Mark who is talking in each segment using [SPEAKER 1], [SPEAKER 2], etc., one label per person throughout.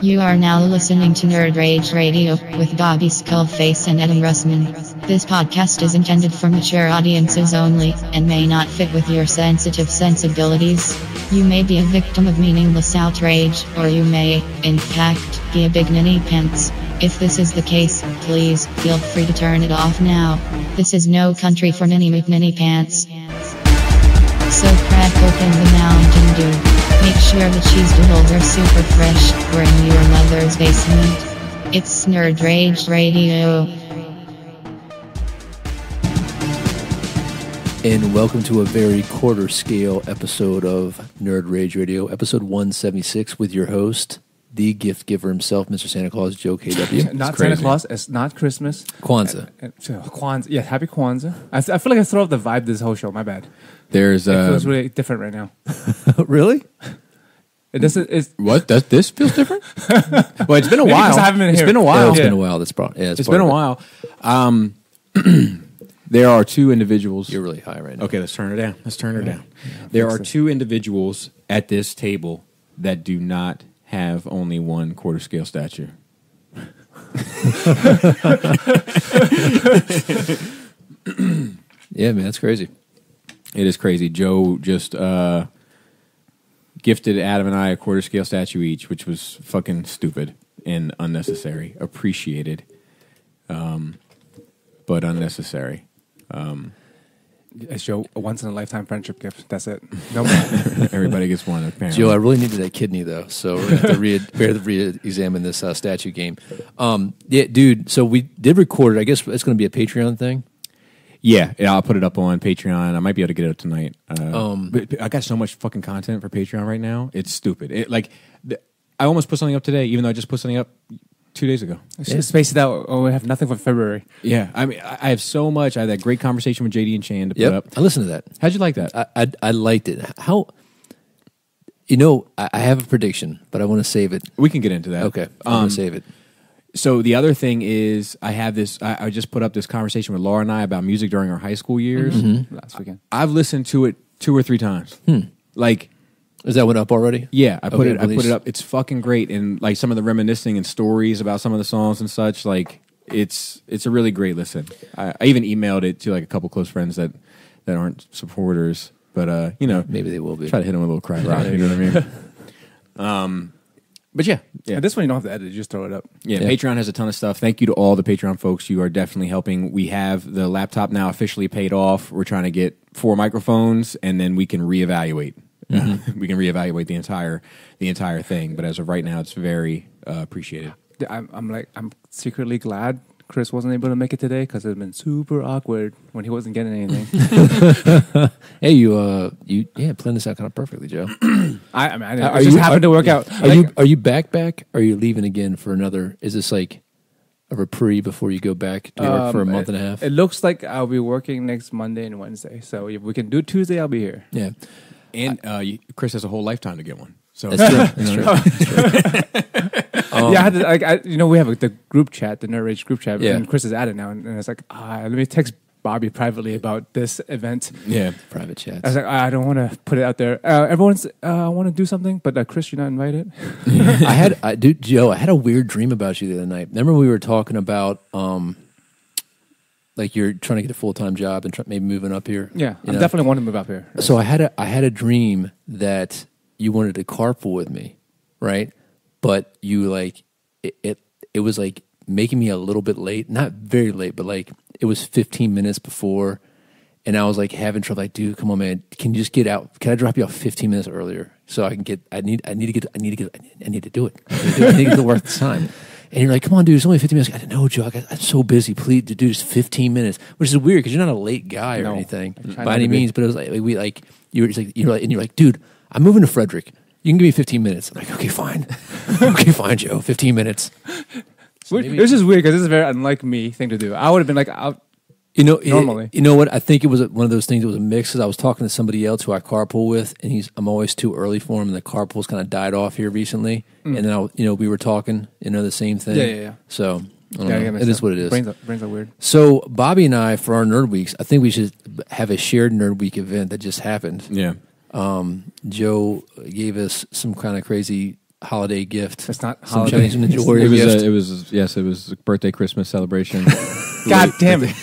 [SPEAKER 1] You are now listening to Nerd Rage Radio with Bobby Skullface and Adam Russman. This podcast is intended for mature audiences only and may not fit with your sensitive sensibilities. You may be a victim of meaningless outrage, or you may, in fact, be a big ninny pants. If this is the case, please feel free to turn it off now. This is no country for ninny pants. So crack open the Mountain Dew. Make sure the cheese doodles are super fresh. We're in your mother's basement. It's Nerd Rage Radio.
[SPEAKER 2] And welcome to a very quarter scale episode of Nerd Rage Radio, episode 176, with your host, the gift giver himself, Mr. Santa Claus, Joe KW.
[SPEAKER 3] Not Santa Claus, it's not Christmas.
[SPEAKER 2] Kwanzaa.
[SPEAKER 3] Kwanzaa. Yeah, happy Kwanzaa. I feel like I throw off the vibe this whole show, my bad.
[SPEAKER 4] There's
[SPEAKER 3] It feels really different right now.
[SPEAKER 2] Really?
[SPEAKER 3] It doesn't.
[SPEAKER 4] what? This feels different? Well, it's been a while.
[SPEAKER 3] Because I haven't been
[SPEAKER 4] It's
[SPEAKER 3] here.
[SPEAKER 4] been a while.
[SPEAKER 2] It's been a while. That's probably. Yeah,
[SPEAKER 4] It's been a while. There are two individuals.
[SPEAKER 2] You're really high right now.
[SPEAKER 4] Okay, let's turn her down. Let's turn her down.
[SPEAKER 3] Yeah,
[SPEAKER 4] There are
[SPEAKER 3] fix it.
[SPEAKER 4] two individuals at this table that do not have only one quarter scale stature.
[SPEAKER 2] Yeah, man, that's crazy.
[SPEAKER 4] It is crazy. Joe just gifted Adam and I a quarter scale statue each, which was fucking stupid and unnecessary. Appreciated, but unnecessary.
[SPEAKER 3] It's your once in a lifetime friendship gift. That's it. No more.
[SPEAKER 4] Everybody gets one, apparently.
[SPEAKER 2] Joe, I really needed that kidney, though, so we're going to have to re-examine this statue game. Yeah, dude, so we did record it. I guess it's going to be a Patreon thing.
[SPEAKER 4] Yeah, I'll put it up on Patreon. I might be able to get it up tonight. But I got so much fucking content for Patreon right now. It's stupid. I almost put something up today, even though I just put something up 2 days ago.
[SPEAKER 3] Just space it out. Oh, we have nothing for February.
[SPEAKER 4] Yeah, I mean, I have so much. I had that great conversation with JD and Chan to put up.
[SPEAKER 2] I listened to that.
[SPEAKER 4] How'd you like that?
[SPEAKER 2] I liked it. How? You know, I have a prediction, but I want to save it.
[SPEAKER 4] We can get into that.
[SPEAKER 2] Okay, I'm going to save it.
[SPEAKER 4] So the other thing is, I have this. I just put up this conversation with Laura and I about music during our high school years.
[SPEAKER 2] Mm-hmm.
[SPEAKER 3] Last weekend.
[SPEAKER 4] I've listened to it 2 or 3 times. Like,
[SPEAKER 2] Is that one up already?
[SPEAKER 4] yeah, I put
[SPEAKER 2] Okay,
[SPEAKER 4] it up. It's fucking great, and like some of the reminiscing and stories about some of the songs and such. Like, it's a really great listen. I even emailed it to like a couple close friends that aren't supporters, but you know,
[SPEAKER 2] Maybe they will be.
[SPEAKER 4] try to hit them with a little cry rock. You know what I mean? But yeah.
[SPEAKER 3] At this one, you don't have to edit. You just throw it up.
[SPEAKER 4] Yeah,
[SPEAKER 2] Yeah.
[SPEAKER 4] Patreon has a ton of stuff. Thank you to all the Patreon folks. You are definitely helping. We have the laptop now officially paid off. We're trying to get 4 microphones, and then we can reevaluate. We can reevaluate the entire thing. But as of right now, it's very appreciated.
[SPEAKER 3] I'm secretly glad Chris wasn't able to make it today because it would have been super awkward when he wasn't getting anything.
[SPEAKER 2] Hey, you planned this out kind of perfectly, Joe.
[SPEAKER 3] I mean, it just happened to work out.
[SPEAKER 2] Are you back? Or are you leaving again for another? Is this like a reprieve before you go back to work for a month and a half?
[SPEAKER 3] It looks like I'll be working next Monday and Wednesday. So if we can do Tuesday, I'll be here.
[SPEAKER 2] Yeah,
[SPEAKER 4] And Chris has a whole lifetime to get one. So
[SPEAKER 2] that's true. That's true.
[SPEAKER 3] Yeah, I had to, we have the group chat, the Nerd Rage group chat,
[SPEAKER 2] Yeah.
[SPEAKER 3] and Chris is at it now, and it's like, let me text Bobby privately about this event.
[SPEAKER 4] yeah.
[SPEAKER 2] Private chats.
[SPEAKER 3] I was like, I don't want to put it out there. Everyone's, I want to do something, but Chris, you're not invited.
[SPEAKER 2] Joe, I had a weird dream about you the other night. Remember we were talking about, like you're trying to get a full-time job and maybe moving up here?
[SPEAKER 3] Yeah,
[SPEAKER 2] you
[SPEAKER 3] I
[SPEAKER 2] know?
[SPEAKER 3] definitely want to move up here.
[SPEAKER 2] So I had a dream that you wanted to carpool with me, right? But you like it was like making me a little bit late, not very late, but like it was 15 minutes before, and I was like having trouble. Like, dude, come on, man, can you just get out? Can I drop you off 15 minutes earlier so I can get? I need to do it. I need to get to work this time. And you're like, come on, dude, it's only 15 minutes. I didn't know, Joe. I'm so busy. Please, dude, it's 15 minutes, which is weird because you're not a late guy or
[SPEAKER 3] No,
[SPEAKER 2] anything
[SPEAKER 3] I try
[SPEAKER 2] by
[SPEAKER 3] not
[SPEAKER 2] any
[SPEAKER 3] to be.
[SPEAKER 2] means. But it was like you're like, dude, I'm moving to Frederick. You can give me 15 minutes. I'm like, okay, fine. Okay, fine, Joe. 15 minutes. So maybe-
[SPEAKER 3] This is weird because this is a very unlike me thing to do. I would have been like, normally.
[SPEAKER 2] You know what? I think it was one of those things. It was a mix because I was talking to somebody else who I carpool with, and I'm always too early for him, and the carpool's kind of died off here recently. And then we were talking, the same thing.
[SPEAKER 3] Yeah.
[SPEAKER 2] So I don't know. It is what it is.
[SPEAKER 3] Brains are weird.
[SPEAKER 2] So Bobby and I, for our Nerd Weeks, I think we should have a shared Nerd Week event that just happened.
[SPEAKER 4] Yeah.
[SPEAKER 2] Joe gave us some kind of crazy holiday gift.
[SPEAKER 3] It's not
[SPEAKER 2] some
[SPEAKER 3] holiday.
[SPEAKER 2] Chinese Ninja Warrior gift.
[SPEAKER 4] It was a birthday Christmas celebration.
[SPEAKER 3] God damn it!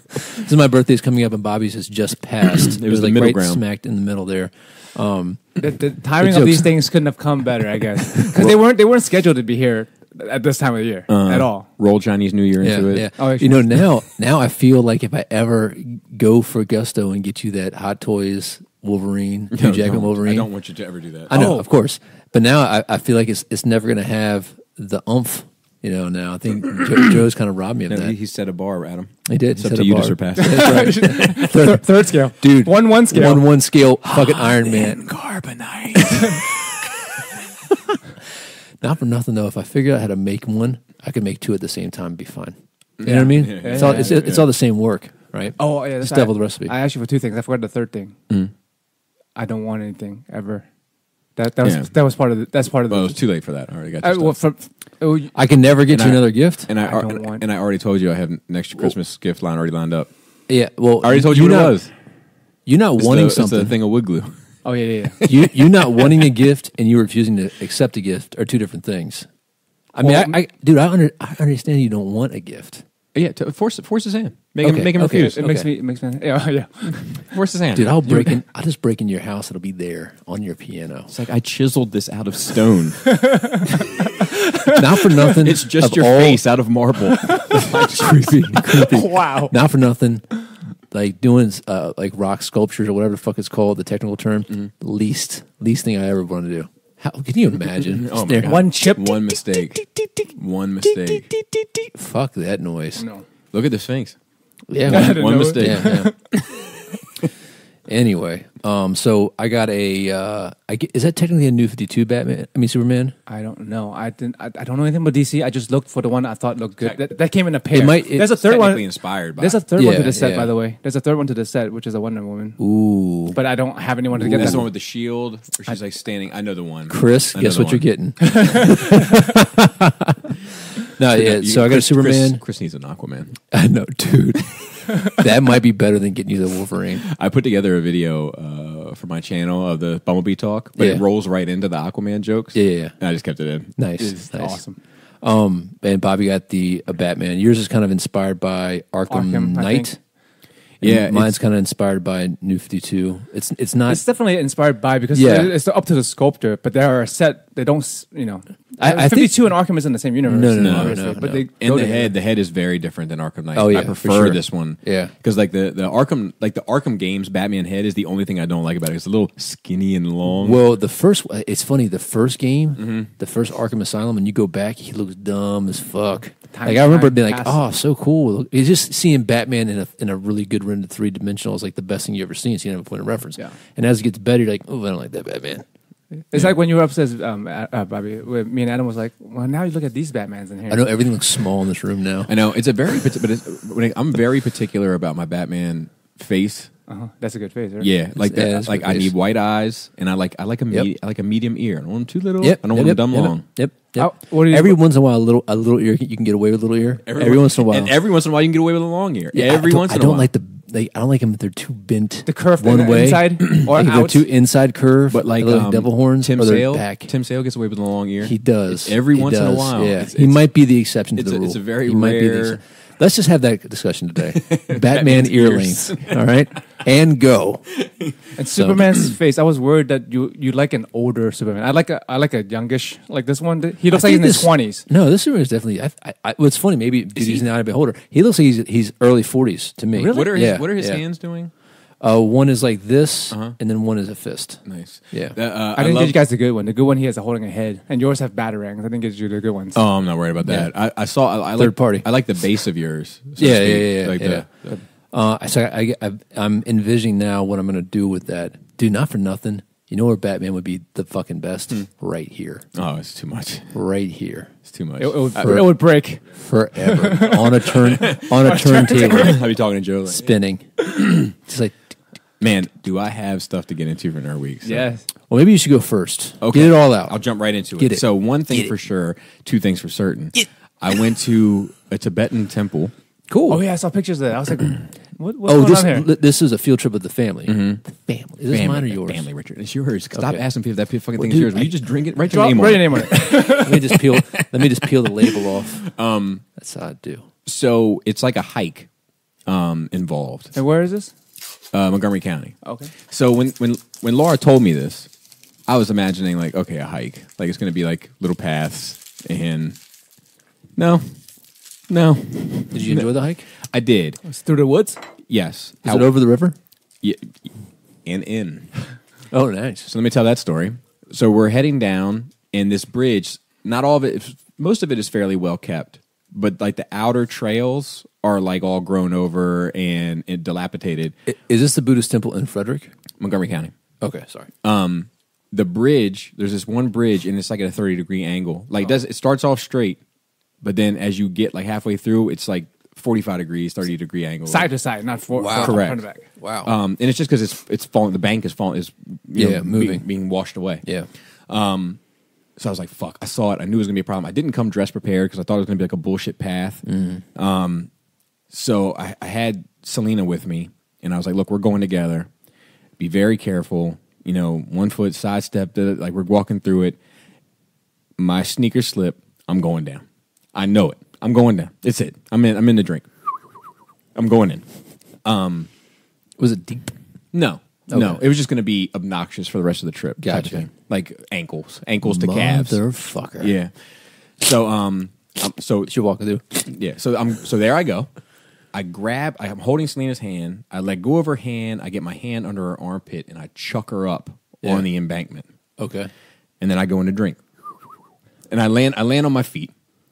[SPEAKER 2] This is my birthday's coming up, and Bobby's has just passed.
[SPEAKER 4] It was
[SPEAKER 2] like
[SPEAKER 4] the middle
[SPEAKER 2] right
[SPEAKER 4] ground.
[SPEAKER 2] smacked in the middle there.
[SPEAKER 3] The timing of these things couldn't have come better, I guess, because they weren't scheduled to be here at this time of the year at all.
[SPEAKER 4] Roll Chinese New Year into it.
[SPEAKER 2] Yeah.
[SPEAKER 3] Oh,
[SPEAKER 2] You know, now I feel like if I ever go for gusto and get you that Hot Toys Wolverine, Hugh Jackman Wolverine,
[SPEAKER 4] I don't want you to ever do that.
[SPEAKER 2] I know, of course, but now I feel like it's never going to have the oomph. You know, now I think Joe's kind of robbed me of that.
[SPEAKER 4] He set a bar, Adam.
[SPEAKER 2] He did.
[SPEAKER 4] It's up to you to surpass.
[SPEAKER 2] That's right.
[SPEAKER 3] Third scale,
[SPEAKER 2] Dude.
[SPEAKER 3] 1-1 scale.
[SPEAKER 2] 1-1 scale. Fucking Iron Man.
[SPEAKER 4] Carbonite.
[SPEAKER 2] Not for nothing though. If I figure out how to make one, I could make two at the same time and be fine. You know what I mean?
[SPEAKER 4] Yeah,
[SPEAKER 2] It's all the same work, right?
[SPEAKER 3] Oh yeah,
[SPEAKER 2] Just devil the recipe.
[SPEAKER 3] I asked you for two things. I forgot the third thing. I don't want anything ever. That's part of
[SPEAKER 4] Well, it was too late for that. I already got your stuff.
[SPEAKER 2] I can never get you
[SPEAKER 4] I-
[SPEAKER 2] another gift.
[SPEAKER 3] I don't want-
[SPEAKER 4] and I already told you I have next Christmas gift line already lined up.
[SPEAKER 2] Yeah, well,
[SPEAKER 4] I already told you what it was.
[SPEAKER 2] You're not wanting
[SPEAKER 4] It's
[SPEAKER 2] something.
[SPEAKER 4] the thing of wood glue.
[SPEAKER 3] Oh yeah.
[SPEAKER 2] You not wanting a gift and you refusing to accept a gift are two different things. I mean,
[SPEAKER 3] Well,
[SPEAKER 2] I understand you don't want a gift.
[SPEAKER 4] Yeah, force his hand. Make him
[SPEAKER 2] okay.
[SPEAKER 4] refuse.
[SPEAKER 3] It makes me. Yeah.
[SPEAKER 4] Force his hand.
[SPEAKER 2] Dude, I'll just break in your house. It'll be there on your piano.
[SPEAKER 4] It's like I chiseled this out of stone.
[SPEAKER 2] Not for nothing.
[SPEAKER 4] It's just
[SPEAKER 2] of
[SPEAKER 4] your
[SPEAKER 2] all-
[SPEAKER 4] face out of marble.
[SPEAKER 2] creepy.
[SPEAKER 3] Wow.
[SPEAKER 2] Not for nothing. Like doing like rock sculptures or whatever the fuck it's called, the technical term. Least thing I ever want to do. How can you imagine?
[SPEAKER 4] Oh my
[SPEAKER 2] Staring-
[SPEAKER 4] God.
[SPEAKER 3] One chip.
[SPEAKER 4] One mistake. One mistake.
[SPEAKER 2] Fuck that noise.
[SPEAKER 3] No.
[SPEAKER 4] Look at the Sphinx.
[SPEAKER 2] Yeah,
[SPEAKER 3] I
[SPEAKER 2] man.
[SPEAKER 3] didn't
[SPEAKER 4] One
[SPEAKER 3] know
[SPEAKER 4] mistake.
[SPEAKER 2] Yeah. Anyway, so I got is that technically a New 52 Batman? I mean Superman.
[SPEAKER 3] I don't know. I don't know anything about DC. I just looked for the one I thought looked good. That came in a pair. There's a third
[SPEAKER 4] Technically
[SPEAKER 3] one.
[SPEAKER 4] inspired by.
[SPEAKER 3] There's a third one to
[SPEAKER 2] Yeah,
[SPEAKER 3] the set,
[SPEAKER 2] yeah.
[SPEAKER 3] by the way. There's a third one to the set, which is a Wonder Woman.
[SPEAKER 2] Ooh,
[SPEAKER 3] But I don't have anyone to get
[SPEAKER 4] That's
[SPEAKER 3] that
[SPEAKER 4] the one
[SPEAKER 3] one.
[SPEAKER 4] with the shield where she's like standing. I know the one.
[SPEAKER 2] Chris,
[SPEAKER 4] I know
[SPEAKER 2] guess
[SPEAKER 4] the
[SPEAKER 2] what you're
[SPEAKER 4] one.
[SPEAKER 2] getting? No, yeah. So I got a Superman.
[SPEAKER 4] Chris needs an Aquaman.
[SPEAKER 2] I know, dude. That might be better than getting you the Wolverine.
[SPEAKER 4] I put together a video for my channel of the Bumblebee talk, but it
[SPEAKER 2] Yeah.
[SPEAKER 4] rolls right into the Aquaman jokes.
[SPEAKER 2] Yeah.
[SPEAKER 4] And I just kept it in.
[SPEAKER 2] Nice,
[SPEAKER 3] It's
[SPEAKER 2] nice.
[SPEAKER 3] awesome.
[SPEAKER 2] And Bobby got a Batman. Yours is kind of inspired by Arkham
[SPEAKER 3] I
[SPEAKER 2] Knight.
[SPEAKER 3] think.
[SPEAKER 4] Yeah,
[SPEAKER 2] Mine's kind of inspired by New 52. It's not.
[SPEAKER 3] It's definitely inspired by because
[SPEAKER 2] Yeah.
[SPEAKER 3] it's up to the sculptor, but there are a set they don't.
[SPEAKER 2] I think-
[SPEAKER 3] 52 and Arkham is in the same universe.
[SPEAKER 2] No,
[SPEAKER 3] obviously,
[SPEAKER 2] no.
[SPEAKER 3] but they
[SPEAKER 4] In
[SPEAKER 3] go
[SPEAKER 4] the
[SPEAKER 3] together.
[SPEAKER 4] head is very different than Arkham Knight.
[SPEAKER 2] Oh, yeah,
[SPEAKER 4] I
[SPEAKER 2] for
[SPEAKER 4] prefer
[SPEAKER 2] sure.
[SPEAKER 4] this one.
[SPEAKER 2] Yeah.
[SPEAKER 4] Because like the Arkham games, Batman head is the only thing I don't like about it. It's a little skinny and long.
[SPEAKER 2] Well, it's funny. The first game, the first Arkham Asylum, when you go back, he looks dumb as fuck. Like I remember being like, "Oh, so cool!" It's just seeing Batman in a really good rendered 3-dimensional is like the best thing you ever seen. So you have a point of reference.
[SPEAKER 3] Yeah.
[SPEAKER 2] And as it gets better, you're like, "Oh, I don't like that Batman."
[SPEAKER 3] It's like when you were upstairs, Bobby. Where me and Adam was like, "Well, now you look at these Batmans in here."
[SPEAKER 2] I know everything looks small in this room now.
[SPEAKER 4] I know it's a very, I'm very particular about my Batman face.
[SPEAKER 3] That's a good face, right?
[SPEAKER 4] Yeah, like
[SPEAKER 2] Yeah,
[SPEAKER 4] that.
[SPEAKER 2] that's
[SPEAKER 4] Like
[SPEAKER 2] good
[SPEAKER 4] I
[SPEAKER 2] face.
[SPEAKER 4] need white eyes, and I like a medium ear. I don't want them too little.
[SPEAKER 2] Yep.
[SPEAKER 4] I don't want them dumb long.
[SPEAKER 2] Yep.
[SPEAKER 3] what do you-
[SPEAKER 2] Every once in a while, a little ear you can get away with a little ear. Every once in a while,
[SPEAKER 4] and every once in a while you can get away with a long ear.
[SPEAKER 2] Yeah,
[SPEAKER 4] every once in
[SPEAKER 2] I
[SPEAKER 4] a
[SPEAKER 2] don't
[SPEAKER 4] while.
[SPEAKER 2] like I don't like them if they're too bent.
[SPEAKER 3] The curve
[SPEAKER 2] one way
[SPEAKER 3] inside or
[SPEAKER 2] like if they're
[SPEAKER 3] out.
[SPEAKER 2] too inside curve,
[SPEAKER 4] But like
[SPEAKER 2] devil horns
[SPEAKER 4] Tim
[SPEAKER 2] or their
[SPEAKER 4] Sale,
[SPEAKER 2] back.
[SPEAKER 4] Tim Sale gets away with a long ear.
[SPEAKER 2] He does
[SPEAKER 4] Every
[SPEAKER 2] He
[SPEAKER 4] once in a
[SPEAKER 2] does,
[SPEAKER 4] while.
[SPEAKER 2] Yeah,
[SPEAKER 4] It's-
[SPEAKER 2] he might be the exception to the rule.
[SPEAKER 4] it's a very
[SPEAKER 2] He might be the
[SPEAKER 4] rare-
[SPEAKER 2] Let's just have that discussion today. Batman
[SPEAKER 4] Batman's
[SPEAKER 2] ear
[SPEAKER 4] ears.
[SPEAKER 2] length, all right, and go.
[SPEAKER 3] And Superman's face, I was worried that you like an older Superman. I like a youngish like this one. He looks
[SPEAKER 2] I
[SPEAKER 3] like in
[SPEAKER 2] think
[SPEAKER 3] his 20s.
[SPEAKER 2] No, this Superman is definitely. What's funny, maybe because he's now a bit older. He looks like he's early 40s to me.
[SPEAKER 3] Really?
[SPEAKER 4] What are
[SPEAKER 2] Yeah,
[SPEAKER 4] his
[SPEAKER 2] yeah.
[SPEAKER 4] hands doing?
[SPEAKER 2] One is like this, and then one is a fist.
[SPEAKER 4] Nice.
[SPEAKER 2] Yeah.
[SPEAKER 3] I didn't get you guys the good one. The good one he has a holding a head, and yours have batarangs. I didn't get you the good ones.
[SPEAKER 4] Oh, I'm not worried about that. I saw. I
[SPEAKER 2] Third
[SPEAKER 4] like,
[SPEAKER 2] party.
[SPEAKER 4] I like the base of yours. so to
[SPEAKER 2] Yeah,
[SPEAKER 4] speak.
[SPEAKER 2] yeah.
[SPEAKER 4] Like
[SPEAKER 2] I'm envisioning now what I'm going to do with that. Dude, not for nothing. You know where Batman would be the fucking best? Right here.
[SPEAKER 4] Oh, it's too much.
[SPEAKER 2] Right here.
[SPEAKER 4] It's too much.
[SPEAKER 3] It would break.
[SPEAKER 2] Forever. on a turntable.
[SPEAKER 4] I'll be talking to Joe. Like,
[SPEAKER 2] Spinning. Just like,
[SPEAKER 4] man, do I have stuff to get into for Nerd Week? So-
[SPEAKER 3] Yes.
[SPEAKER 2] well, maybe you should go first.
[SPEAKER 4] Okay.
[SPEAKER 2] Get it all out.
[SPEAKER 4] I'll jump right into
[SPEAKER 2] Get
[SPEAKER 4] it.
[SPEAKER 2] it.
[SPEAKER 4] So one thing
[SPEAKER 2] Get
[SPEAKER 4] for
[SPEAKER 2] it.
[SPEAKER 4] sure, two things for certain. I went to a Tibetan temple.
[SPEAKER 2] Cool.
[SPEAKER 3] Oh yeah, I saw pictures of that. I was like, What's going on here?
[SPEAKER 2] This is a field trip with the family. Mm-hmm. The family. Is this mine or yours?
[SPEAKER 4] Family, Richard. It's yours. Stop
[SPEAKER 2] Okay.
[SPEAKER 4] asking people if that fucking thing
[SPEAKER 2] dude,
[SPEAKER 4] is yours. Will you just drink it? Write your name on
[SPEAKER 3] Write
[SPEAKER 4] it.
[SPEAKER 3] your name on it.
[SPEAKER 2] Let me just peel the label off. That's how I do.
[SPEAKER 4] So it's like a hike involved.
[SPEAKER 3] And where is this?
[SPEAKER 4] Montgomery County.
[SPEAKER 3] Okay.
[SPEAKER 4] So when Laura told me this, I was imagining like, okay, a hike. Like it's going to be like little paths and no.
[SPEAKER 2] Did you enjoy the hike?
[SPEAKER 4] I did.
[SPEAKER 3] It's through the woods?
[SPEAKER 4] Yes.
[SPEAKER 2] Is it over the river?
[SPEAKER 4] Yeah, and in.
[SPEAKER 2] Oh, nice.
[SPEAKER 4] So let me tell that story. So we're heading down, and this bridge, not all of it, most of it is fairly well kept, but like the outer trails are like all grown over and dilapidated.
[SPEAKER 2] Is this the Buddhist temple in Frederick?
[SPEAKER 4] Montgomery County.
[SPEAKER 2] Okay, sorry.
[SPEAKER 4] The bridge, there's this one bridge, and it's like at a 30-degree angle. Like it starts off straight, but then as you get like halfway through, it's like 45 degrees, 30-degree angle.
[SPEAKER 3] Side to side, not
[SPEAKER 2] Wow.
[SPEAKER 4] Correct.
[SPEAKER 3] front to back.
[SPEAKER 2] Wow.
[SPEAKER 4] And it's just because it's falling. The bank is falling. Is
[SPEAKER 2] moving,
[SPEAKER 4] being washed away.
[SPEAKER 2] Yeah.
[SPEAKER 4] So I was like, "Fuck!" I saw it. I knew it was gonna be a problem. I didn't come dress prepared because I thought it was gonna be like a bullshit path. So I had Selena with me, and I was like, "Look, we're going together. Be very careful. 1 foot sidestep. Like we're walking through it. My sneakers slip. I'm going down. I know it. I'm going down. It's it. I'm in the drink. I'm going in.
[SPEAKER 2] Was it deep?
[SPEAKER 4] No.
[SPEAKER 2] Okay.
[SPEAKER 4] No, it was just going to be obnoxious for the rest of the trip. type
[SPEAKER 2] Gotcha.
[SPEAKER 4] thing. Like ankles to calves.
[SPEAKER 2] Motherfucker.
[SPEAKER 4] Yeah. So
[SPEAKER 2] Should walk through.
[SPEAKER 4] yeah. So there I go. I'm holding Selena's hand. I let go of her hand. I get my hand under her armpit and I chuck her up
[SPEAKER 2] Yeah.
[SPEAKER 4] on the embankment.
[SPEAKER 2] Okay.
[SPEAKER 4] And then I go in to drink. And I land on my feet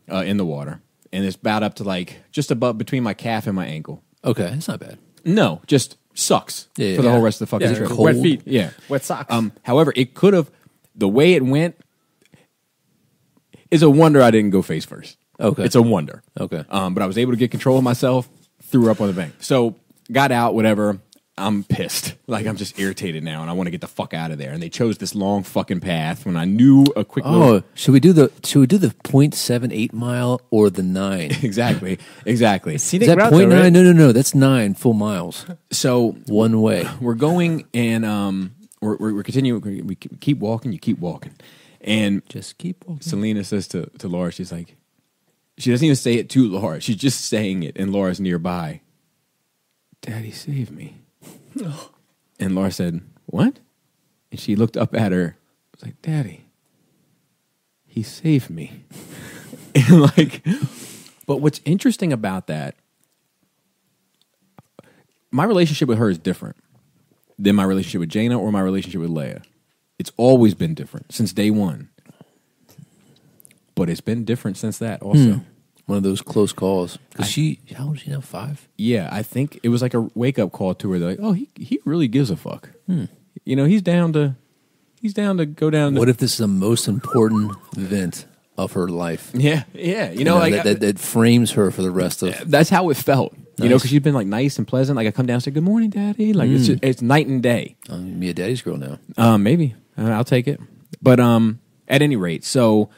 [SPEAKER 4] in the water, and it's about up to like just above between my calf and my ankle.
[SPEAKER 2] Okay, it's not bad.
[SPEAKER 4] No, just sucks
[SPEAKER 2] Yeah,
[SPEAKER 4] for the
[SPEAKER 2] yeah.
[SPEAKER 4] whole rest of the fucking
[SPEAKER 2] Yeah,
[SPEAKER 4] trip.
[SPEAKER 2] cold.
[SPEAKER 3] Wet feet.
[SPEAKER 4] Yeah.
[SPEAKER 3] Wet socks.
[SPEAKER 4] However, it could have. The way it went is a wonder I didn't go face first.
[SPEAKER 2] Okay.
[SPEAKER 4] It's a wonder.
[SPEAKER 2] Okay.
[SPEAKER 4] But I was able to get control of myself. Threw her up on the bank. So got out. Whatever. I'm pissed. Like I'm just irritated now, and I want to get the fuck out of there. And they chose this long fucking path when I knew a quick.
[SPEAKER 2] Oh, should we do the 0.78 mile or the 9?
[SPEAKER 4] Exactly.
[SPEAKER 2] Is that 0.9?
[SPEAKER 3] Right?
[SPEAKER 2] No. That's 9 full miles.
[SPEAKER 4] So
[SPEAKER 2] One way.
[SPEAKER 4] we're going, and we're continuing. We keep walking. You keep walking, and
[SPEAKER 2] Just keep walking.
[SPEAKER 4] Selena says to Laura, she's like, she doesn't even say it to Laura. She's just saying it, and Laura's nearby. Daddy, save me. And Laura said, what? And she looked up at her. I was like, Daddy, he saved me. And like, but what's interesting about that, my relationship with her is different than my relationship with Jaina or my relationship with Leia. It's always been different since day one. But it's been different since that also.
[SPEAKER 2] One of those close calls. Because how old is she now? 5?
[SPEAKER 4] Yeah, I think it was like a wake-up call to her. They're like, oh, he really gives a fuck. He's down to go down to...
[SPEAKER 2] What if this is the most important event of her life?
[SPEAKER 4] Yeah.
[SPEAKER 2] That frames her for the rest of...
[SPEAKER 4] That's how it felt.
[SPEAKER 2] Nice.
[SPEAKER 4] Because she's been like nice and pleasant. Like I come down and say, good morning, Daddy. Like it's night and day.
[SPEAKER 2] I'm be a daddy's girl now.
[SPEAKER 4] Maybe. I'll take it. But at any rate, so...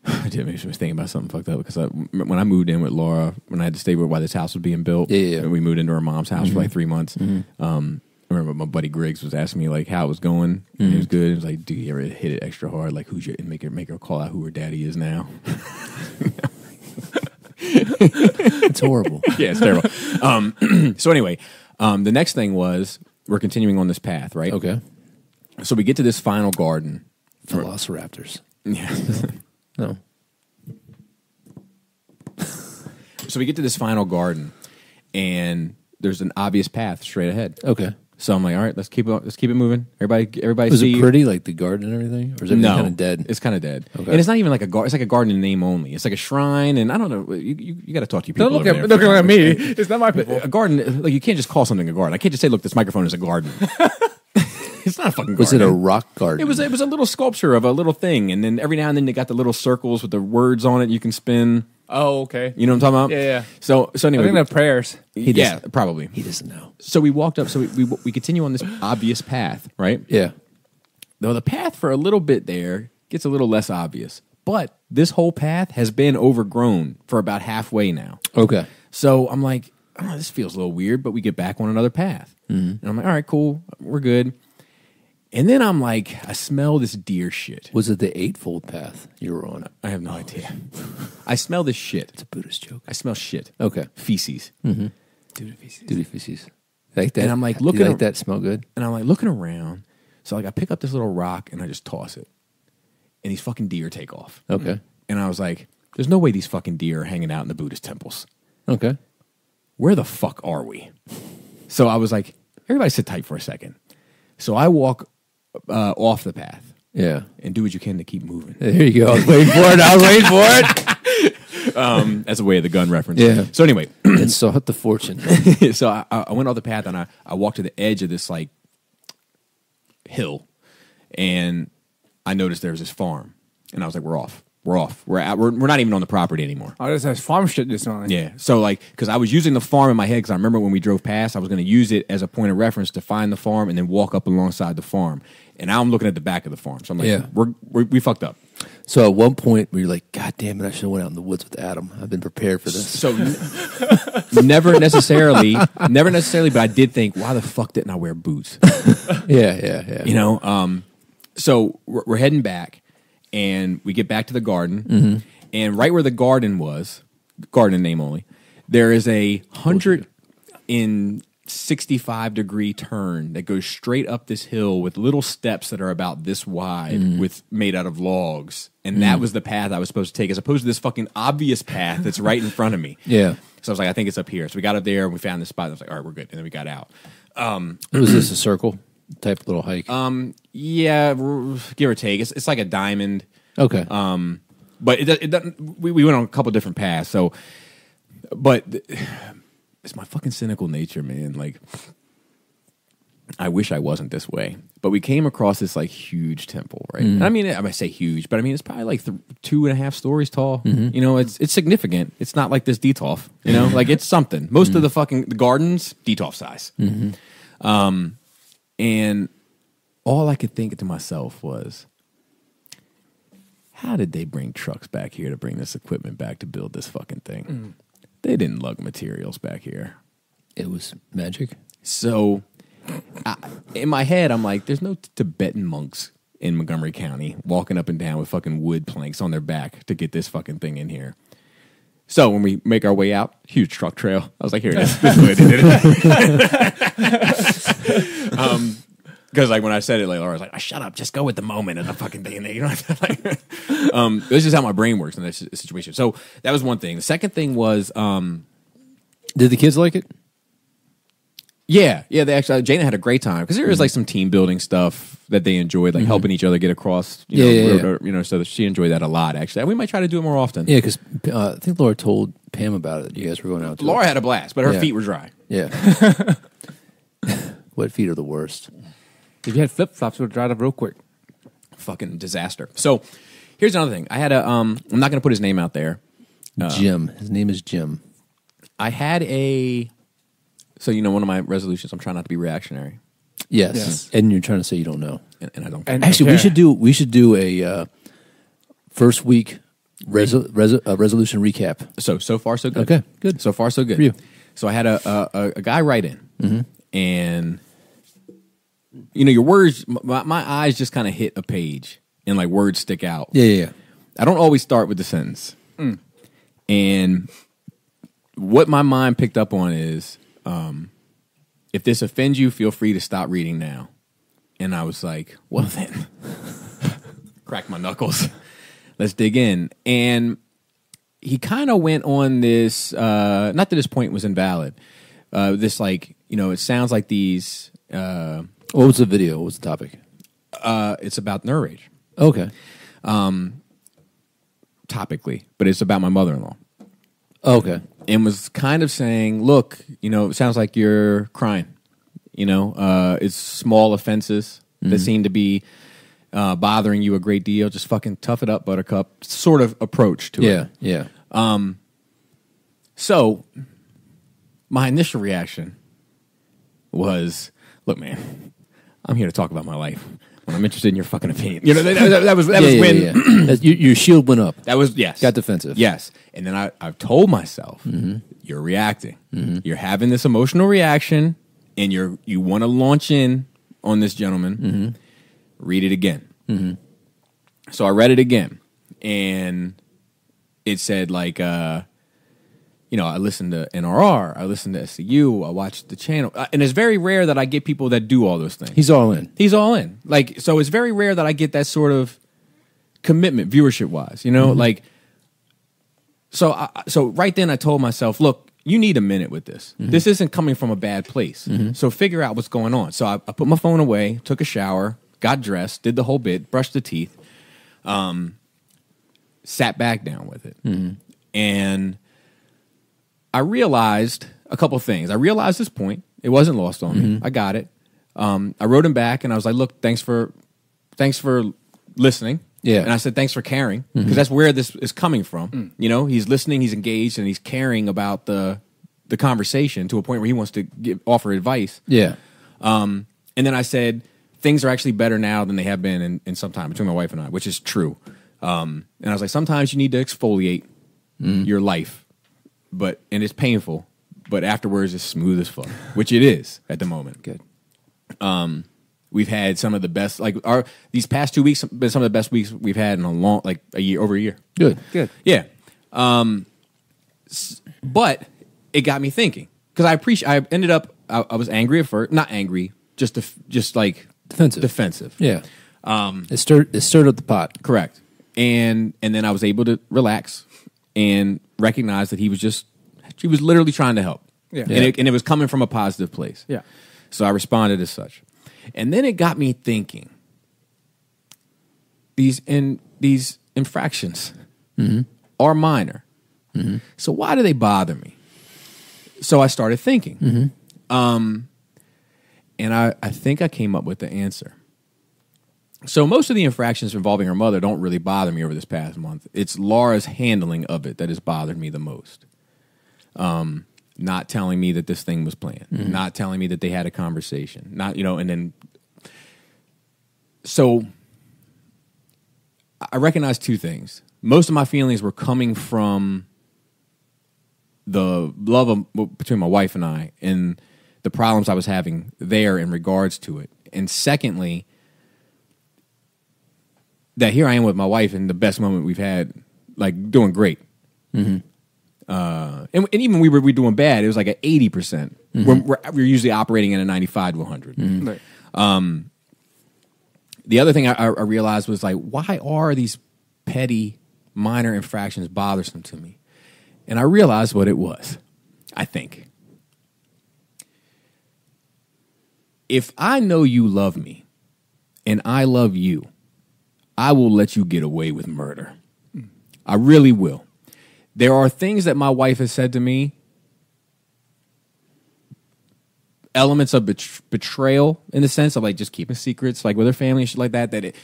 [SPEAKER 4] I did make sure I was thinking about something fucked up because when I moved in with Laura, when I had to stay while this house was being built, and we moved into her mom's house for like 3 months. I remember my buddy Griggs was asking me like how it was going, and it was good. He was like, "Do you ever hit it extra hard? Like who's your and make her call out who her daddy is now?"
[SPEAKER 2] It's horrible.
[SPEAKER 4] Yeah, it's terrible. So anyway, the next thing was we're continuing on this path, right?
[SPEAKER 2] Okay.
[SPEAKER 4] So we get to this final garden.
[SPEAKER 2] Velociraptors.
[SPEAKER 4] Yeah.
[SPEAKER 2] No.
[SPEAKER 4] So we get to this final garden, and there's an obvious path straight ahead.
[SPEAKER 2] Okay.
[SPEAKER 4] So I'm like, all right, let's keep it moving. Everybody,
[SPEAKER 2] Was
[SPEAKER 4] see
[SPEAKER 2] it pretty, like the garden and everything? Or is it kind of dead?
[SPEAKER 4] It's kind of dead,
[SPEAKER 2] Okay.
[SPEAKER 4] and it's not even like a garden. It's like a garden in name only. It's like a shrine, and I don't know. You got to talk to your people.
[SPEAKER 3] Don't
[SPEAKER 4] over there.
[SPEAKER 3] look at me. It's not my people.
[SPEAKER 4] A garden, like you can't just call something a garden. I can't just say, look, this microphone is a garden. It's not a fucking garden.
[SPEAKER 2] Was it a rock garden?
[SPEAKER 4] It was a little sculpture of a little thing, and then every now and then they got the little circles with the words on it you can spin.
[SPEAKER 3] Oh, okay.
[SPEAKER 4] You know what I'm talking about?
[SPEAKER 3] Yeah.
[SPEAKER 4] So
[SPEAKER 3] I
[SPEAKER 4] anyway,
[SPEAKER 3] think they're prayers.
[SPEAKER 4] yeah, probably.
[SPEAKER 2] He doesn't know.
[SPEAKER 4] So we walked up. So we continue on this obvious path, right?
[SPEAKER 2] Yeah.
[SPEAKER 4] Though the path for a little bit there gets a little less obvious, but this whole path has been overgrown for about halfway now.
[SPEAKER 2] Okay.
[SPEAKER 4] So I'm like, oh, this feels a little weird, but we get back on another path. And I'm like, all right, cool, we're good. And then I'm like, I smell this deer shit.
[SPEAKER 2] Was it the eightfold path you were on?
[SPEAKER 4] I have no idea. I smell this shit.
[SPEAKER 2] It's a Buddhist joke.
[SPEAKER 4] I smell shit.
[SPEAKER 2] Okay.
[SPEAKER 4] Feces.
[SPEAKER 2] Duty feces. Like that.
[SPEAKER 4] And I'm like,
[SPEAKER 2] do you
[SPEAKER 4] looking
[SPEAKER 2] like that smell good?
[SPEAKER 4] And I'm like looking around. So like I pick up this little rock and I just toss it. And these fucking deer take off.
[SPEAKER 2] Okay.
[SPEAKER 4] And I was like, there's no way these fucking deer are hanging out in the Buddhist temples.
[SPEAKER 2] Okay.
[SPEAKER 4] Where the fuck are we? So I was like, everybody sit tight for a second. So I walk off the path.
[SPEAKER 2] Yeah.
[SPEAKER 4] And do what you can to keep moving.
[SPEAKER 2] There you go. I was waiting for it. I was waiting for it.
[SPEAKER 4] That's a way of the gun reference.
[SPEAKER 2] Yeah.
[SPEAKER 4] So anyway.
[SPEAKER 2] And sought the fortune.
[SPEAKER 4] So I went off the path and I walked to the edge of this like hill. And I noticed there was this farm. And I was like, we're off. We're off. We're not even on the property anymore.
[SPEAKER 3] Oh, this has farm shit this morning.
[SPEAKER 4] Yeah. So like, because I was using the farm in my head, because I remember when we drove past, I was going to use it as a point of reference to find the farm and then walk up alongside the farm. And now I'm looking at the back of the farm. So I'm like,
[SPEAKER 2] Yeah.
[SPEAKER 4] we fucked up.
[SPEAKER 2] So at one point we were like, God damn it, I should have went out in the woods with Adam. I've been prepared for this.
[SPEAKER 4] So never necessarily, but I did think, why the fuck didn't I wear boots?
[SPEAKER 2] Yeah.
[SPEAKER 4] You know. So we're heading back, and we get back to the garden, and right where the garden was, garden name only, there is a 165-degree turn that goes straight up this hill with little steps that are about this wide, made out of logs, and that was the path I was supposed to take, as opposed to this fucking obvious path that's right in front of me.
[SPEAKER 2] Yeah.
[SPEAKER 4] So I was like, I think it's up here. So we got up there, and we found this spot. And I was like, all right, we're good. And then we got out.
[SPEAKER 2] Was this a circle type little hike?
[SPEAKER 4] Yeah, give or take. It's like a diamond.
[SPEAKER 2] Okay.
[SPEAKER 4] But it doesn't. We went on a couple different paths. So, but it's my fucking cynical nature, man. Like, I wish I wasn't this way. But we came across this like huge temple, right? And I mean, I might say huge, but I mean it's probably like 2.5 stories tall. You know, it's significant. It's not like this Detolf. You know, like it's something. Most of the gardens Detolf size. And all I could think to myself was, how did they bring trucks back here to bring this equipment back to build this fucking thing? They didn't lug materials back here.
[SPEAKER 2] It was magic.
[SPEAKER 4] So in my head, I'm like, there's no Tibetan monks in Montgomery County walking up and down with fucking wood planks on their back to get this fucking thing in here. So when we make our way out, huge truck trail. I was like, here it is. This is the way they did it. Because like when I said it, like Laura was like, oh, "Shut up, just go with the moment of the fucking thing." You know, this is how my brain works in this situation. So that was one thing. The second thing was,
[SPEAKER 2] did the kids like it?
[SPEAKER 4] Yeah. They actually, Jana had a great time because there was like some team building stuff that they enjoyed, like helping each other get across. You know, so that she enjoyed that a lot. Actually, and we might try to do it more often.
[SPEAKER 2] Yeah, because I think Laura told Pam about it. You guys were going out.
[SPEAKER 4] Laura had a blast, but her feet were dry.
[SPEAKER 2] Yeah. Wet feet are the worst.
[SPEAKER 3] If you had flip flops, it would dry up real quick.
[SPEAKER 4] Fucking disaster. So here's another thing. I had a. I'm not going to put his name out there.
[SPEAKER 2] Jim. His name is Jim.
[SPEAKER 4] I had a. So you know, one of my resolutions, I'm trying not to be reactionary.
[SPEAKER 2] Yes. And you're trying to say you don't know.
[SPEAKER 4] And I don't.
[SPEAKER 3] And
[SPEAKER 2] actually, we should do a first week resolution recap.
[SPEAKER 4] So far so good.
[SPEAKER 2] Okay, good.
[SPEAKER 4] So far so good.
[SPEAKER 2] For you.
[SPEAKER 4] So I had a guy write in, and you know, your words. My eyes just kind of hit a page, and like words stick out.
[SPEAKER 2] Yeah.
[SPEAKER 4] I don't always start with the sentence, and what my mind picked up on is, if this offends you, feel free to stop reading now. And I was like, well then, crack my knuckles. Let's dig in. And he kind of went on this, not that his point was invalid, this like, you know, it sounds like these.
[SPEAKER 2] What was the video? What was the topic?
[SPEAKER 4] It's about nerve rage.
[SPEAKER 2] Okay.
[SPEAKER 4] Topically, but it's about my mother-in-law.
[SPEAKER 2] Okay.
[SPEAKER 4] And was kind of saying, look, you know, it sounds like you're crying. You know, it's small offenses that seem to be bothering you a great deal. Just fucking tough it up, buttercup, sort of approach to it.
[SPEAKER 2] Yeah.
[SPEAKER 4] So my initial reaction was, look, man, I'm here to talk about my life. When I'm interested in your fucking opinion. You know, that was when...
[SPEAKER 2] Yeah. Your shield went up.
[SPEAKER 4] That was, yes.
[SPEAKER 2] Got defensive.
[SPEAKER 4] Yes. And then I've told myself, you you're reacting. You're having this emotional reaction, and you want to launch in on this gentleman. Read it again. So I read it again, and it said like, I listened to NRR, I listened to SCU, I watched the channel, and it's very rare that I get people that do all those things.
[SPEAKER 2] He's all in.
[SPEAKER 4] He's all in. Like, so it's very rare that I get that sort of commitment, viewership wise. Like. So right then I told myself, look, you need a minute with this. This isn't coming from a bad place. So figure out what's going on. So I put my phone away, took a shower, got dressed, did the whole bit, brushed the teeth, sat back down with it. And I realized a couple things. I realized this point. It wasn't lost on me. I got it. I wrote him back and I was like, look, thanks for listening.
[SPEAKER 2] Yeah.
[SPEAKER 4] And I said, thanks for caring, because that's where this is coming from. He's listening, he's engaged, and he's caring about the conversation to a point where he wants to offer advice.
[SPEAKER 2] Yeah.
[SPEAKER 4] And then I said, things are actually better now than they have been in some time between my wife and I, which is true. And I was like, sometimes you need to exfoliate your life, and it's painful, but afterwards it's smooth as fuck, which it is at the moment.
[SPEAKER 2] Good.
[SPEAKER 4] We've had some of the best, these past 2 weeks have been some of the best weeks we've had in over a year.
[SPEAKER 2] Good.
[SPEAKER 4] Yeah. But it got me thinking, because I ended up, I was angry at first, not angry, just defensive.
[SPEAKER 2] Yeah. It stirred up the pot.
[SPEAKER 4] Correct. And then I was able to relax and recognize that he was literally trying to help.
[SPEAKER 3] Yeah.
[SPEAKER 4] And it was coming from a positive place.
[SPEAKER 3] Yeah.
[SPEAKER 4] So I responded as such. And then it got me thinking, these infractions are minor. So why do they bother me? So I started thinking. And I think I came up with the answer. So most of the infractions involving her mother don't really bother me over this past month. It's Laura's handling of it that has bothered me the most. Not telling me that this thing was planned, not telling me that they had a conversation, and then. So I recognized two things. Most of my feelings were coming from the love between my wife and I, and the problems I was having there in regards to it. And secondly, that here I am with my wife in the best moment we've had, like doing great. And even we were doing bad. It was like at 80%. We're usually operating at a 95 to 100. Right. The other thing I realized was like, why are these petty, minor infractions bothersome to me? And I realized what it was. I think if I know you love me and I love you, I will let you get away with murder. I really will. There are things that my wife has said to me, elements of betrayal in the sense of like just keeping secrets, like with her family and shit like that,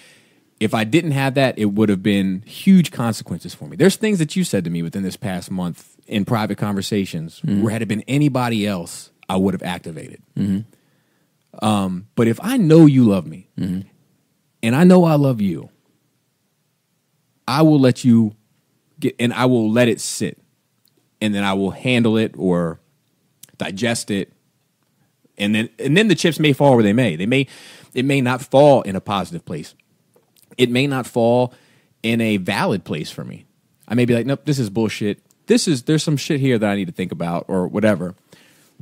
[SPEAKER 4] if I didn't have that, it would have been huge consequences for me. There's things that you said to me within this past month in private conversations where had it been anybody else, I would have activated. But if I know you love me and I know I love you, I will let you and I will let it sit, and then I will handle it or digest it, and then the chips may fall where they may. It may not fall in a positive place. It may not fall in a valid place for me. I may be like, nope, this is bullshit. There's some shit here that I need to think about or whatever,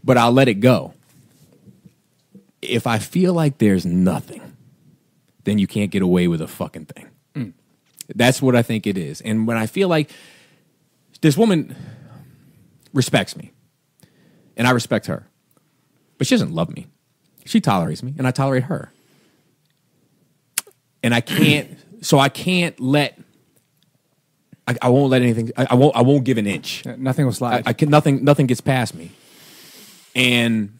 [SPEAKER 4] but I'll let it go. If I feel like there's nothing, then you can't get away with a fucking thing. That's what I think it is. And when I feel like this woman respects me, and I respect her, but she doesn't love me. She tolerates me, and I tolerate her. And I can't let. I won't let anything. I won't give an inch.
[SPEAKER 3] Nothing will slide.
[SPEAKER 4] Nothing gets past me, and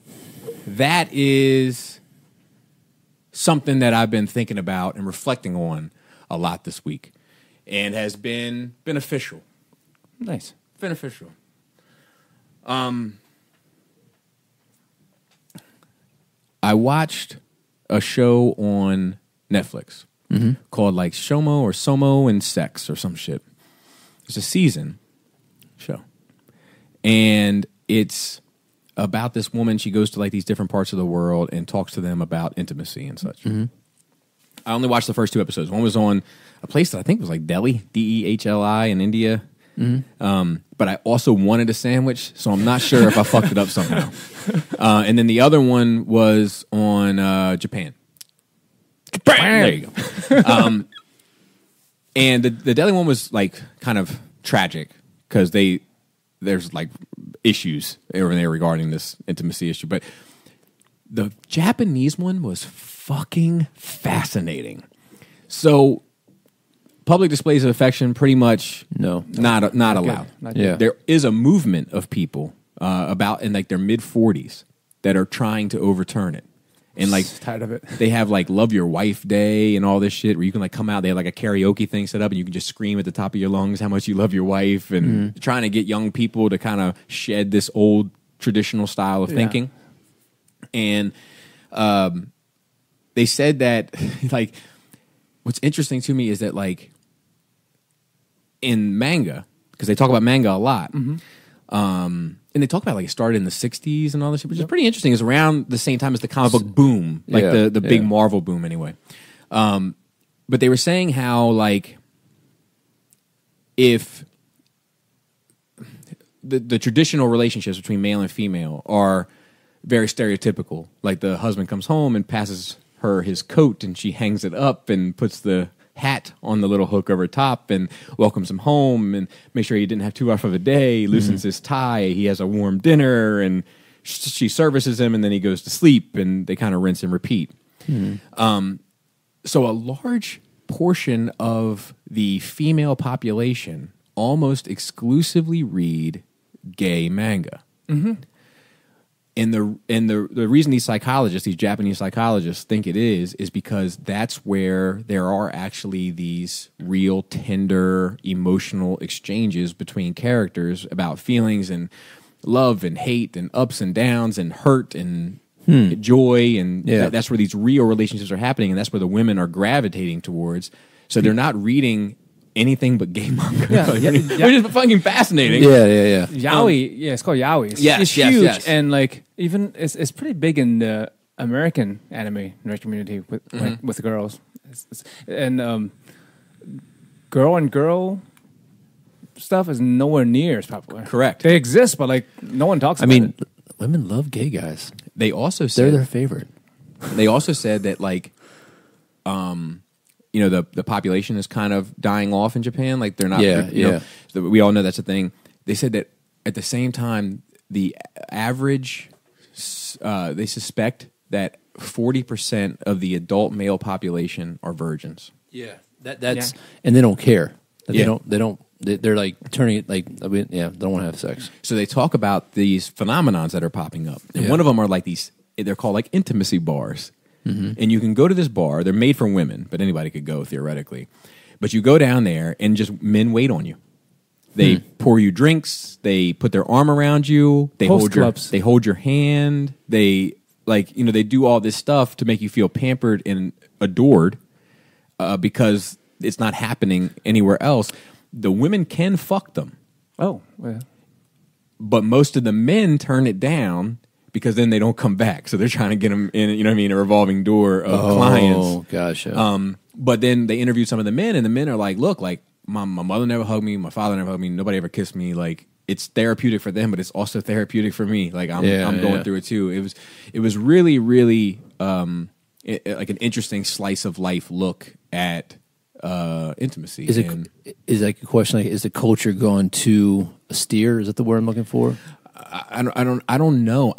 [SPEAKER 4] that is something that I've been thinking about and reflecting on a lot this week, and has been beneficial.
[SPEAKER 3] Nice.
[SPEAKER 4] Beneficial. I watched a show on Netflix called like Somo and Sex or some shit. It's a season show. And it's about this woman. She goes to like these different parts of the world and talks to them about intimacy and such.
[SPEAKER 2] Mm-hmm.
[SPEAKER 4] I only watched the first 2 episodes. One was on a place that I think was like Delhi, Dehli in India. Mm-hmm. But I also wanted a sandwich, so I'm not sure if I fucked it up somehow. And then the other one was on Japan. There you go. And the Delhi one was like kind of tragic because there's like issues over there regarding this intimacy issue. But the Japanese one was fucking fascinating. So public displays of affection, pretty much not allowed.
[SPEAKER 2] Yeah.
[SPEAKER 4] There is a movement of people about in like their mid 40s that are trying to overturn it. And like
[SPEAKER 3] tired of it.
[SPEAKER 4] They have like Love Your Wife Day and all this shit where you can like come out. They have like a karaoke thing set up and you can just scream at the top of your lungs how much you love your wife and trying to get young people to kind of shed this old traditional style of thinking. And they said that like what's interesting to me is that like in manga, because they talk about manga a lot, and they talk about like it started in the 60s and all this shit, which is pretty interesting. It's around the same time as the comic book boom, like the big Marvel boom anyway. But they were saying how like if the traditional relationships between male and female are very stereotypical, like the husband comes home and passes her his coat and she hangs it up and puts the hat on the little hook over top and welcomes him home and make sure he didn't have too rough of a day, loosens his tie, he has a warm dinner, and she services him, and then he goes to sleep, and they kind of rinse and repeat. So a large portion of the female population almost exclusively read gay manga. And the reason these psychologists, these Japanese psychologists, think it is because that's where there are actually these real tender emotional exchanges between characters about feelings and love and hate and ups and downs and hurt and joy, and that's where these real relationships are happening, and that's where the women are gravitating towards. So they're not reading anything but gay manga, which is fucking fascinating.
[SPEAKER 3] Yaoi, it's called yaoi. It's huge,
[SPEAKER 4] yes.
[SPEAKER 3] and like even it's pretty big in the American anime nerd community with like, with the girls, and girl and girl stuff is nowhere near as popular.
[SPEAKER 4] Correct.
[SPEAKER 3] They exist, but like no one talks about it.
[SPEAKER 2] Women love gay guys.
[SPEAKER 4] They also said
[SPEAKER 2] They're their favorite.
[SPEAKER 4] They also said that like, you know, the population is kind of dying off in Japan. Like they're not. So we all know that's a thing. They said that at the same time, the average, they suspect that 40% of the adult male population are virgins.
[SPEAKER 2] Yeah, that's and they don't care. They don't. They're like turning it like they don't want to have sex.
[SPEAKER 4] So they talk about these phenomenons that are popping up, and one of them are like these. They're called like intimacy bars. And you can go to this bar. They're made for women, but anybody could go theoretically. But you go down there and just men wait on you. They pour you drinks. They put their arm around you. They hold your hand. They they do all this stuff to make you feel pampered and adored because it's not happening anywhere else. The women can fuck them.
[SPEAKER 3] Oh, yeah.
[SPEAKER 4] But most of the men turn it down because then they don't come back. So they're trying to get them in, you know what I mean, a revolving door of clients.
[SPEAKER 2] Oh, gosh. Yeah.
[SPEAKER 4] But then they interviewed some of the men, and the men are like, look, like, my mother never hugged me, my father never hugged me, nobody ever kissed me. Like, it's therapeutic for them, but it's also therapeutic for me. Like, I'm going through it too. It was really, really like an interesting slice of life look at intimacy.
[SPEAKER 2] Is like a question like, is the culture going too austere? Is that the word I'm looking for?
[SPEAKER 4] I don't know.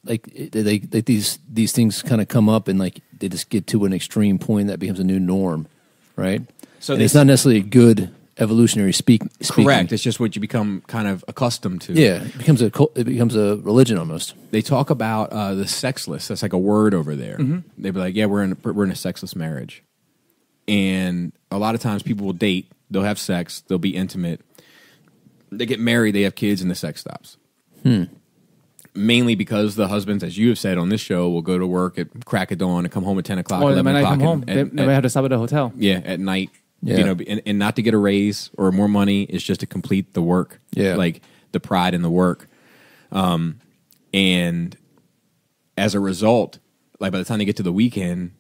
[SPEAKER 2] These things kind of come up and like they just get to an extreme point that becomes a new norm, right? So it's not necessarily a good evolutionary speaking.
[SPEAKER 4] Correct. It's just what you become kind of accustomed to.
[SPEAKER 2] Yeah, it becomes a religion almost.
[SPEAKER 4] They talk about the sexless. That's like a word over there. They'd be like, yeah, we're in a sexless marriage, and a lot of times people will date, they'll have sex, they'll be intimate, they get married, they have kids, and the sex stops. Mainly because the husbands, as you have said on this show, will go to work at crack of dawn and come home at 10 o'clock,
[SPEAKER 3] or
[SPEAKER 4] 11 o'clock.
[SPEAKER 3] Come home. They may have to stop at a hotel.
[SPEAKER 4] Yeah, at night. Yeah. You know, and not to get a raise or more money, it's just to complete the work. Yeah. Like the pride in the work. And as a result, like by the time they get to the weekend,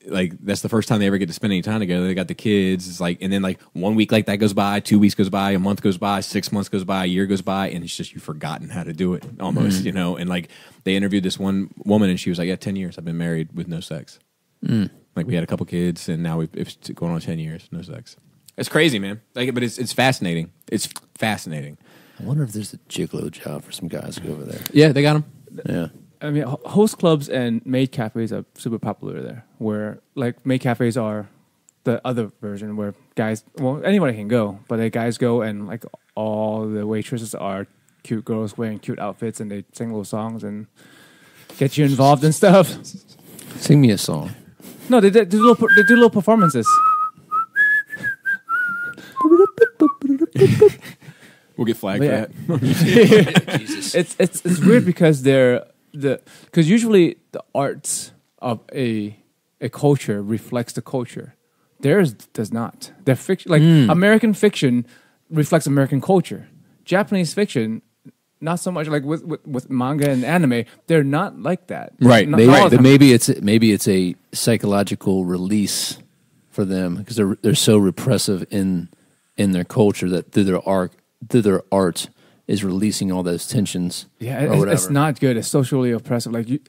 [SPEAKER 4] like that's the first time they ever get to spend any time together. They got the kids. It's like, and then like 1 week like that goes by, 2 weeks goes by, a month goes by, 6 months goes by, a year goes by, and it's just you've forgotten how to do it almost, you know. And like they interviewed this one woman, and she was like, "Yeah, 10 years I've been married with no sex." Like we had a couple kids, and now it's going on 10 years, no sex. It's crazy, man. Like, but it's fascinating. It's fascinating.
[SPEAKER 2] I wonder if there's a gigolo job for some guys to go over there.
[SPEAKER 4] Yeah, they got them.
[SPEAKER 2] Yeah.
[SPEAKER 3] I mean, host clubs and maid cafes are super popular there. Where like maid cafes are the other version where guys, well, anybody can go, but the guys go and like all the waitresses are cute girls wearing cute outfits, and they sing little songs and get you involved and stuff.
[SPEAKER 2] Sing me a song.
[SPEAKER 3] No, they do little performances.
[SPEAKER 4] We'll get flagged for
[SPEAKER 3] that.
[SPEAKER 2] Jesus.
[SPEAKER 3] It's weird because because usually the arts of a culture reflects the culture. Theirs does not. Their fiction, like American fiction, reflects American culture. Japanese fiction, not so much. Like with manga and anime, they're not like that.
[SPEAKER 4] Right.
[SPEAKER 2] But maybe it's a psychological release for them because they're so repressive in their culture that through their art is releasing all those tensions.
[SPEAKER 3] Yeah,
[SPEAKER 2] or whatever.
[SPEAKER 3] it's not good. It's socially oppressive. Like you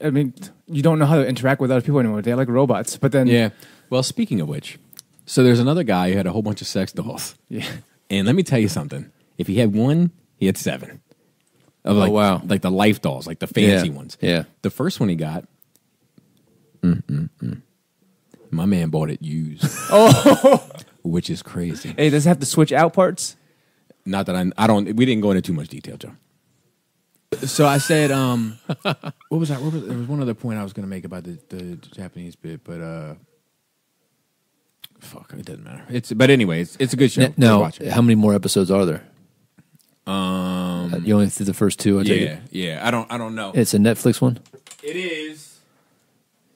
[SPEAKER 3] don't know how to interact with other people anymore. They're like robots. But then,
[SPEAKER 4] yeah. Well, speaking of which, so there's another guy who had a whole bunch of sex dolls.
[SPEAKER 3] Yeah.
[SPEAKER 4] And let me tell you something. If he had one, he had 7. Of
[SPEAKER 2] wow!
[SPEAKER 4] Like the life dolls, like the fancy ones.
[SPEAKER 2] Yeah.
[SPEAKER 4] The first one he got. My man bought it used.
[SPEAKER 3] Oh,
[SPEAKER 4] which is crazy.
[SPEAKER 3] Hey, does it have the switch out parts?
[SPEAKER 4] Not that I don't. We didn't go into too much detail, Joe. So I said, what was that? There was one other point I was going to make about the Japanese bit, but fuck, it doesn't matter. But anyway, it's a good show.
[SPEAKER 2] Now, how many more episodes are there? You only through the first 2. I take it?
[SPEAKER 4] Yeah. I don't know.
[SPEAKER 2] It's a Netflix one.
[SPEAKER 4] It is,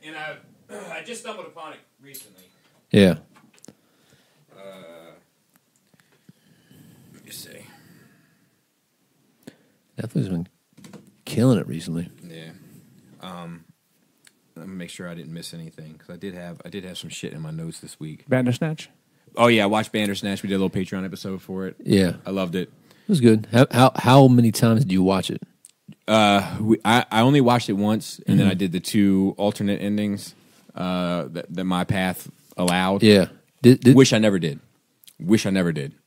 [SPEAKER 4] and I just stumbled upon it recently.
[SPEAKER 2] Yeah.
[SPEAKER 4] Let me see.
[SPEAKER 2] Netflix has been killing it recently.
[SPEAKER 4] Yeah. Let me make sure I didn't miss anything because I did have some shit in my notes this week.
[SPEAKER 3] Bandersnatch.
[SPEAKER 4] Oh yeah, I watched Bandersnatch. We did a little Patreon episode for it.
[SPEAKER 2] Yeah,
[SPEAKER 4] I loved it.
[SPEAKER 2] It was good. How many times did you watch it?
[SPEAKER 4] I only watched it once, and then I did the 2 alternate endings that my path allowed.
[SPEAKER 2] Yeah.
[SPEAKER 4] Wish I never did.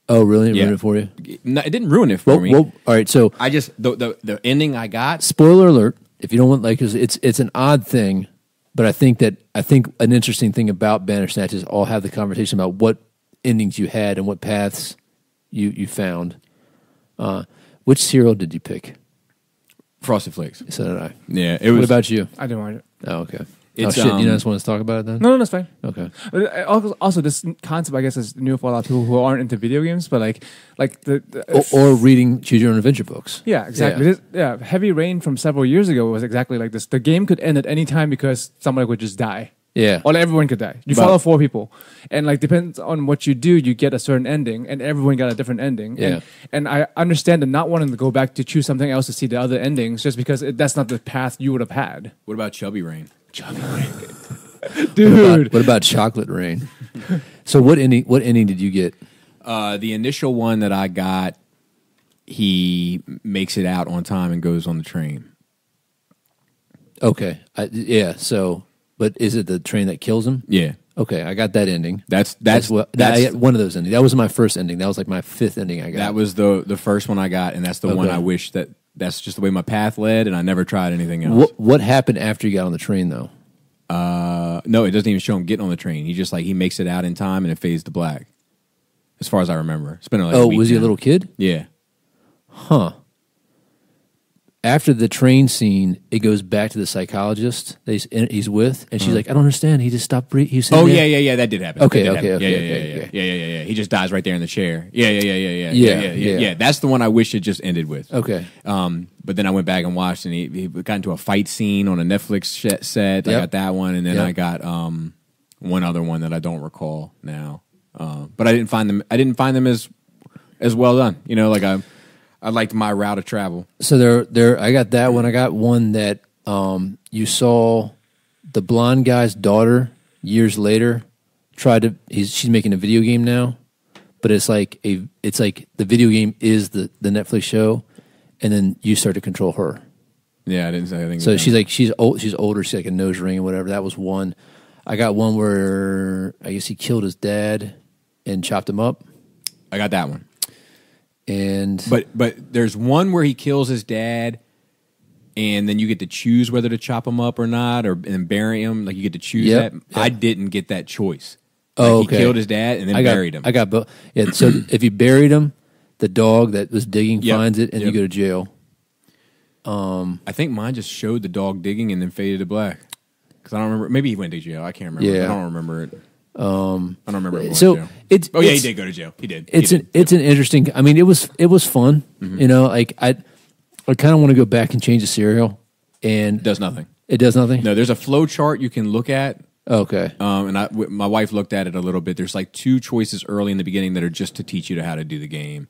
[SPEAKER 2] Oh, really? It
[SPEAKER 4] Yeah.
[SPEAKER 2] ruined it for you?
[SPEAKER 4] No, it didn't ruin it for me.
[SPEAKER 2] Well, all right. So
[SPEAKER 4] I just the ending I got.
[SPEAKER 2] spoiler alert. If you don't want, like, it's an odd thing, but I think an interesting thing about Bandersnatch is all have the conversation about what endings you had and what paths you found. Which cereal did you pick?
[SPEAKER 4] Frosted Flakes.
[SPEAKER 2] So did I.
[SPEAKER 4] Yeah, it was.
[SPEAKER 2] What about you?
[SPEAKER 3] I didn't watch it.
[SPEAKER 2] Oh, okay.
[SPEAKER 4] It's,
[SPEAKER 2] oh shit! You just want to talk about it then?
[SPEAKER 3] No, that's fine.
[SPEAKER 2] Okay.
[SPEAKER 3] Also, this concept, I guess, is new for a lot of people who aren't into video games, but like
[SPEAKER 2] Or reading Choose Your Own Adventure books.
[SPEAKER 3] Yeah, exactly.
[SPEAKER 2] Yeah.
[SPEAKER 3] Heavy Rain from several years ago was exactly like this. The game could end at any time because somebody would just die.
[SPEAKER 2] Yeah.
[SPEAKER 3] Or everyone could die. You follow 4 people. And like depends on what you do, you get a certain ending, and everyone got a different ending.
[SPEAKER 2] Yeah.
[SPEAKER 3] And I understand the not wanting to go back to choose something else to see the other endings just because that's not the path you would have had.
[SPEAKER 4] What about Chubby Rain?
[SPEAKER 3] Chubby Rain. Dude.
[SPEAKER 2] What about Chocolate Rain? So what ending did you get?
[SPEAKER 4] The initial one that I got, he makes it out on time and goes on the train.
[SPEAKER 2] Okay. So, but is it the train that kills him?
[SPEAKER 4] Yeah.
[SPEAKER 2] Okay, I got that ending.
[SPEAKER 4] That's
[SPEAKER 2] I got one of those endings. That was my first ending. That was like my 5th ending I got.
[SPEAKER 4] That was the first one I got, and that's the one I wish that's just the way my path led, and I never tried anything else.
[SPEAKER 2] What happened after you got on the train though?
[SPEAKER 4] No, it doesn't even show him getting on the train. He just he makes it out in time and it fades to black. As far as I remember, it's been like a week
[SPEAKER 2] was he a
[SPEAKER 4] now.
[SPEAKER 2] little kid?
[SPEAKER 4] Yeah.
[SPEAKER 2] Huh. After the train scene, it goes back to the psychologist that he's with, and she's like, "I don't understand. He just stopped breathing."
[SPEAKER 4] Oh yeah, that did happen.
[SPEAKER 2] Okay,
[SPEAKER 4] That did
[SPEAKER 2] okay,
[SPEAKER 4] happen.
[SPEAKER 2] okay,
[SPEAKER 4] Yeah. He just dies right there in the chair. Yeah. That's the one I wish it just ended with.
[SPEAKER 2] Okay.
[SPEAKER 4] But then I went back and watched, and he got into a fight scene on a Netflix set.
[SPEAKER 2] Yep.
[SPEAKER 4] I got that one, and then
[SPEAKER 2] Yep.
[SPEAKER 4] I got one other one that I don't recall now. But I didn't find them. I didn't find them as well done. You know, I liked my route of travel.
[SPEAKER 2] So there. I got that one. I got one that you saw the blonde guy's daughter years later she's making a video game now, but it's like the video game is the Netflix show, and then you start to control her.
[SPEAKER 4] Yeah, I didn't say anything.
[SPEAKER 2] So she's older. She's like a nose ring or whatever. That was one. I got one where I guess he killed his dad and chopped him up.
[SPEAKER 4] I got that one.
[SPEAKER 2] And
[SPEAKER 4] but there's one where he kills his dad, and then you get to choose whether to chop him up or not, and bury him. Like you get to choose that. Yep. I didn't get that choice.
[SPEAKER 2] Okay.
[SPEAKER 4] He killed his dad and then buried him.
[SPEAKER 2] I got both. Yeah. So if you buried him, the dog that was digging finds it, and you go to jail.
[SPEAKER 4] I think mine just showed the dog digging and then faded to black. Because I don't remember. Maybe he went to jail. I can't remember.
[SPEAKER 2] Yeah.
[SPEAKER 4] I don't remember it. I don't remember it.
[SPEAKER 2] So
[SPEAKER 4] he did go to jail. He did.
[SPEAKER 2] It's an interesting. I mean, it was fun. Mm-hmm. You know, like I kind of want to go back and change the cereal, and
[SPEAKER 4] it does nothing.
[SPEAKER 2] It does nothing.
[SPEAKER 4] No, there's a flow chart you can look at.
[SPEAKER 2] Okay.
[SPEAKER 4] And my wife looked at it a little bit. There's like 2 choices early in the beginning that are just to teach you how to do the game.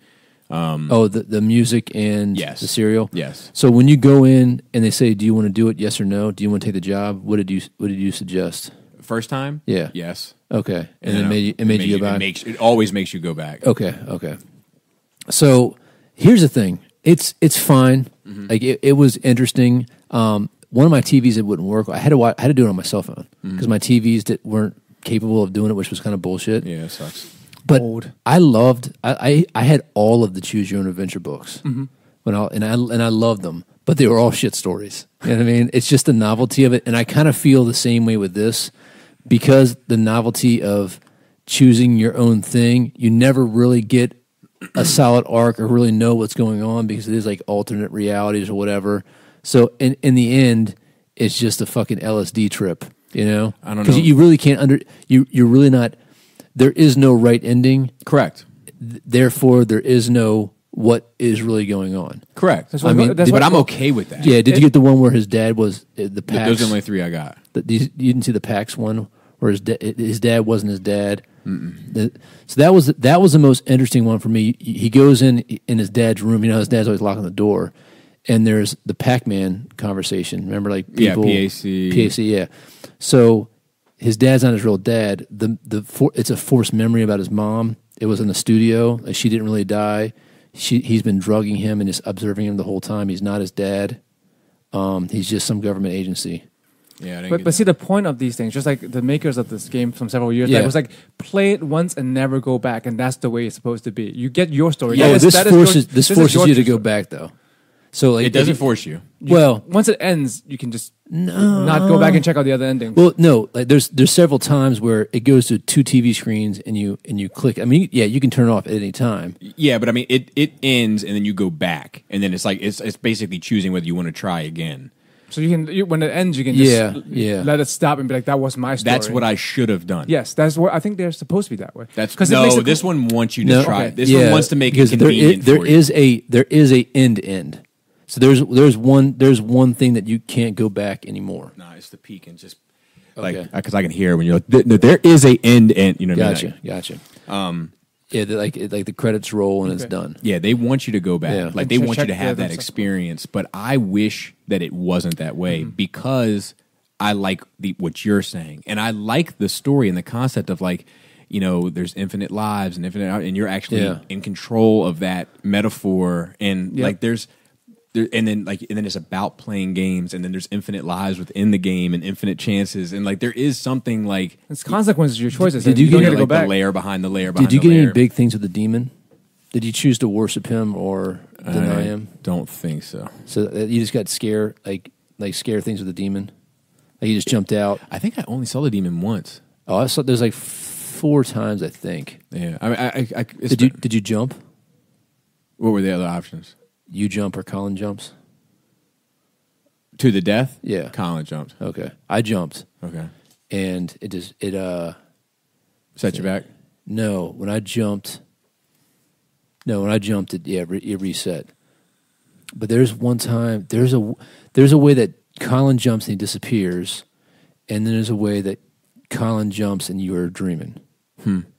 [SPEAKER 2] The music and the cereal.
[SPEAKER 4] Yes.
[SPEAKER 2] So when you go in and they say, "Do you want to do it? Yes or no? Do you want to take the job?" What did you suggest?
[SPEAKER 4] First time?
[SPEAKER 2] Yeah.
[SPEAKER 4] Yes.
[SPEAKER 2] Okay. And it made you go back.
[SPEAKER 4] It always makes you go back.
[SPEAKER 2] Okay. So here's the thing. It's fine. Mm-hmm. Like it was interesting. One of my TVs, it wouldn't work. I had to do it on my cell phone because my TVs that weren't capable of doing it, which was kind of bullshit.
[SPEAKER 4] Yeah, it sucks.
[SPEAKER 2] But I loved. I had all of the Choose Your Own Adventure books and I loved them. But they were all shit stories. You know what I mean? It's just the novelty of it, and I kind of feel the same way with this because the novelty of choosing your own thing. You never really get a solid arc or really know what's going on because it is like alternate realities or whatever. So in the end, it's just a fucking LSD trip, you know?
[SPEAKER 4] I don't know.
[SPEAKER 2] Because you really can't you're really not, there is no right ending.
[SPEAKER 4] Correct.
[SPEAKER 2] Therefore, there is no what is really going on.
[SPEAKER 4] Correct. But I'm okay with that.
[SPEAKER 2] Yeah, did you get the one where his dad was the Pax?
[SPEAKER 4] Those are the only 3 I got.
[SPEAKER 2] You didn't see the Pax one where his dad wasn't his dad? So that was the most interesting one for me. He goes in his dad's room. You know, his dad's always locking the door. And there's the Pac-Man conversation. Remember, like people, PAC, yeah. So his dad's not his real dad. It's a forced memory about his mom. It was in the studio. Like, she didn't really die. He's been drugging him and just observing him the whole time. He's not his dad. He's just some government agency.
[SPEAKER 3] Yeah, but see, the point of these things, just like the makers of this game from several years back, was like play it once and never go back, and that's the way it's supposed to be. You get your story.
[SPEAKER 2] Yeah, this forces you to go back though. So like,
[SPEAKER 4] it doesn't force you.
[SPEAKER 2] Well,
[SPEAKER 3] once it ends, you can just not go back and check out the other endings.
[SPEAKER 2] Well, no, like there's several times where it goes to 2 TV screens and you click. I mean, yeah, you can turn it off at any time.
[SPEAKER 4] Yeah, but I mean, it ends and then you go back, and then it's like it's basically choosing whether you want to try again.
[SPEAKER 3] So when it ends, you can just let it stop and be like, that was my story.
[SPEAKER 4] That's what I should have done.
[SPEAKER 3] Yes, that's what I think they're supposed to be that way.
[SPEAKER 4] This one wants you to try. This one wants to make it convenient
[SPEAKER 2] there is a end. So there's one thing that you can't go back anymore.
[SPEAKER 4] No, it's the peak and just like because I can hear when you're like there is a end. You know,
[SPEAKER 2] gotcha. Yeah, like the credits roll and it's done.
[SPEAKER 4] Yeah, they want you to go back. Yeah. Like they want you to have that experience. But I wish that it wasn't that way because I like what you're saying, and I like the story and the concept of like, you know, there's infinite lives and and you're actually in control of that metaphor, and like and then it's about playing games, and then there's infinite lives within the game and infinite chances, and like there is something like
[SPEAKER 3] it's consequences of your choices.
[SPEAKER 2] Did you get
[SPEAKER 3] go back?
[SPEAKER 4] The layer behind the layer?
[SPEAKER 2] Did you get any big things with the demon? Did you choose to worship him or deny him?
[SPEAKER 4] Don't think so.
[SPEAKER 2] So you just got scared, like scare things with the demon. Like you just jumped out.
[SPEAKER 4] I think I only saw the demon once.
[SPEAKER 2] Oh, I saw there's like 4 times I think.
[SPEAKER 4] Yeah, I mean,
[SPEAKER 2] did you jump?
[SPEAKER 4] What were the other options?
[SPEAKER 2] You jump or Colin jumps?
[SPEAKER 4] To the death?
[SPEAKER 2] Yeah.
[SPEAKER 4] Colin jumped.
[SPEAKER 2] Okay. I jumped.
[SPEAKER 4] Okay.
[SPEAKER 2] And it
[SPEAKER 4] set you back?
[SPEAKER 2] No, when I jumped it reset. But there's one time there's a way that Colin jumps and he disappears, and then there's a way that Colin jumps and you are dreaming.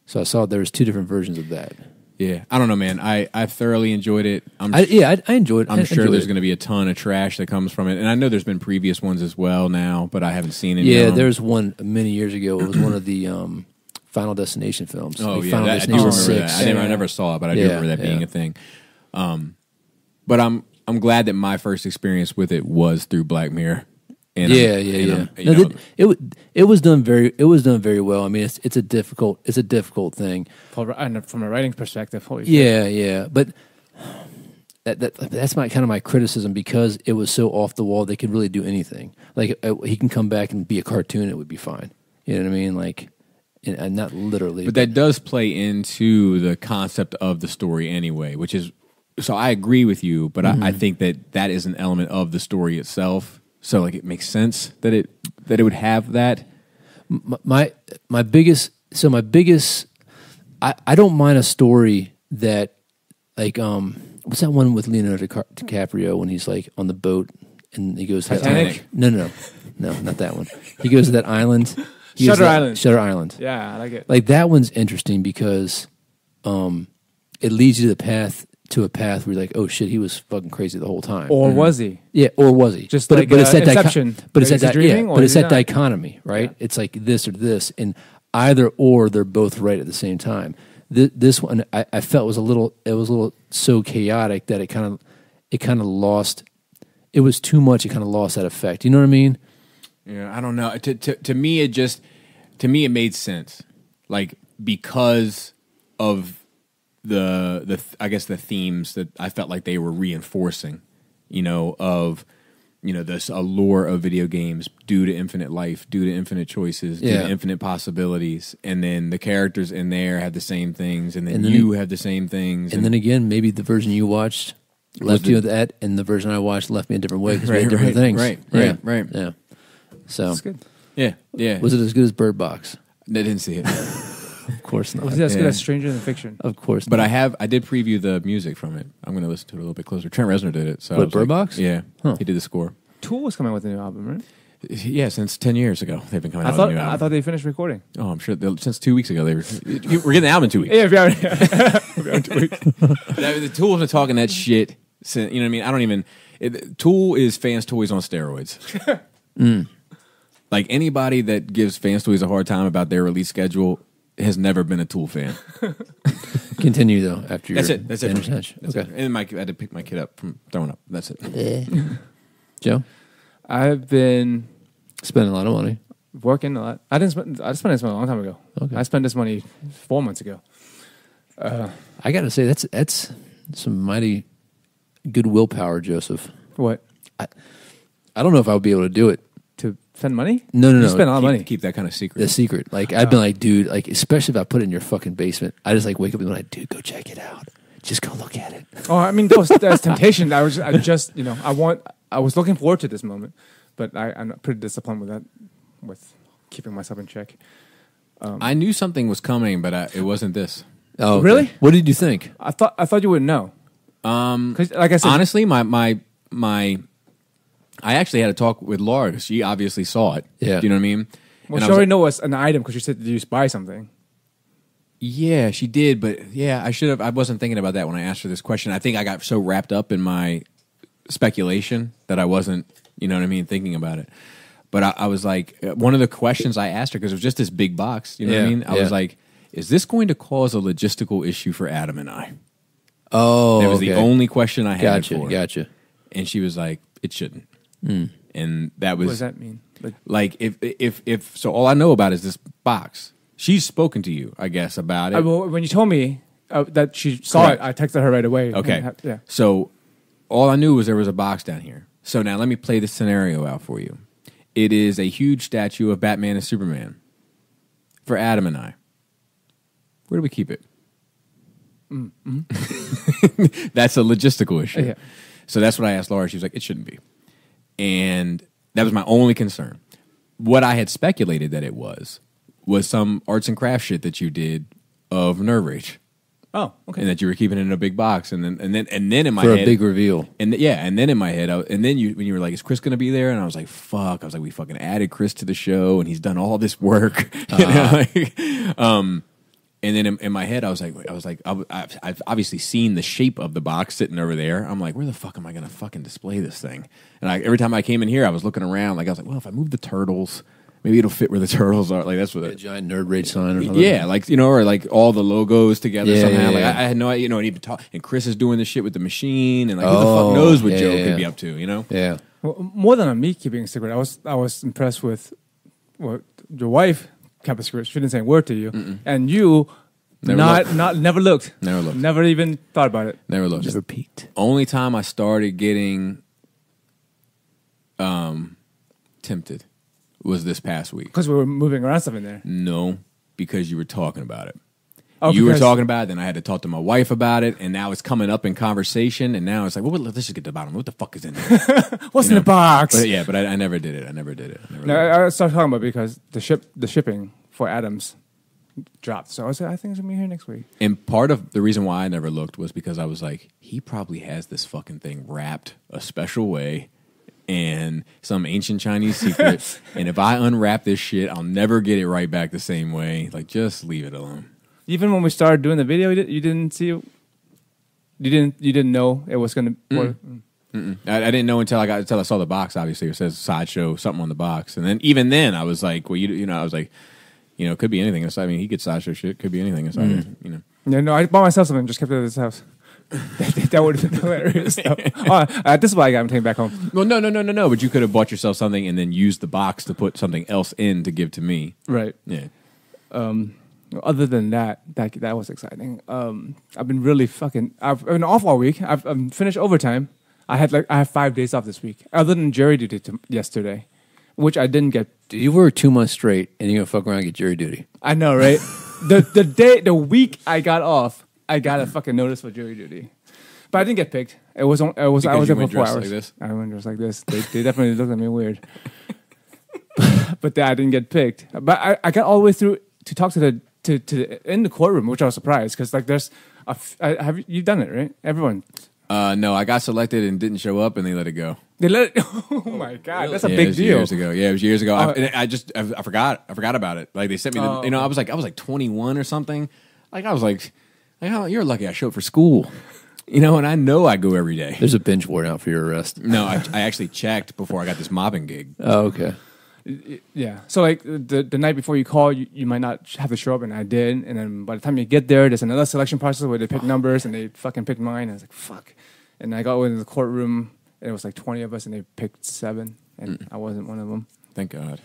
[SPEAKER 2] So I saw there's 2 different versions of that.
[SPEAKER 4] Yeah, I don't know, man. I thoroughly enjoyed it.
[SPEAKER 2] I enjoyed it.
[SPEAKER 4] I'm sure
[SPEAKER 2] enjoyed
[SPEAKER 4] there's
[SPEAKER 2] it.
[SPEAKER 4] going to be a ton of trash that comes from it, and I know there's been previous ones as well now, but I haven't seen any.
[SPEAKER 2] Yeah, there's one many years ago. It was one of the Final Destination films.
[SPEAKER 4] Oh,
[SPEAKER 2] like
[SPEAKER 4] yeah,
[SPEAKER 2] Final
[SPEAKER 4] I do
[SPEAKER 2] Destination
[SPEAKER 4] remember
[SPEAKER 2] 6.
[SPEAKER 4] that. I never saw it, but I do remember that being a thing. But I'm glad that my first experience with it was through Black Mirror. And
[SPEAKER 2] it was done very well. I mean, it's a difficult thing.
[SPEAKER 3] And from a writing perspective, holy shit.
[SPEAKER 2] Yeah, but that's my criticism, because it was so off the wall. They could really do anything. Like he can come back and be a cartoon; it would be fine. You know what I mean? Like, and not literally.
[SPEAKER 4] But that does play into the concept of the story anyway, which is so. I agree with you, but I think that is an element of the story itself. So like it makes sense that it would have that.
[SPEAKER 2] My biggest I don't mind a story that, like, what's that one with Leonardo DiCaprio when he's like on the boat and he goes to
[SPEAKER 3] Titanic?
[SPEAKER 2] No, not that one. He goes to that island.
[SPEAKER 3] Shutter Island.
[SPEAKER 2] Shutter Island.
[SPEAKER 3] Yeah, I like it.
[SPEAKER 2] Like that one's interesting because it leads you to a path where you're like, oh shit, he was fucking crazy the whole time.
[SPEAKER 3] Or was he?
[SPEAKER 2] Yeah, or was he?
[SPEAKER 3] Just like
[SPEAKER 2] it's that
[SPEAKER 3] Inception.
[SPEAKER 2] but it's
[SPEAKER 3] Is he
[SPEAKER 2] that
[SPEAKER 3] dreaming, or
[SPEAKER 2] but
[SPEAKER 3] is
[SPEAKER 2] it's
[SPEAKER 3] he
[SPEAKER 2] that
[SPEAKER 3] not?
[SPEAKER 2] dichotomy, right?
[SPEAKER 3] Yeah.
[SPEAKER 2] It's like this or this, and either or they're both right at the same time. This one I felt was a little so chaotic that it kind of lost. It was too much. It kind of lost that effect. You know what I mean?
[SPEAKER 4] Yeah, I don't know. To me, it made sense, like because of the I guess the themes that I felt like they were reinforcing, of this allure of video games due to infinite life, due to infinite choices, due to infinite possibilities, and then the characters in there have the same things, and then you have the same things,
[SPEAKER 2] and then again, maybe the version you watched left you with that, and the version I watched left me a different way because we had different things.
[SPEAKER 4] Right.
[SPEAKER 2] Yeah. So
[SPEAKER 3] That's good.
[SPEAKER 4] Yeah.
[SPEAKER 2] Was it as good as Bird Box?
[SPEAKER 4] I didn't see it.
[SPEAKER 2] Of course not.
[SPEAKER 3] Was it as good as Stranger Than Fiction?
[SPEAKER 2] Of course,
[SPEAKER 4] But
[SPEAKER 2] not.
[SPEAKER 4] I did preview the music from it. I'm going to listen to it a little bit closer. Trent Reznor did it. So
[SPEAKER 2] What,
[SPEAKER 4] I was
[SPEAKER 2] Bird Box?
[SPEAKER 4] Yeah,
[SPEAKER 2] Huh.
[SPEAKER 4] he did the score.
[SPEAKER 3] Tool was coming with a new album, right?
[SPEAKER 4] Yeah, since 10 years ago they've been coming out with a new album.
[SPEAKER 3] I thought they finished recording.
[SPEAKER 4] Oh, I'm sure since 2 weeks ago we're getting the album in 2 weeks.
[SPEAKER 3] Yeah, we're on 2 weeks.
[SPEAKER 4] The Tool have been talking that shit. Since, you know what I mean? Tool is Fans Toys on steroids. Like anybody that gives Fans Toys a hard time about their release schedule has never been a Tool fan.
[SPEAKER 2] Continue though after your
[SPEAKER 4] That's it.
[SPEAKER 2] intercession.
[SPEAKER 4] That's
[SPEAKER 2] Okay,
[SPEAKER 4] it. And I had to pick my kid up from throwing up. That's it.
[SPEAKER 2] Joe,
[SPEAKER 3] I've been
[SPEAKER 2] spending a lot of money.
[SPEAKER 3] working a lot. I spent this money a long time ago.
[SPEAKER 2] Okay.
[SPEAKER 3] I spent this money 4 months ago.
[SPEAKER 2] I got to say that's some mighty good willpower, Joseph.
[SPEAKER 3] What?
[SPEAKER 2] I don't know if I would be able to do it.
[SPEAKER 3] To spend money?
[SPEAKER 2] No.
[SPEAKER 3] You spend a lot of money.
[SPEAKER 4] Keep that kind of secret.
[SPEAKER 2] The secret, like I've been like, dude, like especially if I put it in your fucking basement, I just like wake up and be like, dude, go check it out. Just go look at it.
[SPEAKER 3] Oh, I mean, that's temptation. I was looking forward to this moment, but I'm pretty disciplined with that, with keeping myself in check.
[SPEAKER 4] I knew something was coming, but it wasn't this.
[SPEAKER 2] Oh, okay.
[SPEAKER 3] Really?
[SPEAKER 2] What did you think?
[SPEAKER 3] I thought you would know. 'Cause, like I said,
[SPEAKER 4] Honestly, I actually had a talk with Laura because she obviously saw it.
[SPEAKER 2] Yeah.
[SPEAKER 4] Do you know what I mean?
[SPEAKER 3] well,
[SPEAKER 4] And I
[SPEAKER 3] she
[SPEAKER 4] was
[SPEAKER 3] already
[SPEAKER 4] like,
[SPEAKER 3] know it's an item because you said did you just buy something.
[SPEAKER 4] yeah, she did, but yeah, I should have. I wasn't thinking about that when I asked her this question. I think I got so wrapped up in my speculation that I wasn't, thinking about it. But I was like, one of the questions I asked her, because it was just this big box, you know what I mean? I was like, is this going to cause a logistical issue for Adam and I?
[SPEAKER 2] Oh,
[SPEAKER 4] That was the only question I had for her.
[SPEAKER 2] Gotcha.
[SPEAKER 4] And she was like, it shouldn't. And that was
[SPEAKER 3] What does that mean?
[SPEAKER 4] like if so all I know about is this box. She's spoken to you, I guess, about it.
[SPEAKER 3] Well, when you told me that she saw
[SPEAKER 4] Correct.
[SPEAKER 3] it, I texted her right away.
[SPEAKER 4] Okay.
[SPEAKER 3] Yeah.
[SPEAKER 4] So all I knew was there was a box down here. So now let me play this scenario out for you. It is a huge statue of Batman and Superman for Adam and I. Where do we keep it? That's a logistical issue.
[SPEAKER 3] Yeah.
[SPEAKER 4] So that's what I asked Laura. She was like, it shouldn't be. And that was my only concern. What I had speculated that it was some arts and crafts shit that you did of Nerve Rage.
[SPEAKER 3] Oh, okay.
[SPEAKER 4] And that you were keeping it in a big box, and then in my
[SPEAKER 2] For
[SPEAKER 4] head,
[SPEAKER 2] a big reveal.
[SPEAKER 4] and then in my head, when you were like, "Is Chris going to be there?" and I was like, "Fuck!" I was like, "We fucking added Chris to the show, and he's done all this work." And then in my head, I've obviously seen the shape of the box sitting over there. I'm like, where the fuck am I going to fucking display this thing? And every time I came in here, I was looking around. Like I was like, well, if I move the turtles, maybe it'll fit where the turtles are. Like that's what
[SPEAKER 2] a giant nerd rage sign or something.
[SPEAKER 4] Yeah, like or like all the logos together somehow.
[SPEAKER 2] Yeah.
[SPEAKER 4] Like I had no idea, and even talk. And Chris is doing this shit with the machine, and like who the fuck knows what Joe could be up to?
[SPEAKER 2] Yeah.
[SPEAKER 3] Well, more than me keeping a secret, I was impressed with what your wife kept a secret. She didn't say a word to you, and you never looked, never even thought about it,
[SPEAKER 4] never looked,
[SPEAKER 2] never peeked.
[SPEAKER 4] Only time I started getting tempted was this past week
[SPEAKER 3] because we were moving around stuff in there.
[SPEAKER 4] No, because you were talking about it.
[SPEAKER 3] Oh,
[SPEAKER 4] you were talking about it, then I had to talk to my wife about it, and now it's coming up in conversation, and now it's like, well, let's just get to the bottom. What the fuck is in there?
[SPEAKER 3] What's in the box?
[SPEAKER 4] But I never did it. I never did it.
[SPEAKER 3] I started talking about it because the shipping for Adams dropped. So I was like, I think it's going to be here next week.
[SPEAKER 4] And part of the reason why I never looked was because I was like, he probably has this fucking thing wrapped a special way and some ancient Chinese secret. And if I unwrap this shit, I'll never get it right back the same way. Like, just leave it alone.
[SPEAKER 3] Even when we started doing the video, you didn't see, you didn't know it was going to.
[SPEAKER 4] I didn't know until I saw the box. Obviously, it says Sideshow something on the box, and then even then, I was like, well, I was like, it could be anything inside. I mean, he gets Sideshow shit. Could be anything inside.
[SPEAKER 3] Yeah, no, I bought myself something. Just kept it at his house. That would have been hilarious. This is why I got him taken back home.
[SPEAKER 4] Well, no. But you could have bought yourself something and then used the box to put something else in to give to me.
[SPEAKER 3] Right.
[SPEAKER 4] Yeah.
[SPEAKER 3] Other than that was exciting. I've been really I've been off all week. I've finished overtime. I have 5 days off this week, other than jury duty yesterday, which I didn't get.
[SPEAKER 2] Dude, you work 2 months straight, and you're gonna fuck around and get jury duty.
[SPEAKER 3] I know, right? the week I got off, I got a fucking notice for jury duty, but I didn't get picked. I was there for 4 hours.
[SPEAKER 4] Like this?
[SPEAKER 3] I went dressed like this. They definitely looked at me weird, but I didn't get picked. But I got all the way through to talk to the in the courtroom, which I was surprised because like there's have you done it, right? Everyone.
[SPEAKER 4] No, I got selected and didn't show up, and they let it go.
[SPEAKER 3] They let it. Oh my god, that's a big deal.
[SPEAKER 4] Years ago, it was years ago. I forgot about it. Like they sent me, I was like 21 or something. Like I was like, you're lucky I showed for school, and I know I go every day.
[SPEAKER 2] There's a bench warrant out for your arrest.
[SPEAKER 4] No, I actually checked before I got this mobbing gig.
[SPEAKER 2] Oh, okay.
[SPEAKER 3] Yeah. So like the night before you call, you might not have to show up, and I did. And then by the time you get there, there's another selection process where they pick numbers, and they fucking picked mine. And I was like, fuck. And I got into the courtroom, and it was like 20 of us, and they picked 7, and I wasn't one of them.
[SPEAKER 4] Thank God.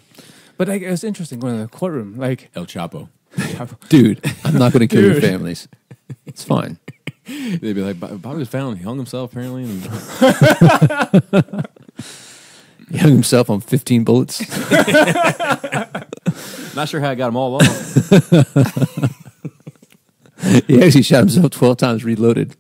[SPEAKER 3] But like it was interesting going to the courtroom, like
[SPEAKER 4] El Chapo.
[SPEAKER 2] Dude, I'm not going to kill your families. It's fine.
[SPEAKER 4] They'd be like, Bobby was found. He hung himself apparently. And
[SPEAKER 2] he hung himself on 15 bullets.
[SPEAKER 4] Not sure how I got them all off.
[SPEAKER 2] He actually shot himself 12 times reloaded.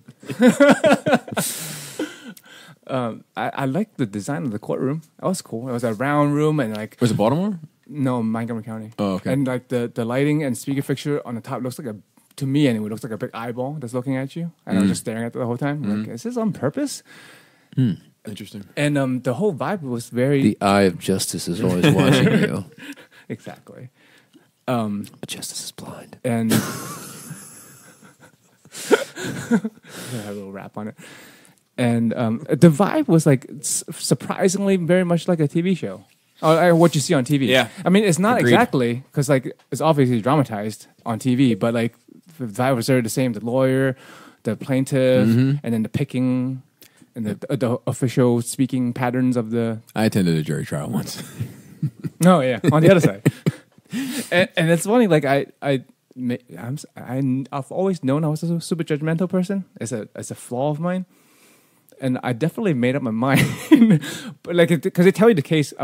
[SPEAKER 3] I liked the design of the courtroom. That was cool. It was a round room and like.
[SPEAKER 4] Was it Baltimore?
[SPEAKER 3] No, Montgomery County.
[SPEAKER 4] Oh, okay.
[SPEAKER 3] And like the lighting and speaker fixture on the top looks like to me anyway, looks like a big eyeball that's looking at you. And I was just staring at it the whole time. Like, is this on purpose?
[SPEAKER 4] Interesting.
[SPEAKER 3] And the whole vibe was very.
[SPEAKER 2] The eye of justice is always watching you.
[SPEAKER 3] Exactly.
[SPEAKER 2] But justice is blind.
[SPEAKER 3] And. I have a little rap on it. And the vibe was like surprisingly very much like a TV show. What you see on TV.
[SPEAKER 4] Yeah.
[SPEAKER 3] I mean, it's not
[SPEAKER 4] Agreed.
[SPEAKER 3] exactly, because like it's obviously dramatized on TV, but like the vibe was very the same. The lawyer, the plaintiff, and then the picking, and the official speaking patterns of the...
[SPEAKER 4] I attended a jury trial once.
[SPEAKER 3] No, yeah, on the other side. And it's funny, like I've always known I was a super judgmental person. It's a flaw of mine. And I definitely made up my mind, but like because they tell you the case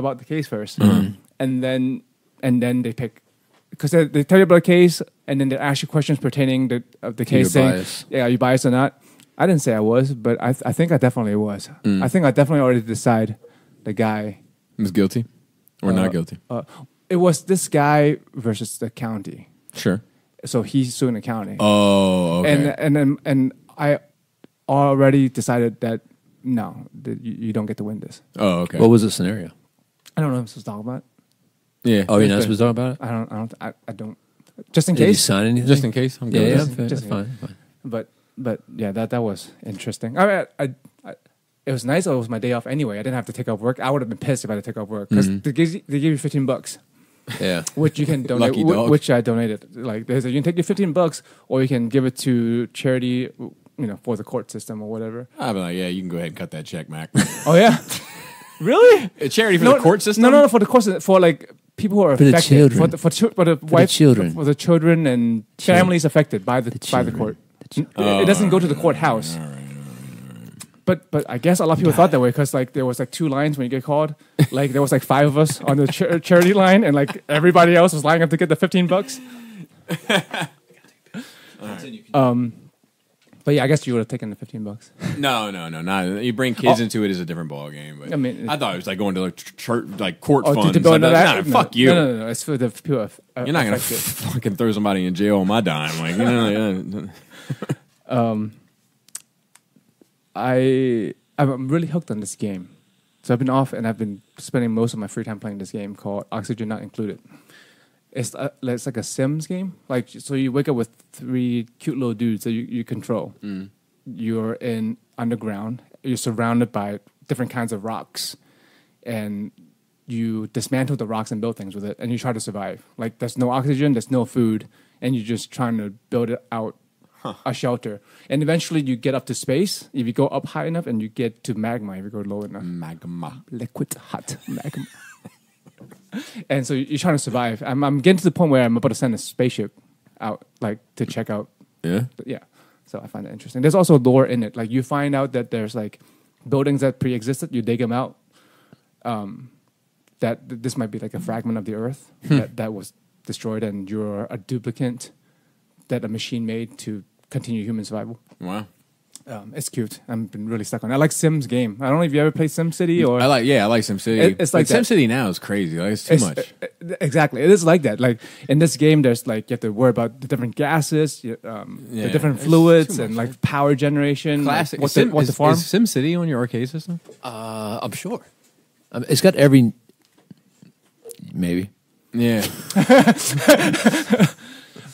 [SPEAKER 3] first, and then they pick, because they tell you about the case, and then they ask you questions pertaining to the case, saying,
[SPEAKER 2] bias.
[SPEAKER 3] "Yeah, are you biased or not?" I didn't say I was, but I think I definitely was. I think I definitely already decide the guy
[SPEAKER 4] Was guilty or not guilty?
[SPEAKER 3] It was this guy versus the county,
[SPEAKER 4] Sure.
[SPEAKER 3] so he's suing the county.
[SPEAKER 4] Oh, okay.
[SPEAKER 3] And I already decided that no, you don't get to win this.
[SPEAKER 4] Oh, okay.
[SPEAKER 2] What was the scenario?
[SPEAKER 3] I don't know if I'm supposed to talk about it.
[SPEAKER 4] Yeah.
[SPEAKER 2] Oh, you're not supposed to talk about it?
[SPEAKER 3] I don't. just in
[SPEAKER 2] Did you
[SPEAKER 3] case.
[SPEAKER 2] sign anything?
[SPEAKER 4] Just in case. I'm good.
[SPEAKER 2] Yeah,
[SPEAKER 4] with that.
[SPEAKER 2] that's fine.
[SPEAKER 3] But yeah, that was interesting. I it was nice. It was my day off anyway. I didn't have to take off work. I would have been pissed if I had to take off work because they give you $15,
[SPEAKER 2] Yeah.
[SPEAKER 3] which you can donate.
[SPEAKER 4] Lucky dog.
[SPEAKER 3] Which I donated. Like they said, you can take your $15, or you can give it to charity. For the court system or whatever.
[SPEAKER 4] I'd be like, yeah, you can go ahead and cut that check, Mac.
[SPEAKER 3] Oh yeah, really?
[SPEAKER 4] A charity for the court system?
[SPEAKER 3] No, for the court system, for like people who are
[SPEAKER 2] For the
[SPEAKER 3] affected,
[SPEAKER 2] children.
[SPEAKER 3] for the wife,
[SPEAKER 2] children.
[SPEAKER 3] for the children and families affected by the
[SPEAKER 2] children.
[SPEAKER 3] court. It doesn't go to the courthouse. But I guess a lot of people thought that way because like there was like 2 lines when you get called. Like there was like 5 of us on the charity line, and like everybody else was lining up to get the $15. But yeah, I guess you would have taken the $15.
[SPEAKER 4] No, not. You bring kids into it is a different ball game. But
[SPEAKER 3] I mean,
[SPEAKER 4] I thought it was like going to like church, like court funds.
[SPEAKER 3] to build that?
[SPEAKER 4] Nah, fuck you.
[SPEAKER 3] No. It's for the people.
[SPEAKER 4] You're not gonna fucking throw somebody in jail on my dime, like
[SPEAKER 3] I'm really hooked on this game. So I've been off and I've been spending most of my free time playing this game called Oxygen Not Included. It's like a Sims game. Like, so you wake up with 3 cute little dudes that you control. You're in underground. You're surrounded by different kinds of rocks, and you dismantle the rocks and build things with it, and you try to survive. Like, there's no oxygen, there's no food, and you're just trying to build it out a shelter. And eventually you get up to space. If you go up high enough, and you get to magma if you go low enough.
[SPEAKER 4] Magma.
[SPEAKER 3] Liquid hot magma. And so you're trying to survive. I'm getting to the point where I'm about to send a spaceship out, like, to check out.
[SPEAKER 4] Yeah?
[SPEAKER 3] Yeah. So I find that interesting. There's also lore in it. Like, you find out that there's, like, buildings that pre-existed. You dig them out. That this might be, like, a fragment of the Earth that was destroyed, and you're a duplicate that a machine made to continue human survival.
[SPEAKER 4] Wow.
[SPEAKER 3] It's cute. I've been really stuck on it. I like Sims game. I don't know if you ever played SimCity or...
[SPEAKER 4] I like SimCity.
[SPEAKER 3] It's like that.
[SPEAKER 4] SimCity now is crazy. Like, it's too much.
[SPEAKER 3] Exactly. It is like that. Like, in this game, there's like, you have to worry about the different gases, the different fluids, and like power generation.
[SPEAKER 4] Classic.
[SPEAKER 3] Like, what to farm.
[SPEAKER 4] Is SimCity on your arcade system?
[SPEAKER 2] I'm sure. It's got every... Maybe.
[SPEAKER 4] Yeah.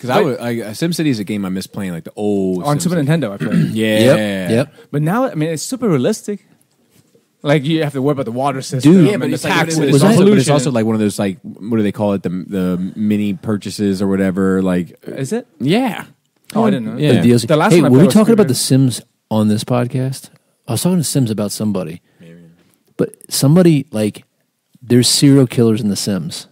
[SPEAKER 4] Because SimCity is a game I miss playing, like the old
[SPEAKER 3] on Super Nintendo. I played.
[SPEAKER 4] Yeah.
[SPEAKER 2] Yep.
[SPEAKER 3] But now, I mean, it's super realistic. Like, you have to worry about the water system.
[SPEAKER 2] Dude.
[SPEAKER 4] Yeah, but
[SPEAKER 3] and
[SPEAKER 4] it's
[SPEAKER 3] the
[SPEAKER 4] like,
[SPEAKER 3] taxes.
[SPEAKER 4] but it's also like one of those, like, what do they call it? The mini purchases or whatever. Like,
[SPEAKER 3] Is it?
[SPEAKER 4] yeah.
[SPEAKER 3] Oh, I didn't know.
[SPEAKER 4] Yeah.
[SPEAKER 2] The DLC.
[SPEAKER 3] The last
[SPEAKER 2] hey,
[SPEAKER 3] one I
[SPEAKER 2] were
[SPEAKER 3] played
[SPEAKER 2] we
[SPEAKER 3] was
[SPEAKER 2] talking about
[SPEAKER 3] pretty
[SPEAKER 2] The Sims on this podcast? I was talking to Sims about somebody. Maybe. But somebody, like, there's serial killers in The Sims.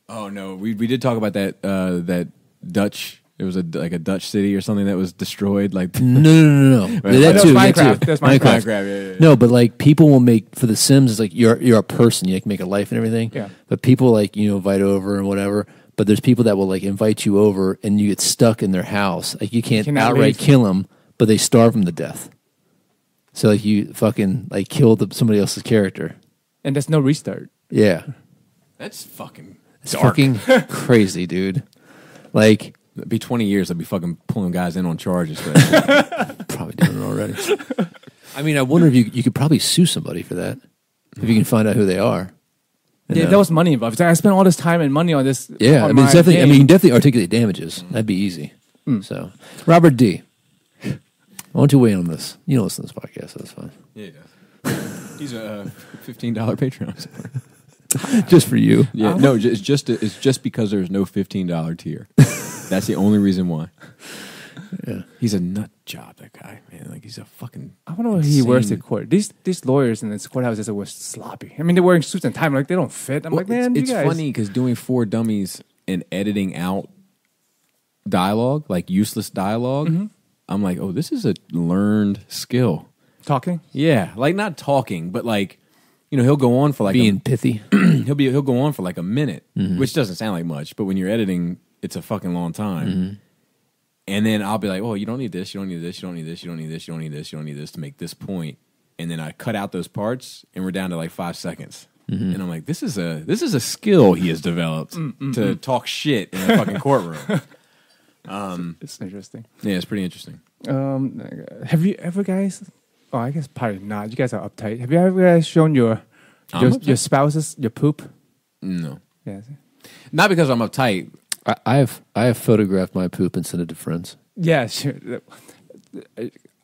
[SPEAKER 4] Oh no, we did talk about that Dutch. It was a Dutch city or something that was destroyed. Like
[SPEAKER 2] No. That
[SPEAKER 3] That's
[SPEAKER 2] too.
[SPEAKER 3] Minecraft.
[SPEAKER 2] That too.
[SPEAKER 3] That's Minecraft.
[SPEAKER 4] yeah.
[SPEAKER 2] No, but like people will make for The Sims. It's like you're a person. You like make a life and everything.
[SPEAKER 3] Yeah.
[SPEAKER 2] But people like invite over and whatever. But there's people that will like invite you over and you get stuck in their house. Like you can't
[SPEAKER 3] cannot
[SPEAKER 2] outright
[SPEAKER 3] leave.
[SPEAKER 2] kill them, but they starve them to death. So like you fucking like kill somebody else's character.
[SPEAKER 3] And there's no restart.
[SPEAKER 2] Yeah.
[SPEAKER 4] That's fucking.
[SPEAKER 2] It's
[SPEAKER 4] dark.
[SPEAKER 2] fucking crazy, dude. Like
[SPEAKER 4] It'd be 20 years. I'd be fucking pulling guys in on charges. For that.
[SPEAKER 2] probably doing it already. I mean, I wonder if you could probably sue somebody for that if you can find out who they are.
[SPEAKER 3] Yeah, there was money involved. I spent all this time and money on this.
[SPEAKER 2] Yeah,
[SPEAKER 3] on
[SPEAKER 2] I mean, it's
[SPEAKER 3] my
[SPEAKER 2] definitely.
[SPEAKER 3] game.
[SPEAKER 2] I mean, you can definitely articulate damages. That'd be easy. So, Robert D. I want you to weigh in on this. You don't listen to this podcast, so that's fine.
[SPEAKER 4] Yeah, he does. He's a $15 Patreon supporter.
[SPEAKER 2] Just for you.
[SPEAKER 4] Yeah, no, it's just because there's no $15 tier. That's the only reason why.
[SPEAKER 2] Yeah.
[SPEAKER 4] He's a nut job, that guy, man. Like he's a fucking.
[SPEAKER 3] I wonder what he wears to court. These lawyers in this courthouse are sloppy. I mean, they're wearing suits and tie. Like they don't fit. I'm like, man,
[SPEAKER 4] it's
[SPEAKER 3] you guys.
[SPEAKER 4] funny because doing 4 dummies and editing out dialogue, like useless dialogue, I'm like, oh, this is a learned skill.
[SPEAKER 3] Talking.
[SPEAKER 4] Yeah, like not talking, but like, he'll go on for like
[SPEAKER 2] Being pithy.
[SPEAKER 4] he'll go on for like a minute, which doesn't sound like much, but when you're editing, it's a fucking long time. And then I'll be like, oh, you don't need this, you don't need this, you don't need this, you don't need this, you don't need this, you don't need this to make this point. And then I cut out those parts, and we're down to like 5 seconds. And I'm like, this is a skill he has developed to talk shit in a fucking courtroom.
[SPEAKER 3] It's interesting.
[SPEAKER 4] Yeah, it's pretty interesting.
[SPEAKER 3] Have you ever guys? Oh, I guess probably not. You guys are uptight. Have you ever guys shown your spouses your poop?
[SPEAKER 4] No.
[SPEAKER 3] Yeah.
[SPEAKER 4] Not because I'm uptight.
[SPEAKER 2] I have photographed my poop and sent it to friends.
[SPEAKER 3] Yeah, sure.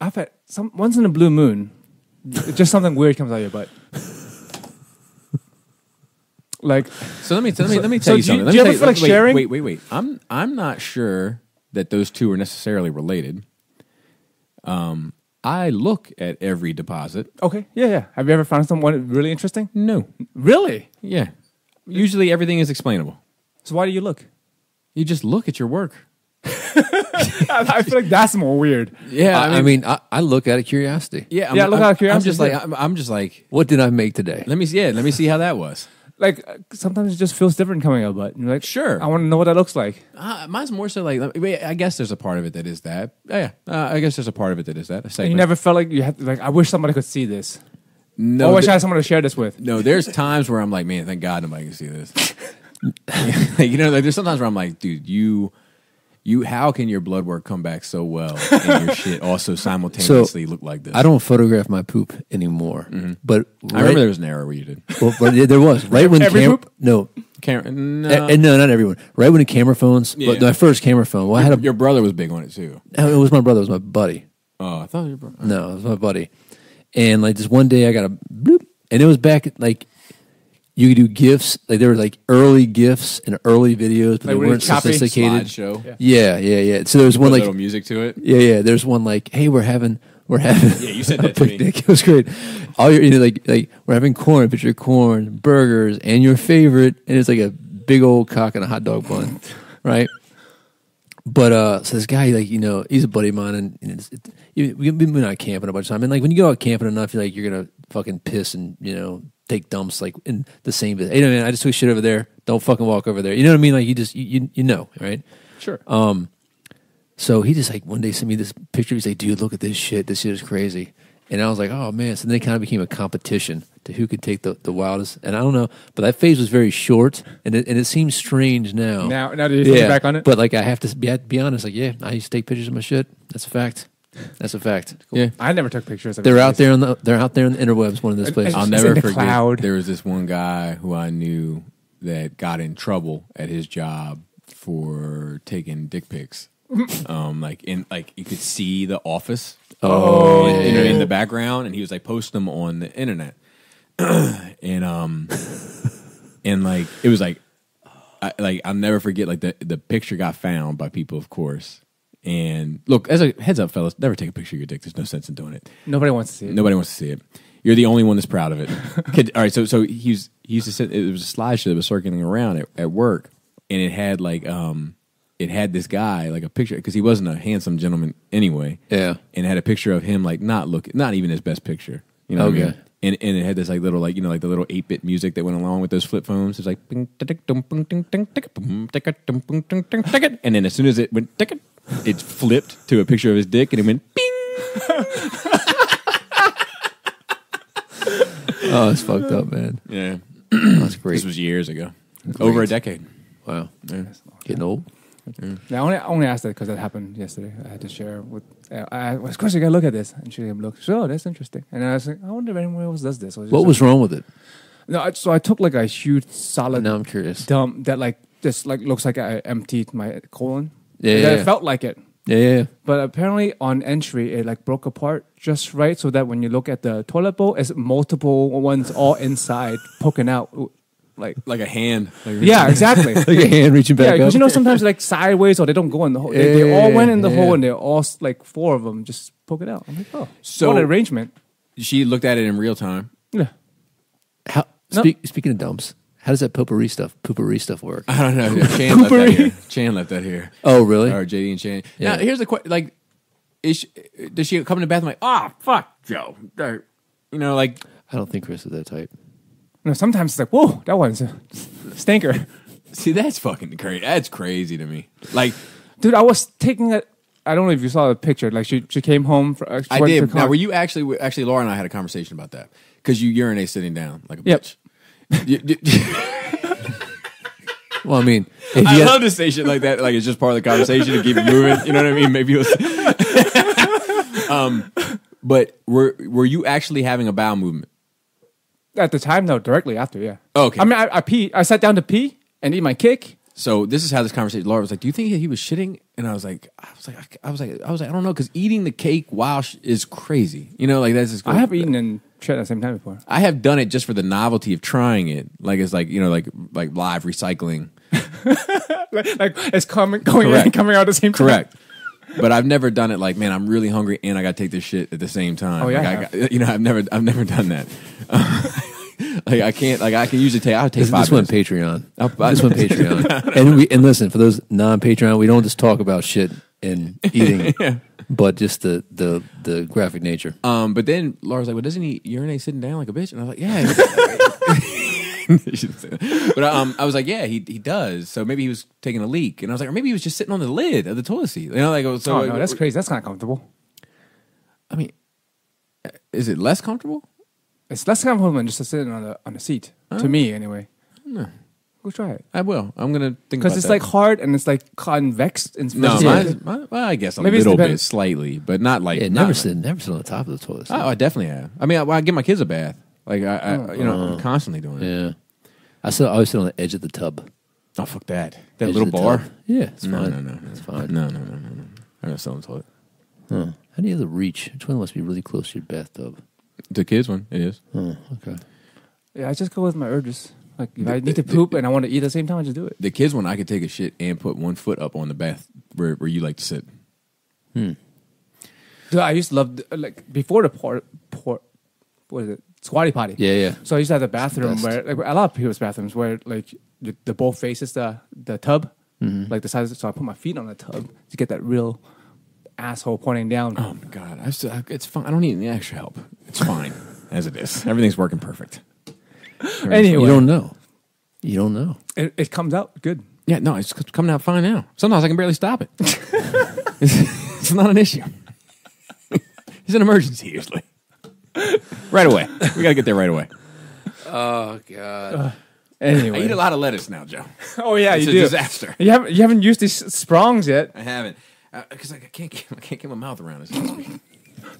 [SPEAKER 3] I've had once in a blue moon, just something weird comes out of your butt. Like,
[SPEAKER 4] So let me tell you
[SPEAKER 3] do
[SPEAKER 4] something.
[SPEAKER 3] you
[SPEAKER 4] Let me
[SPEAKER 3] ever
[SPEAKER 4] tell
[SPEAKER 3] feel like sharing?
[SPEAKER 4] Wait. I'm not sure that those two are necessarily related. I look at every deposit.
[SPEAKER 3] Okay, yeah. Have you ever found someone really interesting?
[SPEAKER 4] No.
[SPEAKER 3] Really?
[SPEAKER 4] Yeah. Usually everything is explainable.
[SPEAKER 3] So why do you look?
[SPEAKER 4] You just look at your work.
[SPEAKER 3] I feel like that's more weird.
[SPEAKER 2] Yeah, I look out of curiosity.
[SPEAKER 4] Yeah,
[SPEAKER 3] look out of curiosity.
[SPEAKER 4] I'm just like,
[SPEAKER 2] What did I make today?
[SPEAKER 4] let me see how that was.
[SPEAKER 3] Like sometimes it just feels different coming out of butt. And you're like,
[SPEAKER 4] Sure.
[SPEAKER 3] I want to know what that looks like.
[SPEAKER 4] Mine's more so like, I guess there's a part of it that is that. I guess there's a part of it that is that.
[SPEAKER 3] And you never felt like you had to, like, I wish somebody could see this.
[SPEAKER 4] No,
[SPEAKER 3] I wish I had someone to share this with.
[SPEAKER 4] no. There's times where I'm like, man, thank God nobody can see this. Like, like there's sometimes where I'm like, dude, you, how can your blood work come back so well and your shit also simultaneously look like this?
[SPEAKER 2] I don't photograph my poop anymore. But
[SPEAKER 4] I remember there was an era where you did.
[SPEAKER 2] Well, but yeah, there was right when
[SPEAKER 3] Every poop?
[SPEAKER 2] No,
[SPEAKER 4] No.
[SPEAKER 2] no, not everyone. Right when the camera phones.
[SPEAKER 4] Yeah.
[SPEAKER 2] But my first camera phone. Well, I had
[SPEAKER 4] Your brother was big on it too.
[SPEAKER 2] It was my brother. It was my buddy.
[SPEAKER 4] Oh, I thought your brother.
[SPEAKER 2] No, it was my buddy. And like this one day, I got a bloop, and it was back like you could do GIFs. Like there were like early GIFs and early videos, but
[SPEAKER 3] Like
[SPEAKER 2] they
[SPEAKER 3] really
[SPEAKER 2] weren't
[SPEAKER 3] choppy?
[SPEAKER 2] sophisticated.
[SPEAKER 4] Slideshow.
[SPEAKER 2] Yeah. So there was one
[SPEAKER 4] Put a
[SPEAKER 2] like
[SPEAKER 4] little music to it.
[SPEAKER 2] yeah. There's one like, hey, we're having
[SPEAKER 4] Yeah, you said
[SPEAKER 2] a
[SPEAKER 4] that to me.
[SPEAKER 2] picnic. It was great. All your like we're having corn, picture of corn, burgers, and your favorite, and it's like a big old cock and a hot dog bun, right? But so this guy, like, he's a buddy of mine, and we've been out camping a bunch of time. And like when you go out camping enough, you're gonna fucking piss and take dumps like in the same. Hey, man, I just took shit over there. Don't fucking walk over there. You know what I mean? Like you just you know, right?
[SPEAKER 3] Sure.
[SPEAKER 2] So he just like one day sent me this picture. He's like, dude, look at this shit. This shit is crazy. And I was like, oh man. So then it kind of became a competition to who could take the wildest. And I don't know, but that phase was very short, and it seems strange now.
[SPEAKER 3] Now do you think back on it?
[SPEAKER 2] But like I have to be honest. Like I used to take pictures of my shit. That's a fact. That's a fact. Cool.
[SPEAKER 4] Yeah.
[SPEAKER 3] I never took pictures of
[SPEAKER 2] They're out there on the interwebs. One of those places.
[SPEAKER 3] I-
[SPEAKER 4] I'll
[SPEAKER 3] It's
[SPEAKER 4] never
[SPEAKER 3] in the
[SPEAKER 4] forget.
[SPEAKER 3] cloud.
[SPEAKER 4] There was this one guy who I knew that got in trouble at his job for taking dick pics. Like you could see the office. In the background, and he was like posting them on the internet, and like it was like, I'll never forget. Like the picture got found by people, of course. And look, as a heads up, fellas, never take a picture of your dick. There's no sense in doing it.
[SPEAKER 3] Nobody wants to see it.
[SPEAKER 4] Nobody wants to see it. You're the only one that's proud of it. All right, so he used to say it was a slideshow that was circulating around at work, and it had like it had this guy, like a picture, because he wasn't a handsome gentleman anyway.
[SPEAKER 2] Yeah.
[SPEAKER 4] And it had a picture of him like not even his best picture. You know what I mean? And it had this like little like like the little 8-bit music that went along with those flip phones. It was like and then as soon as it went it flipped to a picture of his dick and it went bing.
[SPEAKER 2] Oh, it's fucked up, man.
[SPEAKER 4] Yeah.
[SPEAKER 2] That's great.
[SPEAKER 4] This was years ago.
[SPEAKER 2] Great.
[SPEAKER 4] Over a decade.
[SPEAKER 2] Wow.
[SPEAKER 4] Yeah.
[SPEAKER 2] Getting old.
[SPEAKER 3] Yeah, I only asked that because that happened yesterday. I had to share with. Of course, you gotta look at this, and she looked. So that's interesting. And I was like, I wonder if anyone else does this.
[SPEAKER 2] What was wrong with it?
[SPEAKER 3] No, so I took like a huge solid
[SPEAKER 2] Now I'm curious.
[SPEAKER 3] dump that like just like looks like I emptied my colon.
[SPEAKER 2] Yeah,
[SPEAKER 3] And
[SPEAKER 2] yeah,
[SPEAKER 3] It
[SPEAKER 2] yeah.
[SPEAKER 3] felt like it,
[SPEAKER 2] Yeah.
[SPEAKER 3] but apparently on entry it like broke apart just right, so that when you look at the toilet bowl, it's multiple ones all inside poking out.
[SPEAKER 4] Like a hand.
[SPEAKER 3] Yeah, exactly.
[SPEAKER 2] Like a hand reaching back
[SPEAKER 3] Yeah,
[SPEAKER 2] up.
[SPEAKER 3] because sometimes like sideways or they don't go in the hole. They all went in the hole, and they're all like 4 of them just poke it out. I'm like, oh,
[SPEAKER 4] So-
[SPEAKER 3] what an arrangement.
[SPEAKER 4] She looked at it in real time.
[SPEAKER 3] Yeah.
[SPEAKER 2] How,
[SPEAKER 3] No.
[SPEAKER 2] Speaking of dumps, how does that poopery stuff work?
[SPEAKER 4] I don't know. Chan left that here. Chan left that here.
[SPEAKER 2] Oh, really?
[SPEAKER 4] Or JD and Chan.
[SPEAKER 2] Yeah.
[SPEAKER 4] Now, here's the question. Like, does she come in the bathroom like, fuck, Joe? Like,
[SPEAKER 2] I don't think Chris is that type.
[SPEAKER 3] No, sometimes it's like, whoa, that one's a stinker.
[SPEAKER 4] see, that's fucking crazy. That's crazy to me. Like,
[SPEAKER 3] Dude, I was taking it. I don't know if you saw the picture. Like she came home. She
[SPEAKER 4] I
[SPEAKER 3] went to
[SPEAKER 4] did.
[SPEAKER 3] the car.
[SPEAKER 4] Now, were you actually, Laura and I had a conversation about that. Because you urinate sitting down like a
[SPEAKER 3] Yep.
[SPEAKER 4] bitch.
[SPEAKER 2] Well, I mean, if
[SPEAKER 4] I
[SPEAKER 2] you
[SPEAKER 4] love to say shit like that. Like, it's just part of the conversation to keep it moving. You know what I mean? Maybe it was. But were you actually having a bowel movement?
[SPEAKER 3] At the time, no, directly after, yeah.
[SPEAKER 4] Okay.
[SPEAKER 3] I mean, I peed. I sat down to pee and eat my kick.
[SPEAKER 4] So this is how this conversation. Laura was like, "Do you think he was shitting?" And I was like, I don't know, because eating the cake while is crazy. You know, like that's just.
[SPEAKER 3] I have eaten and shit at the same time before.
[SPEAKER 4] I have done it just for the novelty of trying it. Like it's like, you know, like live recycling.
[SPEAKER 3] like it's going in and coming out at the same time.
[SPEAKER 4] Correct. But I've never done it like, man, I'm really hungry and I got to take this shit at the same time.
[SPEAKER 3] Oh yeah,
[SPEAKER 4] I've never done that. Like I can't. Like I can usually take. I'll take
[SPEAKER 2] This
[SPEAKER 4] 5
[SPEAKER 2] one
[SPEAKER 4] minutes.
[SPEAKER 2] Patreon. This one Patreon. And listen, for those non-Patreon, we don't just talk about shit and eating, but just the graphic nature.
[SPEAKER 4] But then Laura's like, "Well, doesn't he urinate sitting down like a bitch?" And I was like, "Yeah." But I was like, "Yeah, he does." So maybe he was taking a leak, and I was like, or maybe he was just sitting on the lid of the toilet seat. You know, like so.
[SPEAKER 3] Oh no, that's crazy. That's not comfortable.
[SPEAKER 4] I mean, is it less comfortable?
[SPEAKER 3] It's less comfortable than just sitting on the seat. To me, anyway.
[SPEAKER 4] No.
[SPEAKER 3] Go try it.
[SPEAKER 4] I will. I'm gonna think
[SPEAKER 3] because it's like hard and it's like convex. And
[SPEAKER 4] no, well, I guess maybe a little bit, slightly, but not like.
[SPEAKER 2] Yeah, never sit on the top of the toilet seat.
[SPEAKER 4] Oh, I definitely have. I mean, I give my kids a bath. Like I'm constantly doing it.
[SPEAKER 2] Yeah, I always sit on the edge of the tub.
[SPEAKER 4] Oh fuck that! That
[SPEAKER 2] Edge
[SPEAKER 4] little bar.
[SPEAKER 2] Tub. Yeah, it's fine.
[SPEAKER 4] No,
[SPEAKER 2] it's fine.
[SPEAKER 4] No. I'm not selling toilet.
[SPEAKER 2] Huh. How do you have the reach? Which one must be really close to your bathtub?
[SPEAKER 4] The kids one, it is.
[SPEAKER 2] Oh, okay.
[SPEAKER 3] Yeah, I just go with my urges. Like if I need to poop and I want to eat at the same time, I just do it.
[SPEAKER 4] The kids one, I could take a shit and put one foot up on the bath where you like to sit.
[SPEAKER 3] So I used to love like before the what is it? Squatty potty.
[SPEAKER 2] Yeah.
[SPEAKER 3] So I used to have the bathroom where like a lot of people's bathrooms where like the bowl faces the tub, like the size. So I put my feet on the tub to get that real asshole pointing down.
[SPEAKER 4] Oh my god, it's fine. I don't need any extra help. It's fine as it is. Everything's working perfect.
[SPEAKER 3] Anyway,
[SPEAKER 2] You don't know.
[SPEAKER 3] It comes out good.
[SPEAKER 4] Yeah, no, it's coming out fine now. Sometimes I can barely stop it. It's not an issue. It's an emergency usually. Right away. We got to get there right away.
[SPEAKER 2] Oh god.
[SPEAKER 3] Anyway,
[SPEAKER 4] I eat a lot of lettuce now, Joe.
[SPEAKER 3] Oh yeah,
[SPEAKER 4] It's
[SPEAKER 3] you
[SPEAKER 4] a
[SPEAKER 3] do.
[SPEAKER 4] disaster.
[SPEAKER 3] You haven't used these sprongs yet.
[SPEAKER 4] I haven't because I can't get my mouth around it.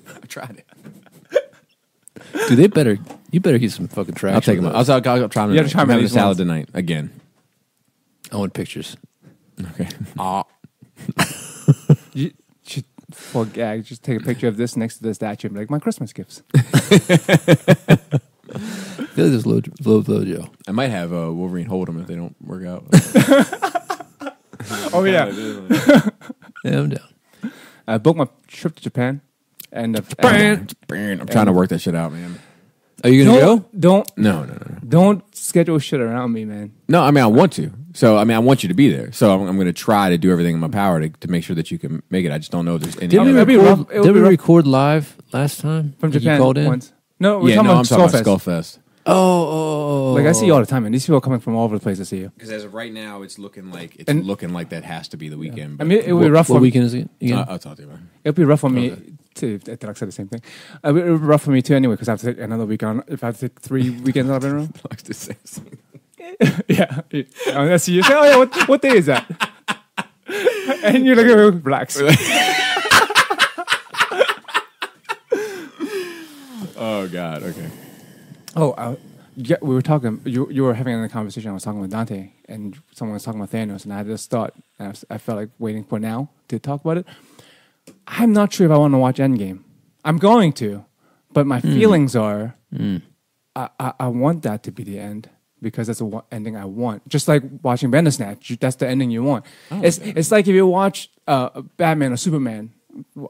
[SPEAKER 4] I've tried it.
[SPEAKER 2] Dude, you better get some fucking traction.
[SPEAKER 4] I'll take them. I'll try them.
[SPEAKER 3] You have to
[SPEAKER 4] tonight.
[SPEAKER 3] try
[SPEAKER 4] I'm
[SPEAKER 3] them
[SPEAKER 4] having a
[SPEAKER 3] these
[SPEAKER 4] salad
[SPEAKER 3] ones.
[SPEAKER 4] tonight again.
[SPEAKER 2] I want pictures.
[SPEAKER 4] Okay.
[SPEAKER 3] You should, for gag, just take a picture of this next to the statue and be like, my Christmas gifts.
[SPEAKER 2] I feel like there's low Joe.
[SPEAKER 4] I might have Wolverine hold them if they don't work out.
[SPEAKER 3] Oh yeah.
[SPEAKER 2] Yeah, I'm down.
[SPEAKER 3] I booked my trip to Japan, and
[SPEAKER 4] I'm trying to work that shit out, man.
[SPEAKER 2] Are you gonna go?
[SPEAKER 3] Don't schedule shit around me, man.
[SPEAKER 4] No, I mean I want to. So I mean I want you to be there. So I'm going to try to do everything in my power to make sure that you can make it. I just don't know if there's any.
[SPEAKER 2] Did
[SPEAKER 3] It'll be rough. It'll
[SPEAKER 2] we
[SPEAKER 3] be rough.
[SPEAKER 2] record live last time
[SPEAKER 3] From
[SPEAKER 2] Like,
[SPEAKER 3] Japan
[SPEAKER 2] You called in?
[SPEAKER 3] once. No, we're
[SPEAKER 4] Yeah,
[SPEAKER 3] talking
[SPEAKER 4] no, I'm
[SPEAKER 3] about
[SPEAKER 4] talking about
[SPEAKER 3] Skullfest.
[SPEAKER 4] Skullfest.
[SPEAKER 2] Oh.
[SPEAKER 3] Like I see you all the time, and these people are coming from all over the place to see you.
[SPEAKER 4] Because as of right now, it's looking like that has to be the weekend.
[SPEAKER 3] I mean, it would be rough.
[SPEAKER 2] What
[SPEAKER 3] for
[SPEAKER 2] weekend is it again?
[SPEAKER 4] I'll talk to you about it.
[SPEAKER 3] It'll be rough for me too. I said the same thing. It would be rough for me too anyway because I have to take another week on. If I have to take 3 weekends out in a row.
[SPEAKER 4] Like the same thing.
[SPEAKER 3] Yeah. I see you say, oh yeah, what day is that? And you're like, relax.
[SPEAKER 4] Oh God. Okay.
[SPEAKER 3] Oh, yeah, we were talking. You were having a conversation. I was talking with Dante, and someone was talking about Thanos, and I had this thought. And I felt like waiting for now to talk about it. I'm not sure if I want to watch Endgame. I'm going to, but my feelings are, I want that to be the end because that's the ending I want. Just like watching Bandersnatch, that's the ending you want. Oh, it's like if you watch Batman or Superman,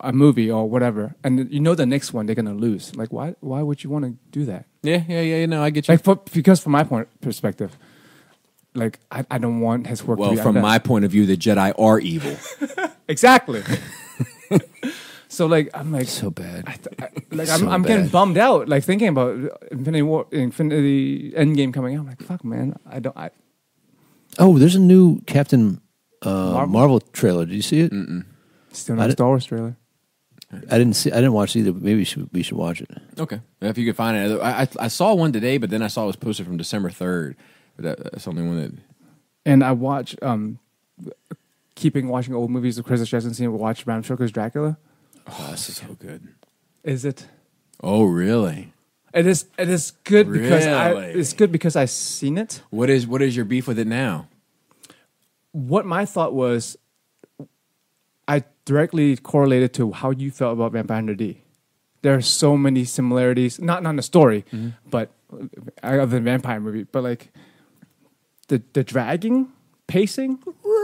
[SPEAKER 3] a movie or whatever, and you know the next one they're gonna lose. Like, why would you want to do that?
[SPEAKER 4] Yeah. No, I get you.
[SPEAKER 3] Like, because from my perspective, like I don't want his work.
[SPEAKER 4] Well,
[SPEAKER 3] to be
[SPEAKER 4] from my point of view, the Jedi are evil.
[SPEAKER 3] Exactly. So like I'm like
[SPEAKER 2] so bad.
[SPEAKER 3] I'm getting bummed out. Like thinking about Infinity Endgame coming out. I'm like, fuck, man.
[SPEAKER 2] Oh, there's a new Captain Marvel trailer. Did you see it?
[SPEAKER 4] Mm-mm.
[SPEAKER 3] Still not a Star Wars trailer.
[SPEAKER 2] I didn't watch it either. But maybe we should watch it.
[SPEAKER 4] Okay, if you could find it. I saw one today, but then I saw it was posted from December 3rd. But that's the only one that.
[SPEAKER 3] And I watch keeping watching old movies with Chris Chesson and watch Bram Stoker's Dracula.
[SPEAKER 4] Oh, this is so good.
[SPEAKER 3] Is it?
[SPEAKER 4] Oh, really?
[SPEAKER 3] It is good because
[SPEAKER 4] Really?
[SPEAKER 3] it's good because I've seen it.
[SPEAKER 4] What is your beef with it now?
[SPEAKER 3] what my thought was, I directly correlated to how you felt about Vampire Hunter D. There are so many similarities, not in the story, but other than vampire movie, but like the dragging, pacing.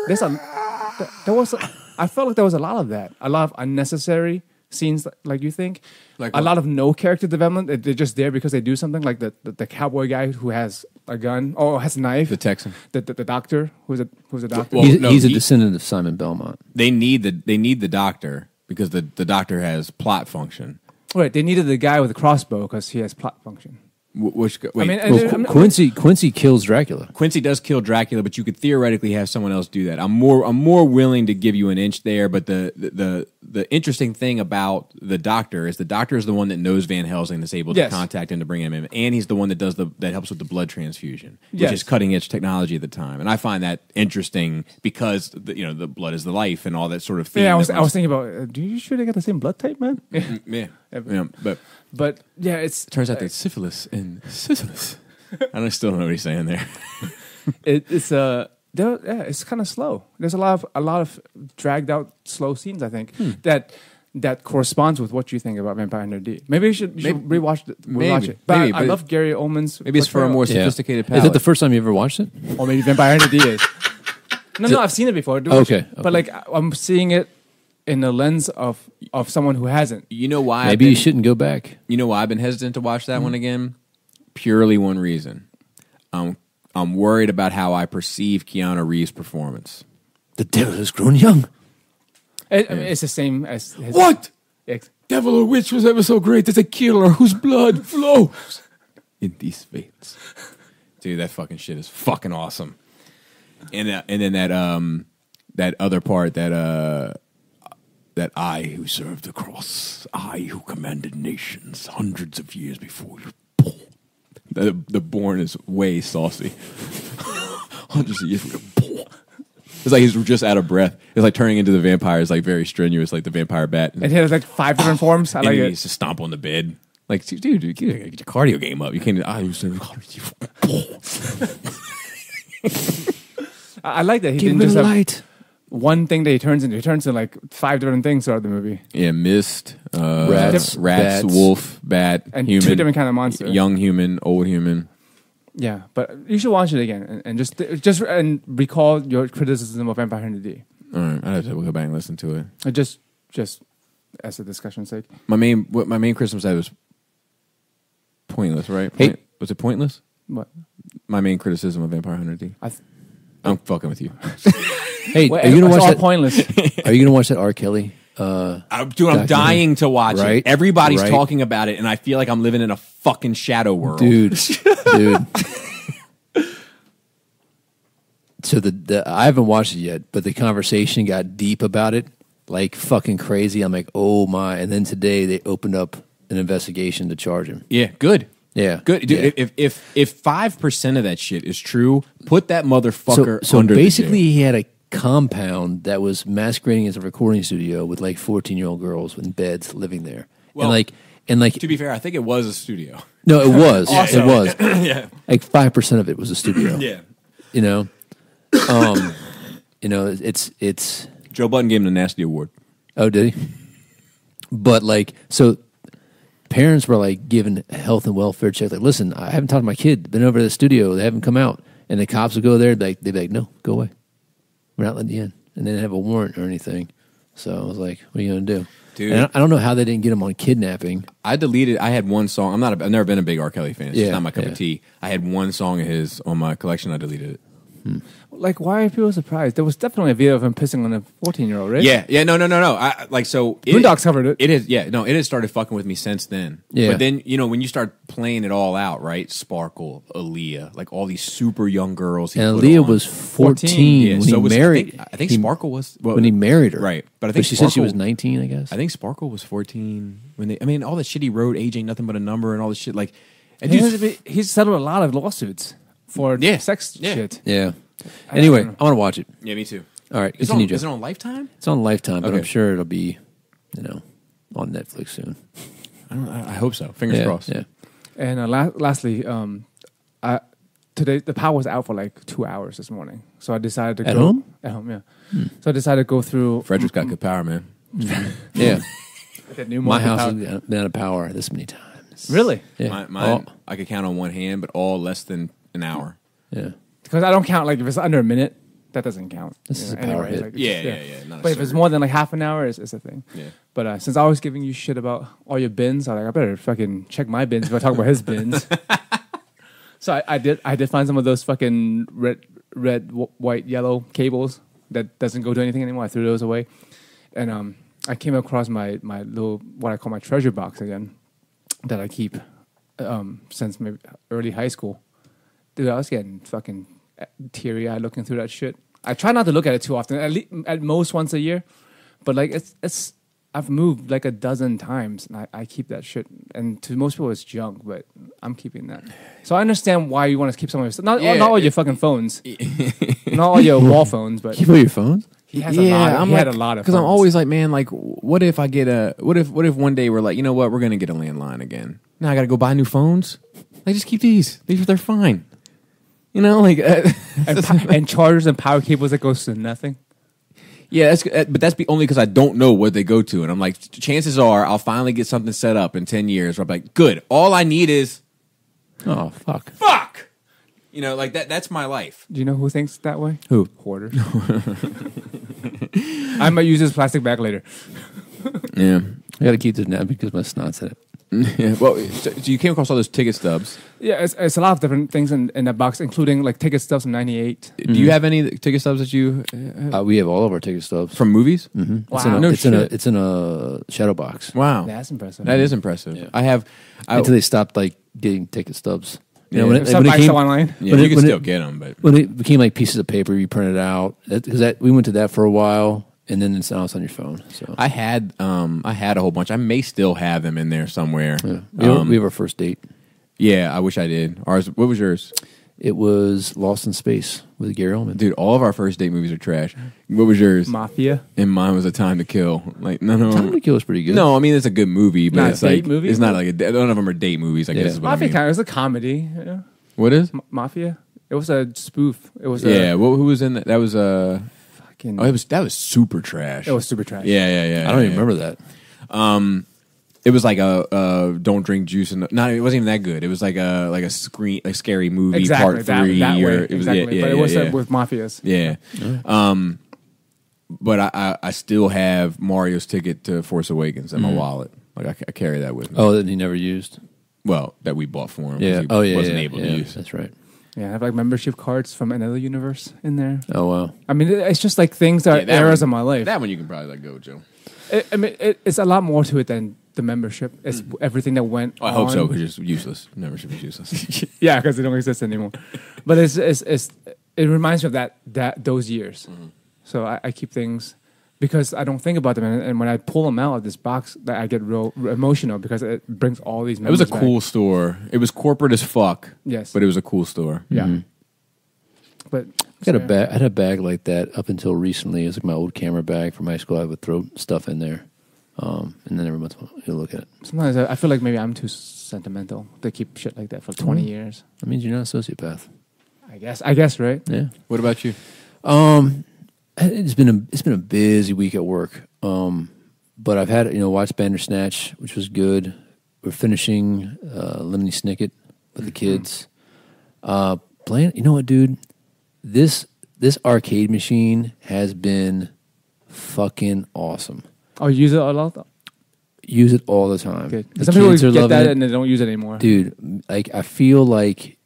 [SPEAKER 3] I felt like there was a lot of that, a lot of unnecessary scenes, like you think,
[SPEAKER 4] Like
[SPEAKER 3] a
[SPEAKER 4] what?
[SPEAKER 3] lot of no character development. They're just there because they do something. Like the cowboy guy who has a gun, has a knife.
[SPEAKER 4] The Texan.
[SPEAKER 3] The doctor who's a doctor.
[SPEAKER 4] Well,
[SPEAKER 2] he's a
[SPEAKER 4] he-
[SPEAKER 2] descendant of Simon Belmont.
[SPEAKER 4] They need the doctor because the doctor has plot function.
[SPEAKER 3] Right, they needed the guy with the crossbow because he has plot function.
[SPEAKER 4] Wait,
[SPEAKER 3] mean,
[SPEAKER 2] Well, Quincy kills Dracula.
[SPEAKER 4] Quincy does kill Dracula, but you could theoretically have someone else do that. I'm more willing to give you an inch there, but the interesting thing about the doctor is the one that knows Van Helsing, that's able to
[SPEAKER 3] Yes.
[SPEAKER 4] contact him to bring him in, and he's the one that that helps with the blood transfusion, which
[SPEAKER 3] Yes.
[SPEAKER 4] is cutting edge technology at the time. And I find that interesting because the blood is the life and all that sort of thing.
[SPEAKER 3] Yeah, I was thinking about. Do you sure they got the same blood type, man?
[SPEAKER 4] yeah,
[SPEAKER 3] But yeah, it's
[SPEAKER 4] turns out there's syphilis and syphilis. I still don't know what he's saying there.
[SPEAKER 3] it's kind of slow. There's a lot of dragged out slow scenes. I think that corresponds with what you think about Vampire Hunter D. Maybe you should rewatch it. But I
[SPEAKER 4] but
[SPEAKER 3] love Gary Oldman's.
[SPEAKER 4] Maybe it's for a more
[SPEAKER 3] portrayal.
[SPEAKER 4] sophisticated
[SPEAKER 2] Is
[SPEAKER 4] palate.
[SPEAKER 2] that the first time you ever watched it?
[SPEAKER 3] Or maybe Vampire Hunter D is. No, I've seen it before.
[SPEAKER 2] Okay.
[SPEAKER 3] But like I'm seeing it in the lens of someone who hasn't.
[SPEAKER 4] You know why?
[SPEAKER 2] Maybe you shouldn't go back.
[SPEAKER 4] You know why I've been hesitant to watch that one again? Purely one reason. I'm worried about how I perceive Keanu Reeves' performance.
[SPEAKER 2] The devil has grown young.
[SPEAKER 3] I mean, it's the same as his,
[SPEAKER 4] What?
[SPEAKER 3] Ex-
[SPEAKER 4] Devil or witch was ever so great as a killer whose blood flows in these veins. Dude, that fucking shit is fucking awesome. And then that other part that I who served the cross, I who commanded nations hundreds of years before you born. The born is way saucy. Hundreds of years before you're born. It's like he's just out of breath. It's like turning into the vampire is like very strenuous, like the vampire bat.
[SPEAKER 3] It has like 5 different forms. I
[SPEAKER 4] And
[SPEAKER 3] like
[SPEAKER 4] he
[SPEAKER 3] it.
[SPEAKER 4] needs to stomp on the bed. Like, dude, get your cardio game up. You can't.
[SPEAKER 3] I like that he
[SPEAKER 2] Give
[SPEAKER 3] didn't
[SPEAKER 2] me
[SPEAKER 3] just
[SPEAKER 2] the
[SPEAKER 3] have
[SPEAKER 2] light.
[SPEAKER 3] one thing that he turns into. He turns into like 5 different things throughout the movie.
[SPEAKER 4] Yeah, mist,
[SPEAKER 2] Rats,
[SPEAKER 4] rats,
[SPEAKER 2] bats.
[SPEAKER 4] wolf, bat,
[SPEAKER 3] And
[SPEAKER 4] human,
[SPEAKER 3] 2 different kind of monster.
[SPEAKER 4] young human, old human.
[SPEAKER 3] Yeah, but you should watch it again and just recall your criticism of Vampire Hunter D.
[SPEAKER 4] All right, I have to go back and listen to it.
[SPEAKER 3] Just as a discussion's sake.
[SPEAKER 4] My main criticism said was pointless, right?
[SPEAKER 2] Hey.
[SPEAKER 4] Was it pointless?
[SPEAKER 3] What?
[SPEAKER 4] My main criticism of Vampire Hunter D. I'm fucking with you.
[SPEAKER 2] Hey,
[SPEAKER 3] Well,
[SPEAKER 2] are you gonna
[SPEAKER 3] it's
[SPEAKER 2] watch
[SPEAKER 3] all
[SPEAKER 2] that?
[SPEAKER 3] pointless.
[SPEAKER 2] Are you gonna watch that R. Kelly?
[SPEAKER 4] I'm dying to watch
[SPEAKER 2] Right?
[SPEAKER 4] it. Everybody's
[SPEAKER 2] Right?
[SPEAKER 4] talking about it, and I feel like I'm living in a fucking shadow world.
[SPEAKER 2] dude. So I haven't watched it yet, but the conversation got deep about it, like fucking crazy. I'm like, oh my! And then today they opened up an investigation to charge him.
[SPEAKER 4] Yeah, good.
[SPEAKER 2] Yeah,
[SPEAKER 4] Good. Dude,
[SPEAKER 2] yeah.
[SPEAKER 4] if 5% of that shit is true, put that motherfucker
[SPEAKER 2] So
[SPEAKER 4] under
[SPEAKER 2] basically,
[SPEAKER 4] the jail.
[SPEAKER 2] he had a compound that was masquerading as a recording studio with like 14-year-old girls in beds living there,
[SPEAKER 4] Well,
[SPEAKER 2] and like
[SPEAKER 4] To be fair, I think it was a studio.
[SPEAKER 2] no, it was
[SPEAKER 3] Also-
[SPEAKER 2] it was
[SPEAKER 4] Yeah.
[SPEAKER 2] like 5% of it was a studio.
[SPEAKER 4] Yeah.
[SPEAKER 2] you know, it's.
[SPEAKER 4] Joe Budden gave him the Nasty Award.
[SPEAKER 2] Oh, did he? But like, so parents were like giving health and welfare checks. Like, listen, I haven't talked to my kid. Been over to the studio. They haven't come out. And the cops would go there. They'd be like, no, go away. We're not letting you in. And they didn't have a warrant or anything. So I was like, what are you going to do?
[SPEAKER 4] Dude.
[SPEAKER 2] And I don't know how they didn't get him on kidnapping.
[SPEAKER 4] I had one song. I've never been a big R. Kelly fan. It's just
[SPEAKER 2] Yeah,
[SPEAKER 4] not my cup
[SPEAKER 2] yeah.
[SPEAKER 4] of tea. I had one song of his on my collection. I deleted it.
[SPEAKER 3] Like, why are people surprised? There was definitely a video of him pissing on a 14-year-old, right?
[SPEAKER 4] Yeah. No.
[SPEAKER 3] Boondocks covered it.
[SPEAKER 4] It is. Yeah. No. It has started fucking with me since then.
[SPEAKER 2] Yeah.
[SPEAKER 4] But then when you start playing it all out, right? Sparkle, Aaliyah, like all these super young girls. he
[SPEAKER 2] And
[SPEAKER 4] put
[SPEAKER 2] Aaliyah
[SPEAKER 4] on.
[SPEAKER 2] was 14
[SPEAKER 4] Yeah,
[SPEAKER 2] when
[SPEAKER 4] so
[SPEAKER 2] he
[SPEAKER 4] was,
[SPEAKER 2] married.
[SPEAKER 4] I think Sparkle was
[SPEAKER 2] when he married her.
[SPEAKER 4] Right. But I think
[SPEAKER 2] she said she
[SPEAKER 4] Sparkle-
[SPEAKER 2] was 19, I guess.
[SPEAKER 4] I think Sparkle was 14 when they. I mean, all the shit he wrote, "Age Ain't Nothing But a Number," and all this shit. Like, and
[SPEAKER 3] He's settled a lot of lawsuits for
[SPEAKER 4] Yeah.
[SPEAKER 3] sex
[SPEAKER 4] Yeah.
[SPEAKER 3] shit.
[SPEAKER 2] Yeah. Anyway, I
[SPEAKER 3] don't
[SPEAKER 2] want to watch it.
[SPEAKER 4] yeah, me too.
[SPEAKER 2] All right,
[SPEAKER 4] Is
[SPEAKER 2] continue, Joe.
[SPEAKER 4] is it on Lifetime?
[SPEAKER 2] It's on Lifetime, but
[SPEAKER 4] Okay.
[SPEAKER 2] I'm sure it'll be, on Netflix soon.
[SPEAKER 4] I hope so. Fingers
[SPEAKER 2] Yeah,
[SPEAKER 4] crossed.
[SPEAKER 2] yeah.
[SPEAKER 3] And lastly, today the power was out for like 2 hours this morning, so I decided to
[SPEAKER 2] At
[SPEAKER 3] go
[SPEAKER 2] home?
[SPEAKER 3] at home. Yeah. So I decided to go through.
[SPEAKER 4] Frederick's got good power, man.
[SPEAKER 2] Yeah.
[SPEAKER 3] That new
[SPEAKER 2] My
[SPEAKER 3] market
[SPEAKER 2] house
[SPEAKER 3] power.
[SPEAKER 2] has been out of power this many times.
[SPEAKER 3] Really?
[SPEAKER 2] Yeah.
[SPEAKER 4] Mine, I could count on one hand, but all less than an hour.
[SPEAKER 2] Yeah.
[SPEAKER 3] Because I don't count, like, if it's under a minute, that doesn't count.
[SPEAKER 2] This
[SPEAKER 3] You
[SPEAKER 2] is
[SPEAKER 3] know,
[SPEAKER 2] a power
[SPEAKER 3] anyway,
[SPEAKER 2] hit.
[SPEAKER 3] like, it's
[SPEAKER 4] Yeah,
[SPEAKER 3] just-
[SPEAKER 4] not a
[SPEAKER 3] But if it's
[SPEAKER 4] surge.
[SPEAKER 3] more than like half an hour, it's a thing.
[SPEAKER 4] Yeah.
[SPEAKER 3] But since I was giving you shit about all your bins, I was like, I better fucking check my bins if I talk about his bins. So I did find some of those fucking red, white, yellow cables that doesn't go to anything anymore. I threw those away, and I came across my little, what I call my treasure box again, that I keep since maybe early high school. Dude, I was getting fucking teary-eyed looking through that shit. I try not to look at it too often, at most once a year. But like it's I've moved like a dozen times, and I keep that shit. And to most people, it's junk, but I'm keeping that. So I understand why you want to keep some of your stuff. Not all your fucking phones, not all your wall phones, but
[SPEAKER 2] Keep all your phones?
[SPEAKER 3] he has a lot. He had a lot of.
[SPEAKER 4] Because I'm
[SPEAKER 3] phones.
[SPEAKER 4] always like, man, like, what if I get a? What if one day we're like, you know what, we're gonna get a landline again. Now I got to go buy new phones. Like, just keep these. They're fine. You know, like,
[SPEAKER 3] and chargers and power cables that goes to nothing.
[SPEAKER 4] yeah, but that's only because I don't know what they go to, and I'm like, chances are I'll finally get something set up in 10 years. Where I'm like, good. All I need is
[SPEAKER 2] Oh, fuck.
[SPEAKER 4] fuck. You know, like that. That's my life.
[SPEAKER 3] Do you know who thinks that way?
[SPEAKER 4] Who?
[SPEAKER 3] Hoarders. I might use this plastic bag later.
[SPEAKER 4] Yeah.
[SPEAKER 2] I got to keep this now because my snot's in it.
[SPEAKER 4] Yeah. Well, so you came across all those ticket stubs.
[SPEAKER 3] Yeah, it's a lot of different things in that box, including like ticket stubs from '98.
[SPEAKER 4] Do you have any ticket stubs that you
[SPEAKER 2] We have all of our ticket stubs.
[SPEAKER 4] from movies?
[SPEAKER 2] Mm-hmm.
[SPEAKER 3] Wow.
[SPEAKER 4] No
[SPEAKER 2] It's
[SPEAKER 4] shit.
[SPEAKER 2] in a shadow box.
[SPEAKER 4] Wow,
[SPEAKER 3] That's impressive.
[SPEAKER 4] that is impressive.
[SPEAKER 2] Yeah.
[SPEAKER 4] I have.
[SPEAKER 2] Until they stopped like getting ticket stubs. You know,
[SPEAKER 4] Yeah.
[SPEAKER 2] when it,
[SPEAKER 3] Some
[SPEAKER 2] when it
[SPEAKER 3] buying
[SPEAKER 2] came,
[SPEAKER 3] stuff online.
[SPEAKER 4] Yeah,
[SPEAKER 2] When
[SPEAKER 4] you
[SPEAKER 2] it-
[SPEAKER 4] can
[SPEAKER 2] when
[SPEAKER 4] still
[SPEAKER 2] it-
[SPEAKER 4] get them, but
[SPEAKER 2] when it became like pieces of paper you printed out, because we went to that for a while, and then it's now it's on your phone. So
[SPEAKER 4] I had a whole bunch. I may still have them in there somewhere.
[SPEAKER 2] yeah.
[SPEAKER 4] Um,
[SPEAKER 2] We have our first date.
[SPEAKER 4] yeah, I wish I did. Ours. What was yours?
[SPEAKER 2] It was Lost in Space with Gary Oldman.
[SPEAKER 4] Dude, all of our first date movies are trash. What was yours?
[SPEAKER 3] Mafia.
[SPEAKER 4] And mine was A Time to Kill. Like none of
[SPEAKER 2] Time
[SPEAKER 4] them.
[SPEAKER 2] to Kill is pretty good.
[SPEAKER 4] No, I mean it's a good movie, but
[SPEAKER 3] Not a
[SPEAKER 4] it's
[SPEAKER 3] date
[SPEAKER 4] like
[SPEAKER 3] movie?
[SPEAKER 4] it's not like none of them are date movies. I
[SPEAKER 2] Yeah.
[SPEAKER 4] guess is what
[SPEAKER 3] Mafia
[SPEAKER 4] I mean.
[SPEAKER 3] kind of, it was a comedy. Yeah.
[SPEAKER 4] What is?
[SPEAKER 3] Mafia. It was a spoof. It was
[SPEAKER 4] Yeah. Who was in that? That was
[SPEAKER 3] fucking.
[SPEAKER 4] Oh, that was super trash.
[SPEAKER 3] It was super trash.
[SPEAKER 4] Yeah.
[SPEAKER 2] I don't even remember that.
[SPEAKER 4] It was like a don't drink juice and not. It wasn't even that good. It was like a scary movie
[SPEAKER 3] Exactly.
[SPEAKER 4] part 3
[SPEAKER 3] that
[SPEAKER 4] or
[SPEAKER 3] way.
[SPEAKER 4] it was
[SPEAKER 3] Exactly. But it was with mafias.
[SPEAKER 4] yeah. But I still have Mario's ticket to Force Awakens in my wallet. Like I carry that with me.
[SPEAKER 2] Oh, that he never used.
[SPEAKER 4] Well, that we bought for him.
[SPEAKER 2] Yeah.
[SPEAKER 4] He
[SPEAKER 2] Oh, yeah.
[SPEAKER 4] wasn't
[SPEAKER 2] yeah,
[SPEAKER 4] able
[SPEAKER 2] yeah,
[SPEAKER 4] to use.
[SPEAKER 2] That's right.
[SPEAKER 3] Yeah, I have like membership cards from another universe in there.
[SPEAKER 2] Oh wow.
[SPEAKER 3] I mean, it's just like things that
[SPEAKER 4] Yeah,
[SPEAKER 3] are
[SPEAKER 4] that
[SPEAKER 3] eras
[SPEAKER 4] one-
[SPEAKER 3] of my life.
[SPEAKER 4] That one you can probably let go, Joe.
[SPEAKER 3] It's a lot more to it than the membership. It's everything that went.
[SPEAKER 4] I hope so
[SPEAKER 3] on.
[SPEAKER 4] because it's useless. Membership is useless.
[SPEAKER 3] Yeah, because they don't exist anymore. But it reminds me of those years.
[SPEAKER 4] Mm-hmm.
[SPEAKER 3] So I keep things because I don't think about them, and when I pull them out of this box, that I get real emotional because it brings all these
[SPEAKER 4] It was a
[SPEAKER 3] memories
[SPEAKER 4] cool
[SPEAKER 3] back.
[SPEAKER 4] store. It was corporate as fuck.
[SPEAKER 3] Yes.
[SPEAKER 4] But it was a cool store.
[SPEAKER 3] Yeah. But
[SPEAKER 2] I got a bag. I had a bag like that up until recently. It was like my old camera bag from high school. I would throw stuff in there, and then every once in a while you'll look at it.
[SPEAKER 3] Sometimes I feel like maybe I'm too sentimental to keep shit like that for 20 years.
[SPEAKER 2] That means you're not a sociopath.
[SPEAKER 3] I guess, right?
[SPEAKER 2] Yeah.
[SPEAKER 4] What about you?
[SPEAKER 2] It's been a busy week at work. But I've had watched Bandersnatch, which was good. We're finishing Lemony Snicket with the kids. Playing. You know what, dude? This arcade machine has been fucking awesome.
[SPEAKER 3] Oh, you use it a lot?
[SPEAKER 2] Use it all the time.
[SPEAKER 3] Good.
[SPEAKER 2] The
[SPEAKER 3] Some people
[SPEAKER 2] kids are
[SPEAKER 3] get
[SPEAKER 2] loving
[SPEAKER 3] that
[SPEAKER 2] it.
[SPEAKER 3] and they don't use it anymore.
[SPEAKER 2] Dude, like I feel like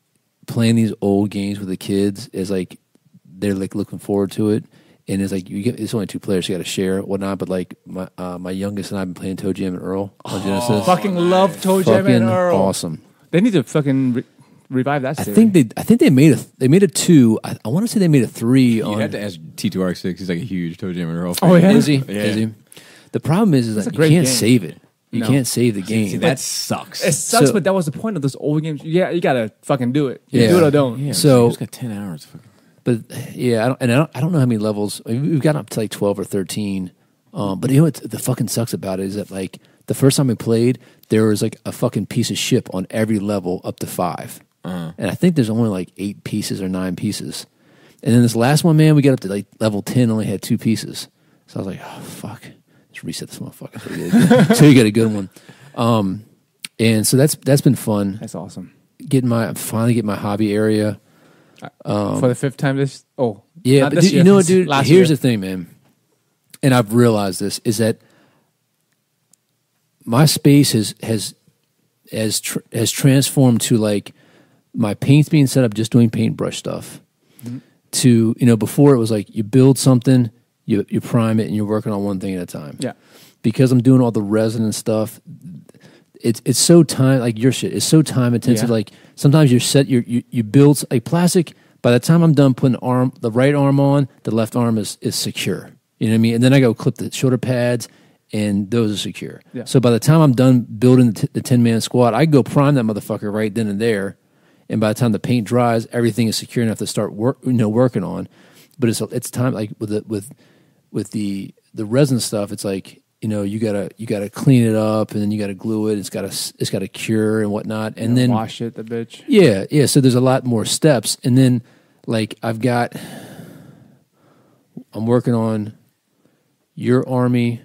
[SPEAKER 2] playing these old games with the kids is like they're like looking forward to it, and it's like it's only 2 players, so you got to share it, whatnot. But like my youngest and I've been playing Toe Jam and Earl on Genesis.
[SPEAKER 3] Fucking love Toe Jam
[SPEAKER 2] Fucking
[SPEAKER 3] and Earl.
[SPEAKER 2] awesome.
[SPEAKER 3] They need to fucking revive that
[SPEAKER 2] I
[SPEAKER 3] series.
[SPEAKER 2] think they made a 2. I want to say they made a 3
[SPEAKER 4] You
[SPEAKER 2] on.
[SPEAKER 4] had to ask T2R6. He's like a huge Toe Jam and Earl
[SPEAKER 3] Oh,
[SPEAKER 4] fan.
[SPEAKER 3] yeah?
[SPEAKER 2] Is he?
[SPEAKER 4] Yeah.
[SPEAKER 2] Is he? The problem is
[SPEAKER 3] That's
[SPEAKER 2] that
[SPEAKER 3] a
[SPEAKER 2] you
[SPEAKER 3] great
[SPEAKER 2] can't
[SPEAKER 3] game.
[SPEAKER 2] save it. You
[SPEAKER 3] No.
[SPEAKER 2] can't save the game.
[SPEAKER 4] See, that sucks.
[SPEAKER 3] It sucks,
[SPEAKER 2] So-
[SPEAKER 3] but that was the point of those old games. Yeah, you gotta fucking do it. You
[SPEAKER 2] Yeah.
[SPEAKER 3] do it or don't.
[SPEAKER 4] Yeah,
[SPEAKER 2] So-
[SPEAKER 4] you just got 10 hours.
[SPEAKER 2] But yeah, I don't know how many levels. I mean, we've gotten up to like 12 or 13. But you know what the fucking sucks about it is that like the first time we played, there was like a fucking piece of ship on every level up to 5. And I think there's only like 8 pieces or 9 pieces. And then this last one, man, we got up to like level 10, only had 2 pieces. So I was like, oh, fuck. Just reset this motherfucker. So you get a good one. And so that's been fun.
[SPEAKER 3] That's awesome.
[SPEAKER 2] Finally getting my hobby area.
[SPEAKER 3] For the 5th time this... Oh.
[SPEAKER 2] Yeah, but you know what, dude? Here's the thing, man. And I've realized this, is that my space has transformed to like my paint's being set up just doing paintbrush stuff. Mm-hmm. To, before it was like you build something, you prime it, and you're working on one thing at a time. Yeah. Because I'm doing all the resin and stuff, it's so time, like your shit, it's so time intensive. Yeah. Like sometimes you build like plastic. By the time I'm done putting the right arm on, the left arm is secure. You know what I mean? And then I go clip the shoulder pads, and those are secure. Yeah. So by the time I'm done building the 10-man squad, I go prime that motherfucker right then and there. And by the time the paint dries, everything is secure enough to start working on. But it's time, like with the resin stuff. It's like, you gotta clean it up, and then you gotta glue it. It's gotta cure and whatnot, and then
[SPEAKER 3] wash it, the bitch.
[SPEAKER 2] Yeah. So there's a lot more steps, and then like I'm working on your army,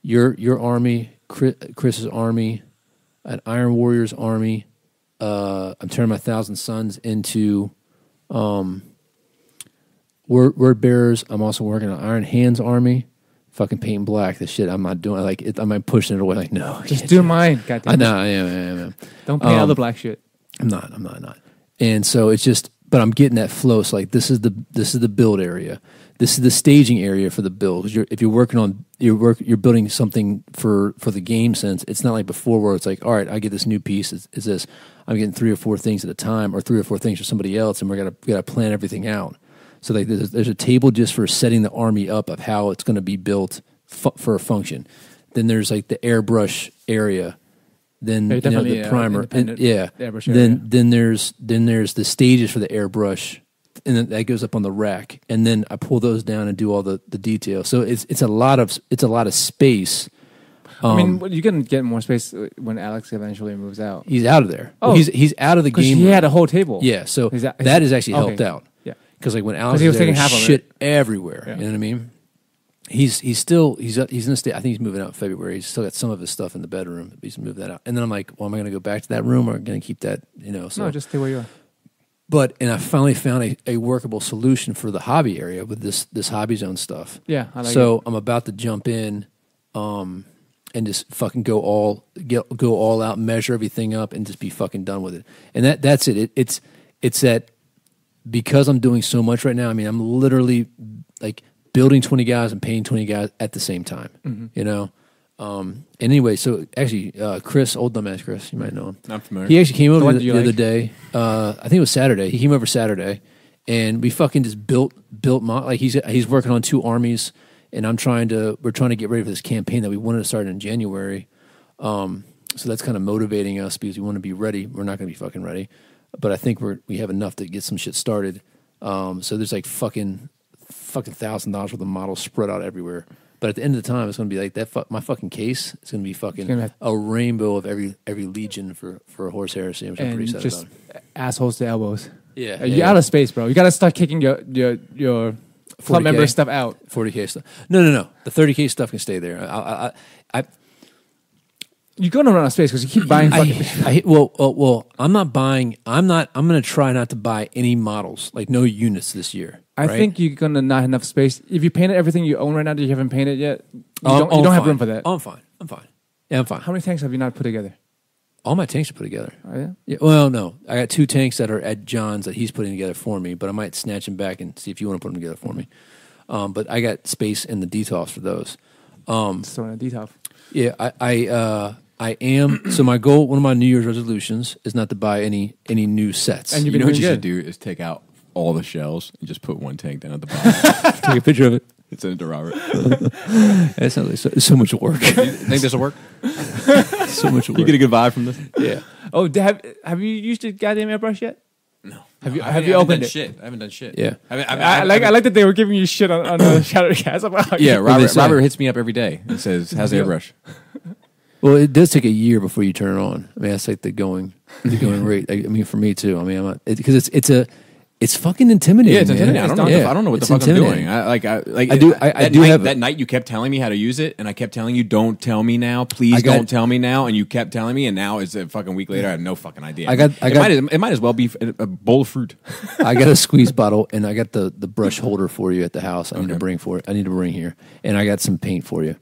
[SPEAKER 2] your army, Chris's army, an Iron Warrior's army. I'm turning my 1,000 Suns into word bearers. I'm also working on Iron Hands army. Fucking painting black. This shit I'm not doing. Like I'm pushing it away. Like no,
[SPEAKER 3] just do mine. Goddamn.
[SPEAKER 2] I know. I am.
[SPEAKER 3] Don't paint all the black shit.
[SPEAKER 2] I'm not. And so it's just. But I'm getting that flow. So like this is the build area. This is the staging area for the build. Because if you're working on you're building something for the game sense. It's not like before where it's like, all right, I get this new piece. Is this? I'm getting 3 or 4 things at a time, or 3 or 4 things for somebody else, and we gotta plan everything out. So like there's a table just for setting the army up of how it's going to be built for a function. Then there's like the airbrush area. Then the primer. And, then there's the stages for the airbrush, and then that goes up on the rack. And then I pull those down and do all the detail. So it's a lot of space.
[SPEAKER 3] I mean, you're gonna get more space when Alex eventually moves out.
[SPEAKER 2] He's out of there. Oh, well, he's out of the game.
[SPEAKER 3] He had a whole table.
[SPEAKER 2] Yeah, so that has actually helped out. Because like when Alex was taking half of shit everywhere, you know what I mean? He's in the state. I think he's moving out in February. He's still got some of his stuff in the bedroom. But he's moved that out. And then I'm like, well, am I going to go back to that room, or going to keep that? So,
[SPEAKER 3] no, just stay where you are.
[SPEAKER 2] And I finally found a workable solution for the hobby area with this hobby zone stuff.
[SPEAKER 3] Yeah, I like
[SPEAKER 2] so I'm about to jump in, and just fucking go all out, measure everything up, and just be fucking done with it. And that's it. It's that. Because I'm doing so much right now, I mean, I'm literally like building 20 guys and paying 20 guys at the same time, And anyway, so actually, Chris, old dumbass Chris, you might know him.
[SPEAKER 4] I'm familiar.
[SPEAKER 2] He actually came over the other day. I think it was Saturday. He came over Saturday, and we fucking just built. Like he's working on 2 armies, and we're trying to get ready for this campaign that we wanted to start in January. So that's kind of motivating us because we want to be ready. We're not going to be fucking ready. But I think we have enough to get some shit started. So there's like fucking $1,000 worth of models spread out everywhere. But at the end of the time, it's going to be like that. My fucking case is going to be fucking a rainbow of every legion for a horse heresy. I'm pretty excited
[SPEAKER 3] just about. Assholes to elbows.
[SPEAKER 2] Yeah,
[SPEAKER 3] you're out of space, bro. You got to start kicking your club member stuff out.
[SPEAKER 2] 40K stuff. No. The 30K stuff can stay there.
[SPEAKER 3] You're going to run out of space because you keep buying fucking...
[SPEAKER 2] Well, I'm not buying... I'm going to try not to buy any models, like no units this year.
[SPEAKER 3] I think you're going to not have enough space. If you painted everything you own right now that you haven't painted yet, you don't have room for that.
[SPEAKER 2] Oh, I'm fine. Yeah, I'm fine.
[SPEAKER 3] How many tanks have you not put together?
[SPEAKER 2] All my tanks are put together.
[SPEAKER 3] Oh, yeah?
[SPEAKER 2] Well, no. I got 2 tanks that are at John's that he's putting together for me, but I might snatch them back and see if you want to put them together for me. But I got space in the detolfs for those.
[SPEAKER 3] Just throwing a detolf.
[SPEAKER 2] Yeah, I am. So my goal, one of my New Year's resolutions, is not to buy any new sets.
[SPEAKER 4] And you know what you should do is take out all the shells and just put 1 tank down at the bottom.
[SPEAKER 2] Take a picture of it.
[SPEAKER 4] Send it to Robert.
[SPEAKER 2] It's so much work.
[SPEAKER 4] You think this will work?
[SPEAKER 2] So much work.
[SPEAKER 4] You get a good vibe from this?
[SPEAKER 2] Yeah.
[SPEAKER 3] Oh, have you used the goddamn airbrush yet?
[SPEAKER 4] No.
[SPEAKER 3] Have you opened it?
[SPEAKER 4] Shit. I haven't done shit.
[SPEAKER 2] Yeah.
[SPEAKER 3] I like that they were giving you shit on the Shoutouts.
[SPEAKER 4] Yeah, Robert hits me up every day and says, "How's the airbrush?"
[SPEAKER 2] Well, it does take a year before you turn it on. I mean, that's like the going rate. I mean, for me too. I mean, because It's fucking intimidating.
[SPEAKER 4] Yeah, it's intimidating.
[SPEAKER 2] man.
[SPEAKER 4] I don't know what the fuck I'm doing. I do have that night you kept telling me how to use it, and I kept telling you, don't tell me now, please don't tell me now, and you kept telling me, and now it's a fucking week later. I have no fucking idea. It might as well be a bowl of fruit.
[SPEAKER 2] I got a squeeze bottle, and I got the brush holder for you at the house. I need to bring here, and I got some paint for you.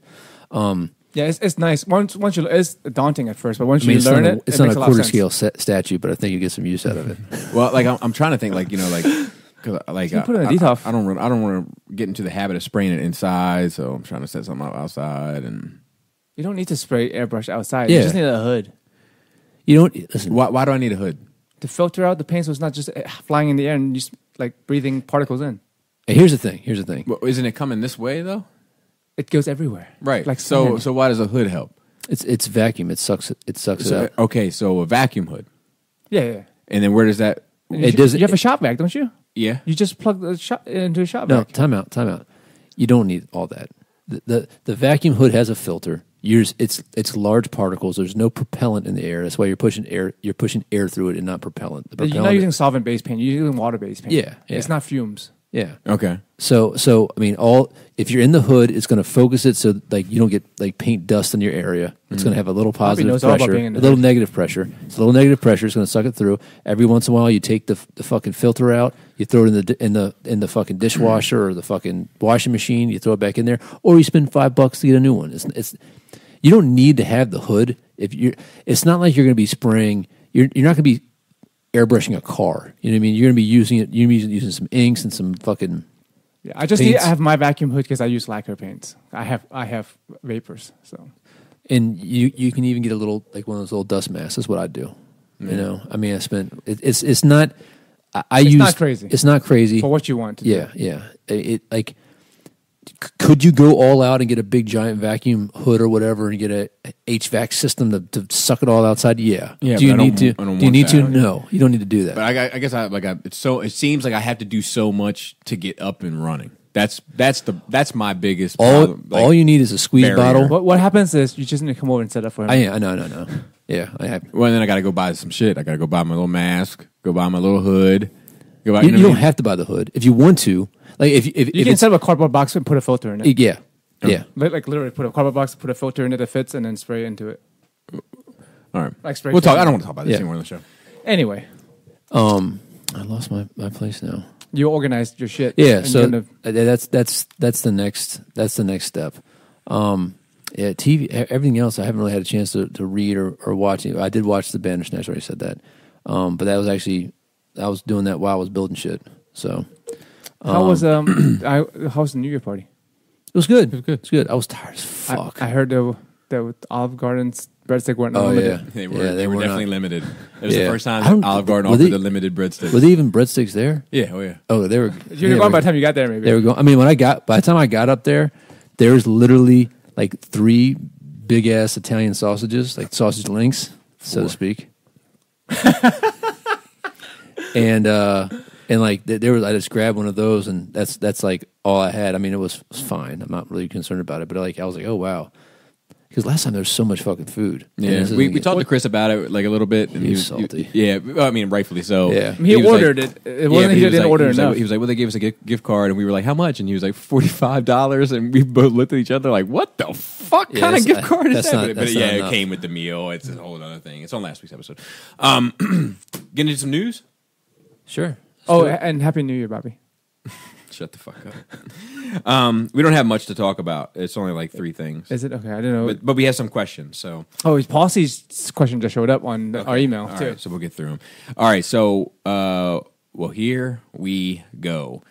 [SPEAKER 3] Yeah, it's nice. Once you, it's daunting at first, but once you learn it,
[SPEAKER 2] it's
[SPEAKER 3] it
[SPEAKER 2] not
[SPEAKER 3] makes
[SPEAKER 2] a
[SPEAKER 3] a lot
[SPEAKER 2] quarter
[SPEAKER 3] of
[SPEAKER 2] scale
[SPEAKER 3] sense.
[SPEAKER 2] statue, but I think you get some use out of it.
[SPEAKER 4] Well, like I'm trying to think, like
[SPEAKER 3] You put it in a detox.
[SPEAKER 4] I don't want to get into the habit of spraying it inside, so I'm trying to set something up outside. And
[SPEAKER 3] You don't need to spray airbrush outside.
[SPEAKER 2] Yeah.
[SPEAKER 3] You just need a hood
[SPEAKER 2] You don't listen.
[SPEAKER 4] why do I need a hood?
[SPEAKER 3] to filter out the paint, so it's not just flying in the air and just like breathing particles in.
[SPEAKER 2] Here's the thing.
[SPEAKER 4] Well, isn't it coming this way though?
[SPEAKER 3] It goes everywhere.
[SPEAKER 4] Right.
[SPEAKER 3] Like
[SPEAKER 4] so
[SPEAKER 3] sand.
[SPEAKER 4] why does a hood help?
[SPEAKER 2] It's vacuum. It sucks it out.
[SPEAKER 4] Okay, so a vacuum hood,
[SPEAKER 3] Yeah.
[SPEAKER 4] and then where does that?
[SPEAKER 2] It doesn't.
[SPEAKER 3] You have a shop vac, don't you?
[SPEAKER 4] Yeah.
[SPEAKER 3] You just plug the shop into a shop
[SPEAKER 2] No,
[SPEAKER 3] vac.
[SPEAKER 2] time out. You don't need all that. The vacuum hood has a filter. It's large particles. There's no propellant in the air. That's why you're pushing air. You're pushing air through it and not propellant. The
[SPEAKER 3] You're not
[SPEAKER 2] propellant-
[SPEAKER 3] using solvent-based paint. You're using water-based paint.
[SPEAKER 2] Yeah.
[SPEAKER 3] It's not fumes.
[SPEAKER 2] Yeah.
[SPEAKER 4] Okay.
[SPEAKER 2] So I mean, if you're in the hood, it's going to focus it so like you don't get like paint dust in your area. It's going to have a little positive
[SPEAKER 3] knows all about
[SPEAKER 2] pressure,
[SPEAKER 3] being
[SPEAKER 2] a
[SPEAKER 3] in the
[SPEAKER 2] little
[SPEAKER 3] hood.
[SPEAKER 2] negative pressure. It's a little negative pressure. It's going to suck it through. Every once in a while, you take the fucking filter out. You throw it in the fucking dishwasher or the fucking washing machine. You throw it back in there, or you spend $5 to get a new one. It's you don't need to have the hood if you're. It's not like you're going to be spraying. You're not going to be airbrushing a car. You know what I mean? You're going to be using it. You're going to be using some inks and some fucking.
[SPEAKER 3] Yeah, I have my vacuum hood because I use lacquer paints. I have vapors. So,
[SPEAKER 2] And you can even get a little like one of those little dust masks. That's what I do. You know, I mean, I spent it's not. It's
[SPEAKER 3] not crazy.
[SPEAKER 2] It's not crazy
[SPEAKER 3] for what you want to do.
[SPEAKER 2] Yeah. It like. Could you go all out and get a big giant vacuum hood or whatever and get a HVAC system to suck it all outside? Yeah.
[SPEAKER 4] Yeah,
[SPEAKER 2] Do you
[SPEAKER 4] but I
[SPEAKER 2] need to?
[SPEAKER 4] don't
[SPEAKER 2] Do you
[SPEAKER 4] want
[SPEAKER 2] need
[SPEAKER 4] that.
[SPEAKER 2] to? No, you don't need to do that.
[SPEAKER 4] But I guess it seems like I have to do so much to get up and running. That's my biggest problem.
[SPEAKER 2] all you need is a squeeze
[SPEAKER 4] barrier.
[SPEAKER 2] bottle.
[SPEAKER 3] What happens is you just need to come over and set up for him.
[SPEAKER 2] I know. Yeah, I have.
[SPEAKER 4] Well, then I got to go buy some shit. I got to go buy my little mask, go buy my little hood. Go buy,
[SPEAKER 2] You
[SPEAKER 4] know what I
[SPEAKER 2] don't
[SPEAKER 4] mean?
[SPEAKER 2] have to buy the hood if you want to. Like if
[SPEAKER 3] You
[SPEAKER 2] if
[SPEAKER 3] can
[SPEAKER 2] it's
[SPEAKER 3] set up a cardboard box and put a filter in it.
[SPEAKER 2] yeah.
[SPEAKER 3] Like literally put a cardboard box, put a filter in it that fits, and then spray into it.
[SPEAKER 4] All right.
[SPEAKER 3] Like spray
[SPEAKER 4] We'll talk.
[SPEAKER 3] tan.
[SPEAKER 4] I don't want to talk about this
[SPEAKER 2] Yeah.
[SPEAKER 4] anymore on the show.
[SPEAKER 3] Anyway,
[SPEAKER 2] I lost my place now.
[SPEAKER 3] you organized your shit.
[SPEAKER 2] Yeah,
[SPEAKER 3] and
[SPEAKER 2] so
[SPEAKER 3] you're gonna-
[SPEAKER 2] that's the next step. Yeah, TV. Everything else, I haven't really had a chance to read or watch. I did watch the Bandersnatch. I already said that, but that was actually I was doing that while I was building shit. So
[SPEAKER 3] how was how was the New Year party?
[SPEAKER 2] it was good. It's good. I was tired as fuck.
[SPEAKER 3] I heard that with Olive Garden's breadstick weren't
[SPEAKER 2] Oh,
[SPEAKER 3] unlimited.
[SPEAKER 2] yeah.
[SPEAKER 4] They were
[SPEAKER 2] were
[SPEAKER 4] definitely
[SPEAKER 2] not.
[SPEAKER 4] limited. It was
[SPEAKER 2] Yeah.
[SPEAKER 4] the first
[SPEAKER 2] I
[SPEAKER 4] time
[SPEAKER 2] don't-
[SPEAKER 4] that Olive Garden
[SPEAKER 2] were
[SPEAKER 4] offered
[SPEAKER 2] they-
[SPEAKER 4] the limited breadsticks.
[SPEAKER 2] Were there even breadsticks there?
[SPEAKER 4] Yeah, oh yeah.
[SPEAKER 2] Oh, they were.
[SPEAKER 3] You were gone by the time you got there, maybe.
[SPEAKER 2] They were going. I mean, by the time I got up there was literally like 3 big ass Italian sausages, like sausage links, so to speak. and like there was, I just grabbed one of those, and that's like all I had. I mean, it was fine. I'm not really concerned about it, but like I was like, oh wow, because last time there was so much fucking food. And
[SPEAKER 4] Yeah,
[SPEAKER 2] this is
[SPEAKER 4] we
[SPEAKER 2] like-
[SPEAKER 4] talked to Chris about it like a little bit. And
[SPEAKER 2] He was salty.
[SPEAKER 4] Yeah, well, I mean, rightfully so.
[SPEAKER 2] Yeah.
[SPEAKER 3] He
[SPEAKER 4] was
[SPEAKER 3] ordered
[SPEAKER 4] like-
[SPEAKER 3] it. It wasn't
[SPEAKER 4] but
[SPEAKER 3] he didn't
[SPEAKER 4] was
[SPEAKER 3] order
[SPEAKER 4] he was
[SPEAKER 3] enough.
[SPEAKER 4] He was like, well, they gave us a gift card, and we were like, how much? And he was like, $45, and we both looked at each other like, what the fuck
[SPEAKER 2] Yeah,
[SPEAKER 4] kind of
[SPEAKER 2] that's-
[SPEAKER 4] gift card is
[SPEAKER 2] that's
[SPEAKER 4] that?
[SPEAKER 2] not-
[SPEAKER 4] but
[SPEAKER 2] that's
[SPEAKER 4] yeah,
[SPEAKER 2] not
[SPEAKER 4] it
[SPEAKER 2] enough.
[SPEAKER 4] came with the meal. It's a whole other thing. It's on last week's episode. Getting into some news.
[SPEAKER 2] Sure.
[SPEAKER 3] Oh, and Happy New Year, Bobby.
[SPEAKER 4] Shut the fuck up. We don't have much to talk about. It's only like 3 things.
[SPEAKER 3] Is it okay? I didn't know.
[SPEAKER 4] But we have some questions, so
[SPEAKER 3] Oh, Policy's question just showed up on our email
[SPEAKER 4] all
[SPEAKER 3] too.
[SPEAKER 4] right, so we'll get through them. All right, so well, here we go.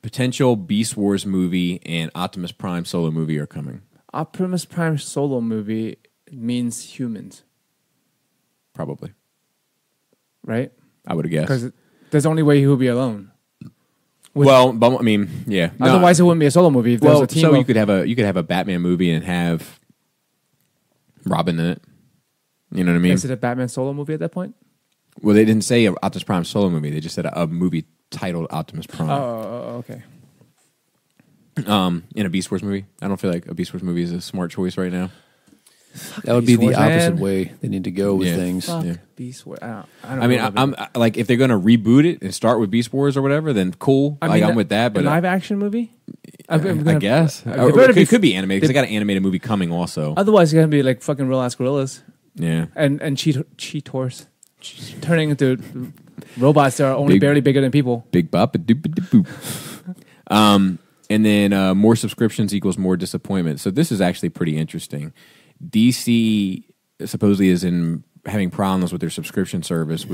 [SPEAKER 4] Potential Beast Wars movie and Optimus Prime solo movie are coming.
[SPEAKER 3] Optimus Prime solo movie means humans,
[SPEAKER 4] Probably,
[SPEAKER 3] right?
[SPEAKER 4] I would have guessed.
[SPEAKER 3] Because there's the only way he would be alone.
[SPEAKER 4] Well, but, I mean, yeah. No,
[SPEAKER 3] Otherwise, it wouldn't be a solo movie. If there
[SPEAKER 4] well,
[SPEAKER 3] was a team
[SPEAKER 4] so
[SPEAKER 3] of-
[SPEAKER 4] you could have a Batman movie and have Robin in it. You know what I mean?
[SPEAKER 3] Is it a Batman solo movie at that point?
[SPEAKER 4] Well, they didn't say a Optimus Prime solo movie. They just said a movie titled Optimus Prime.
[SPEAKER 3] Okay.
[SPEAKER 4] In a Beast Wars movie. I don't feel like a Beast Wars movie is a smart choice right now.
[SPEAKER 2] That would be the
[SPEAKER 3] Beast Wars,
[SPEAKER 2] opposite
[SPEAKER 3] man.
[SPEAKER 2] way they need to go with things.
[SPEAKER 3] Fuck
[SPEAKER 4] Yeah.
[SPEAKER 3] Beast Wars. I don't
[SPEAKER 4] I mean,
[SPEAKER 3] know
[SPEAKER 4] I'm like, if they're gonna reboot it and start with Beast Wars or whatever, then cool.
[SPEAKER 3] I mean,
[SPEAKER 4] I'm with that. But
[SPEAKER 3] a live action movie.
[SPEAKER 4] I guess
[SPEAKER 3] It
[SPEAKER 4] Or
[SPEAKER 3] better
[SPEAKER 4] it could be animated because
[SPEAKER 3] they-
[SPEAKER 4] they got an animated movie coming also.
[SPEAKER 3] Otherwise, it's gonna be like fucking real ass gorillas
[SPEAKER 4] Yeah.
[SPEAKER 3] and cheetors turning into robots that are only
[SPEAKER 4] Big-
[SPEAKER 3] barely bigger than people.
[SPEAKER 4] Big bop a doop a doop boop. And then more subscriptions equals more disappointment. So this is actually pretty interesting. DC supposedly is in having problems with their subscription service.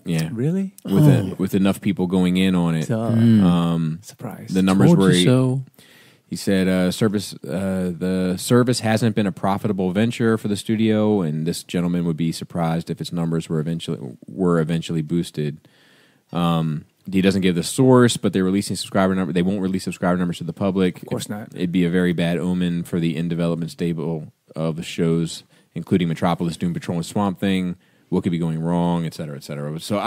[SPEAKER 4] Yeah.
[SPEAKER 3] Really?
[SPEAKER 4] With enough people going in on it.
[SPEAKER 3] Surprise.
[SPEAKER 4] The numbers
[SPEAKER 2] Told
[SPEAKER 4] were
[SPEAKER 2] you so.
[SPEAKER 4] He said the service hasn't been a profitable venture for the studio, and this gentleman would be surprised if its numbers were eventually boosted. He doesn't give the source, but they're releasing subscriber number. They won't release subscriber numbers to the public.
[SPEAKER 3] Of course not.
[SPEAKER 4] It'd be a very bad omen for the in development stable of the shows, including Metropolis, Doom Patrol, and Swamp Thing. What could be going wrong, et cetera, et cetera. So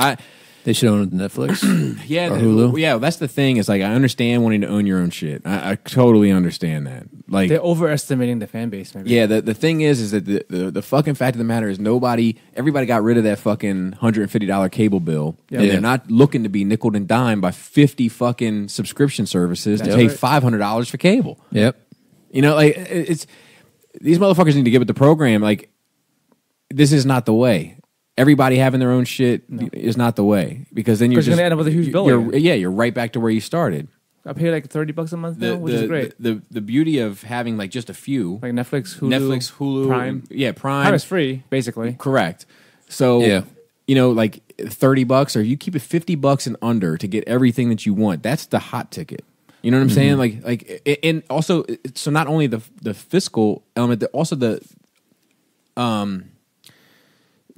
[SPEAKER 2] They should own Netflix
[SPEAKER 4] yeah,
[SPEAKER 2] or Hulu.
[SPEAKER 4] Yeah, that's the thing. Is like I understand wanting to own your own shit. I totally understand that. Like
[SPEAKER 3] They're overestimating the fan base. Maybe.
[SPEAKER 4] yeah, the thing is that the fucking fact of the matter is everybody got rid of that fucking $150 cable bill.
[SPEAKER 3] Yeah.
[SPEAKER 4] And
[SPEAKER 2] Yeah.
[SPEAKER 4] they're not looking to be nickeled and dimed by 50 fucking subscription services to
[SPEAKER 3] That's
[SPEAKER 4] pay
[SPEAKER 3] right.
[SPEAKER 4] $500 for cable.
[SPEAKER 2] Yep.
[SPEAKER 4] You know, like it's these motherfuckers need to get with the program. Like this is not the way. Everybody having their own shit is not the way because then you're
[SPEAKER 3] 'Cause you're
[SPEAKER 4] just
[SPEAKER 3] gonna end up with a huge bill
[SPEAKER 4] You're right back to where you started.
[SPEAKER 3] I pay like $30 a month now, which is great.
[SPEAKER 4] The beauty of having like just a few
[SPEAKER 3] Like Netflix, Hulu,
[SPEAKER 4] Prime, Prime.
[SPEAKER 3] Prime is free, basically.
[SPEAKER 4] Correct. So
[SPEAKER 2] Yeah.
[SPEAKER 4] you know, like $30, or you keep it $50 and under to get everything that you want. That's the hot ticket. You know what I'm saying? Like, and also, so not only the fiscal element, also the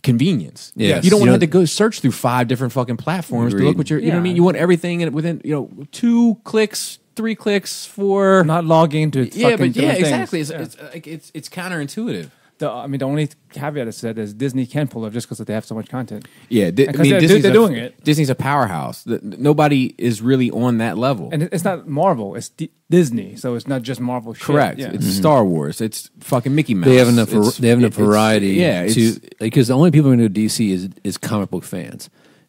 [SPEAKER 4] convenience.
[SPEAKER 2] Yes.
[SPEAKER 4] You don't want
[SPEAKER 2] You
[SPEAKER 4] to have
[SPEAKER 2] know-
[SPEAKER 4] to go search through 5 different fucking platforms to
[SPEAKER 2] Agreed.
[SPEAKER 4] look what you're. You know what I
[SPEAKER 3] Yeah.
[SPEAKER 4] mean? You want everything within 2 clicks, 3 clicks for.
[SPEAKER 3] Not logging into
[SPEAKER 4] Yeah, but
[SPEAKER 3] different
[SPEAKER 4] exactly.
[SPEAKER 3] things.
[SPEAKER 4] It's like it's counterintuitive.
[SPEAKER 3] The only caveat is that is Disney can pull it just because they have so much content.
[SPEAKER 4] Yeah,
[SPEAKER 3] Because they're doing it.
[SPEAKER 4] Disney's a powerhouse. Nobody is really on that level.
[SPEAKER 3] And it's not Marvel, it's Disney, so it's not just Marvel shit.
[SPEAKER 4] Correct.
[SPEAKER 3] Yeah.
[SPEAKER 4] It's Star Wars. It's fucking Mickey Mouse.
[SPEAKER 2] They have enough.
[SPEAKER 4] It's-
[SPEAKER 2] They have enough
[SPEAKER 4] it's-
[SPEAKER 2] variety.
[SPEAKER 4] Yeah,
[SPEAKER 2] because the only people who know DC is comic book fans.